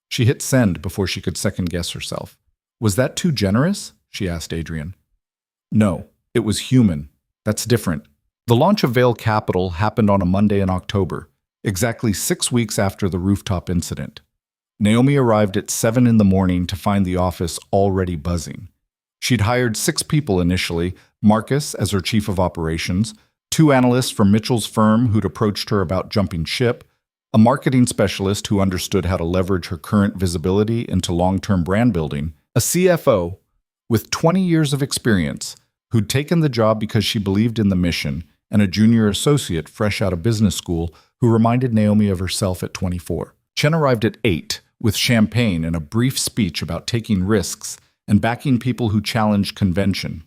She hit send before she could second-guess herself. Was that too generous? She asked Adrian. No, it was human. That's different. The launch of Vail Capital happened on a Monday in October, exactly 6 weeks after the rooftop incident. Naomi arrived at 7 in the morning to find the office already buzzing. She'd hired 6 people initially, Marcus as her chief of operations, 2 analysts from Mitchell's firm who'd approached her about jumping ship, a marketing specialist who understood how to leverage her current visibility into long-term brand building, a CFO with 20 years of experience who'd taken the job because she believed in the mission, and a junior associate fresh out of business school who reminded Naomi of herself at 24. Chen arrived at 8 with champagne and a brief speech about taking risks and backing people who challenged convention.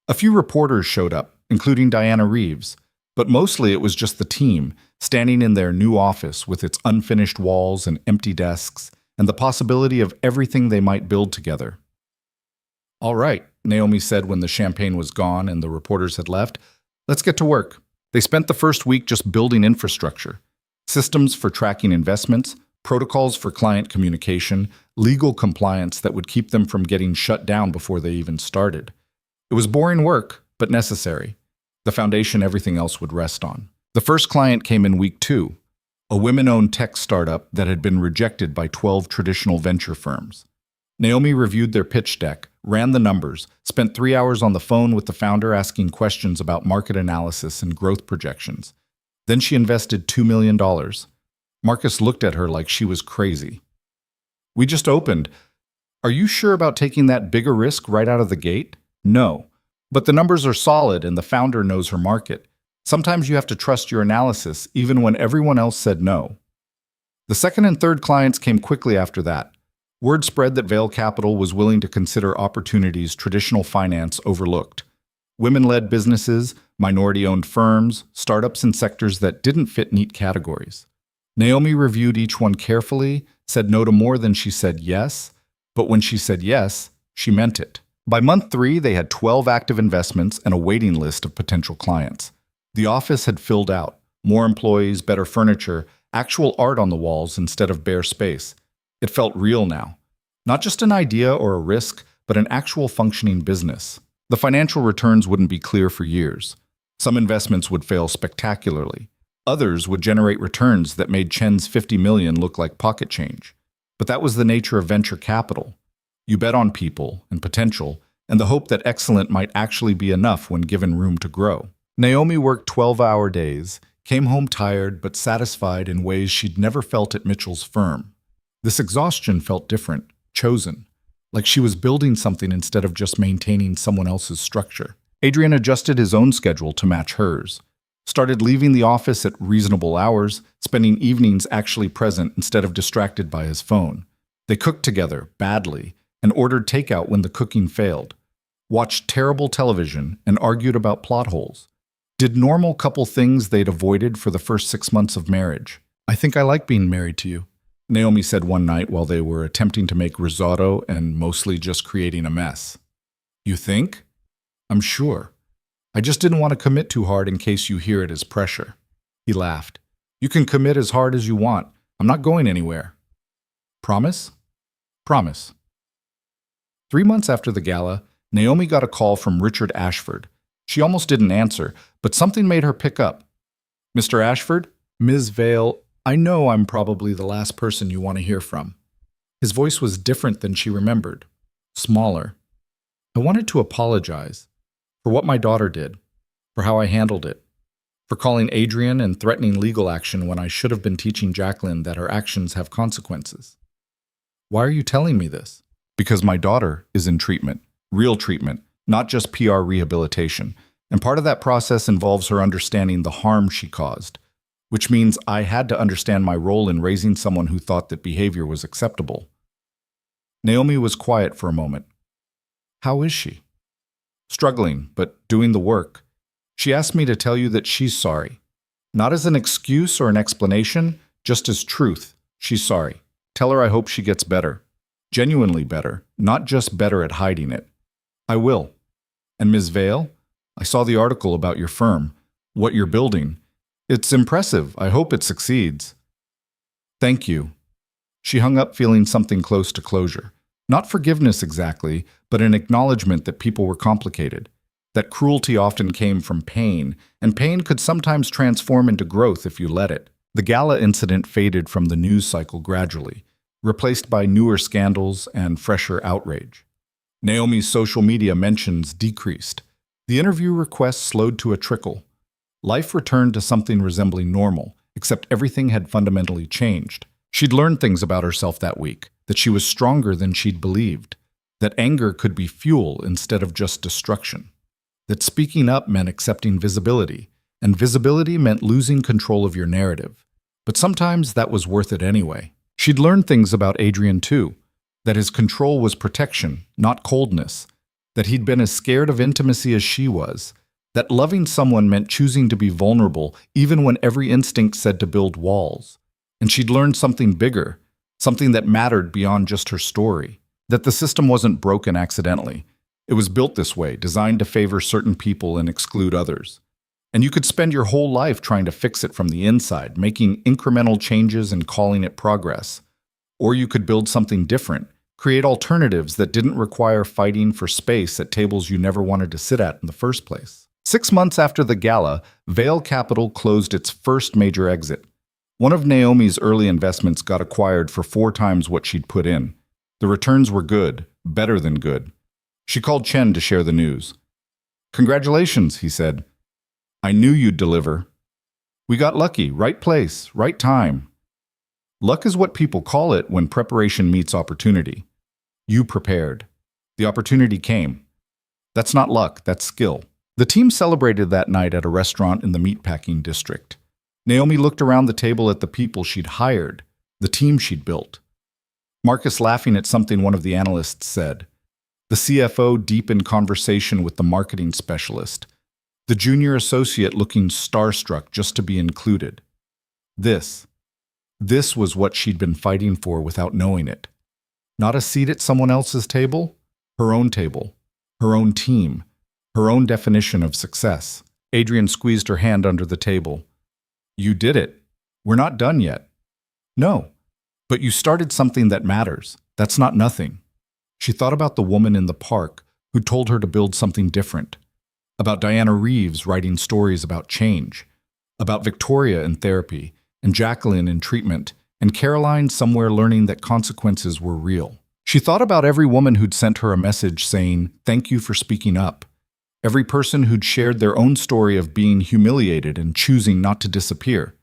A few reporters showed up, including Diana Reeves, but mostly it was just the team, standing in their new office with its unfinished walls and empty desks, and the possibility of everything they might build together. All right, Naomi said when the champagne was gone and the reporters had left, let's get to work. They spent the first week just building infrastructure, systems for tracking investments, protocols for client communication, legal compliance that would keep them from getting shut down before they even started. It was boring work, but necessary. The foundation everything else would rest on. The first client came in week 2, a women-owned tech startup that had been rejected by 12 traditional venture firms. Naomi reviewed their pitch deck, ran the numbers, spent 3 hours on the phone with the founder asking questions about market analysis and growth projections. Then she invested $2 million. Marcus looked at her like she was crazy. We just opened. Are you sure about taking that bigger risk right out of the gate? No. But the numbers are solid and the founder knows her market. Sometimes you have to trust your analysis, even when everyone else said no. The second and third clients came quickly after that. Word spread that Vail Capital was willing to consider opportunities traditional finance overlooked. Women-led businesses, minority-owned firms, startups in sectors that didn't fit neat categories. Naomi reviewed each one carefully, said no to more than she said yes, but when she said yes, she meant it. By month 3, they had 12 active investments and a waiting list of potential clients. The office had filled out. More employees, better furniture, actual art on the walls instead of bare space. It felt real now. Not just an idea or a risk, but an actual functioning business. The financial returns wouldn't be clear for years. Some investments would fail spectacularly. Others would generate returns that made Chen's $50 million look like pocket change. But that was the nature of venture capital. You bet on people and potential, and the hope that excellent might actually be enough when given room to grow. Naomi worked 12-hour days, came home tired but satisfied in ways she'd never felt at Mitchell's firm. This exhaustion felt different, chosen, like she was building something instead of just maintaining someone else's structure. Adrian adjusted his own schedule to match hers. Started leaving the office at reasonable hours, spending evenings actually present instead of distracted by his phone. They cooked together, badly, and ordered takeout when the cooking failed. Watched terrible television and argued about plot holes. Did normal couple things they'd avoided for the first 6 months of marriage. "I think I like being married to you," Naomi said one night while they were attempting to make risotto and mostly just creating a mess. "You think?" "I'm sure. I just didn't want to commit too hard in case you hear it as pressure." He laughed. "You can commit as hard as you want. I'm not going anywhere." "Promise?" "Promise." 3 months after the gala, Naomi got a call from Richard Ashford. She almost didn't answer, but something made her pick up. "Mr. Ashford?" "Ms. Vale, I know I'm probably the last person you want to hear from." His voice was different than she remembered. Smaller. "I wanted to apologize for what my daughter did, for how I handled it, for calling Adrian and threatening legal action when I should have been teaching Jacqueline that her actions have consequences." "Why are you telling me this?" "Because my daughter is in treatment, real treatment, not just PR rehabilitation, and part of that process involves her understanding the harm she caused, which means I had to understand my role in raising someone who thought that behavior was acceptable." Naomi was quiet for a moment. "How is she?" "Struggling, but doing the work. She asked me to tell you that she's sorry. Not as an excuse or an explanation, just as truth. She's sorry. Tell her I hope she gets better. Genuinely better, not just better at hiding it." "I will. And Ms. Vale, I saw the article about your firm, what you're building. It's impressive. I hope it succeeds." "Thank you." She hung up feeling something close to closure. Not forgiveness exactly, but an acknowledgement that people were complicated, that cruelty often came from pain, and pain could sometimes transform into growth if you let it. The gala incident faded from the news cycle gradually, replaced by newer scandals and fresher outrage. Naomi's social media mentions decreased. The interview requests slowed to a trickle. Life returned to something resembling normal, except everything had fundamentally changed. She'd learned things about herself that week, that she was stronger than she'd believed, that anger could be fuel instead of just destruction, that speaking up meant accepting visibility, and visibility meant losing control of your narrative. But sometimes that was worth it anyway. She'd learned things about Adrian too, that his control was protection, not coldness, that he'd been as scared of intimacy as she was, that loving someone meant choosing to be vulnerable even when every instinct said to build walls. And she'd learned something bigger, something that mattered beyond just her story, that the system wasn't broken accidentally. It was built this way, designed to favor certain people and exclude others. And you could spend your whole life trying to fix it from the inside, making incremental changes and calling it progress. Or you could build something different, create alternatives that didn't require fighting for space at tables you never wanted to sit at in the first place. 6 months after the gala, Vale Capital closed its first major exit. One of Naomi's early investments got acquired for 4 times what she'd put in. The returns were good, better than good. She called Chen to share the news. "Congratulations," he said. "I knew you'd deliver. We got lucky, right place, right time." Luck is what people call it when preparation meets opportunity. You prepared. The opportunity came. That's not luck, that's skill. The team celebrated that night at a restaurant in the meatpacking district. Naomi looked around the table at the people she'd hired, the team she'd built. Marcus laughing at something one of the analysts said. The CFO deep in conversation with the marketing specialist. The junior associate looking starstruck just to be included. This was what she'd been fighting for without knowing it. Not a seat at someone else's table, her own team, her own definition of success. Adrian squeezed her hand under the table. "You did it. We're not done yet." "No, but you started something that matters. That's not nothing." She thought about the woman in the park who told her to build something different, about Diana Reeves writing stories about change, about Victoria in therapy, and Jacqueline in treatment, and Caroline somewhere learning that consequences were real. She thought about every woman who'd sent her a message saying, "Thank you for speaking up." Every person who'd shared their own story of being humiliated and choosing not to disappear.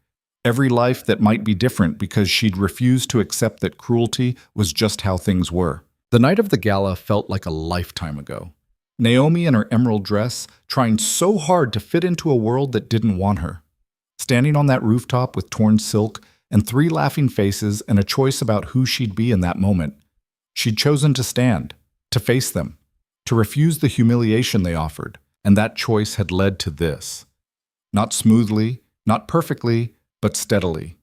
Every life that might be different because she'd refused to accept that cruelty was just how things were. The night of the gala felt like a lifetime ago. Naomi in her emerald dress, trying so hard to fit into a world that didn't want her. Standing on that rooftop with torn silk and three laughing faces and a choice about who she'd be in that moment. She'd chosen to stand, to face them, to refuse the humiliation they offered, and that choice had led to this. Not smoothly, not perfectly, but steadily.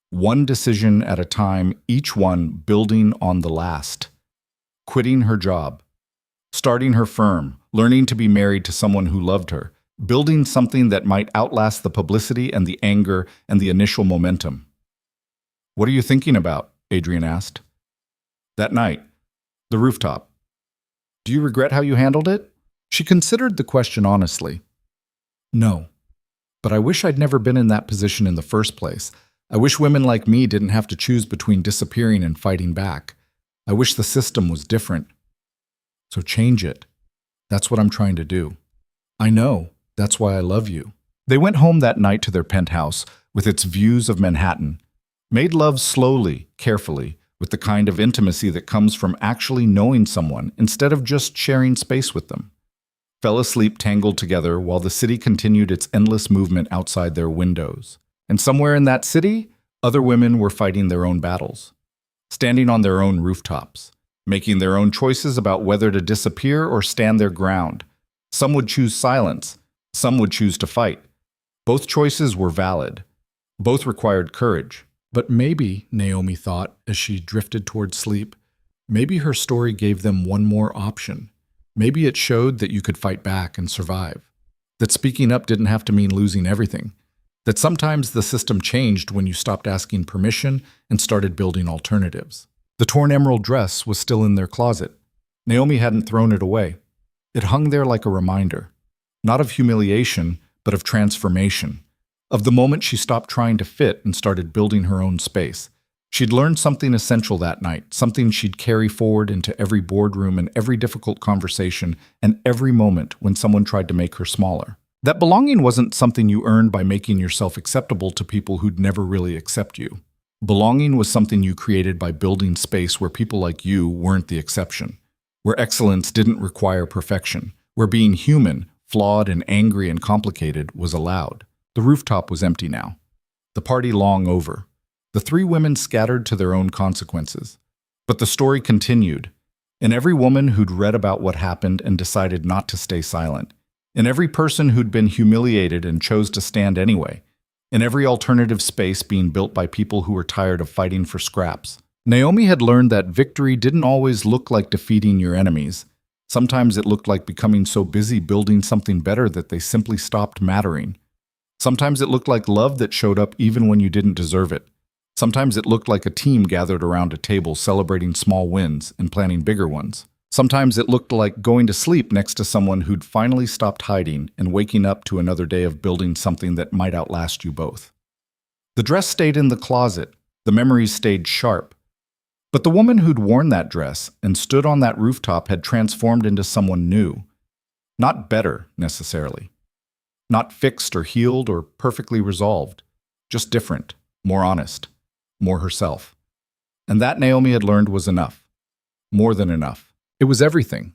One decision at a time, each one building on the last. Quitting her job, starting her firm, learning to be married to someone who loved her, building something that might outlast the publicity and the anger and the initial momentum. "What are you thinking about?" Adrian asked. "That night, the rooftop. Do you regret how you handled it?" She considered the question honestly. "No, but I wish I'd never been in that position in the first place. I wish women like me didn't have to choose between disappearing and fighting back. I wish the system was different. So change it. That's what I'm trying to do. I know. That's why I love you." They went home that night to their penthouse with its views of Manhattan, made love slowly, carefully, with the kind of intimacy that comes from actually knowing someone instead of just sharing space with them. Fell asleep tangled together while the city continued its endless movement outside their windows. And somewhere in that city, other women were fighting their own battles, standing on their own rooftops, making their own choices about whether to disappear or stand their ground. Some would choose silence, some would choose to fight. Both choices were valid. Both required courage. But maybe, Naomi thought as she drifted toward sleep, maybe her story gave them one more option. Maybe it showed that you could fight back and survive. That speaking up didn't have to mean losing everything. That sometimes the system changed when you stopped asking permission and started building alternatives. The torn emerald dress was still in their closet. Naomi hadn't thrown it away. It hung there like a reminder, not of humiliation, but of transformation, of the moment she stopped trying to fit and started building her own space. She'd learned something essential that night, something she'd carry forward into every boardroom and every difficult conversation and every moment when someone tried to make her smaller. That belonging wasn't something you earned by making yourself acceptable to people who'd never really accept you. Belonging was something you created by building space where people like you weren't the exception, where excellence didn't require perfection, where being human, flawed and angry and complicated, was allowed. The rooftop was empty now. The party long over. The three women scattered to their own consequences. But the story continued. In every woman who'd read about what happened and decided not to stay silent. In every person who'd been humiliated and chose to stand anyway. In every alternative space being built by people who were tired of fighting for scraps. Naomi had learned that victory didn't always look like defeating your enemies. Sometimes it looked like becoming so busy building something better that they simply stopped mattering. Sometimes it looked like love that showed up even when you didn't deserve it. Sometimes it looked like a team gathered around a table celebrating small wins and planning bigger ones. Sometimes it looked like going to sleep next to someone who'd finally stopped hiding and waking up to another day of building something that might outlast you both. The dress stayed in the closet. The memories stayed sharp. But the woman who'd worn that dress and stood on that rooftop had transformed into someone new. Not better, necessarily. Not fixed or healed or perfectly resolved. Just different, more honest, more herself. And that, Naomi had learned, was enough. More than enough. It was everything.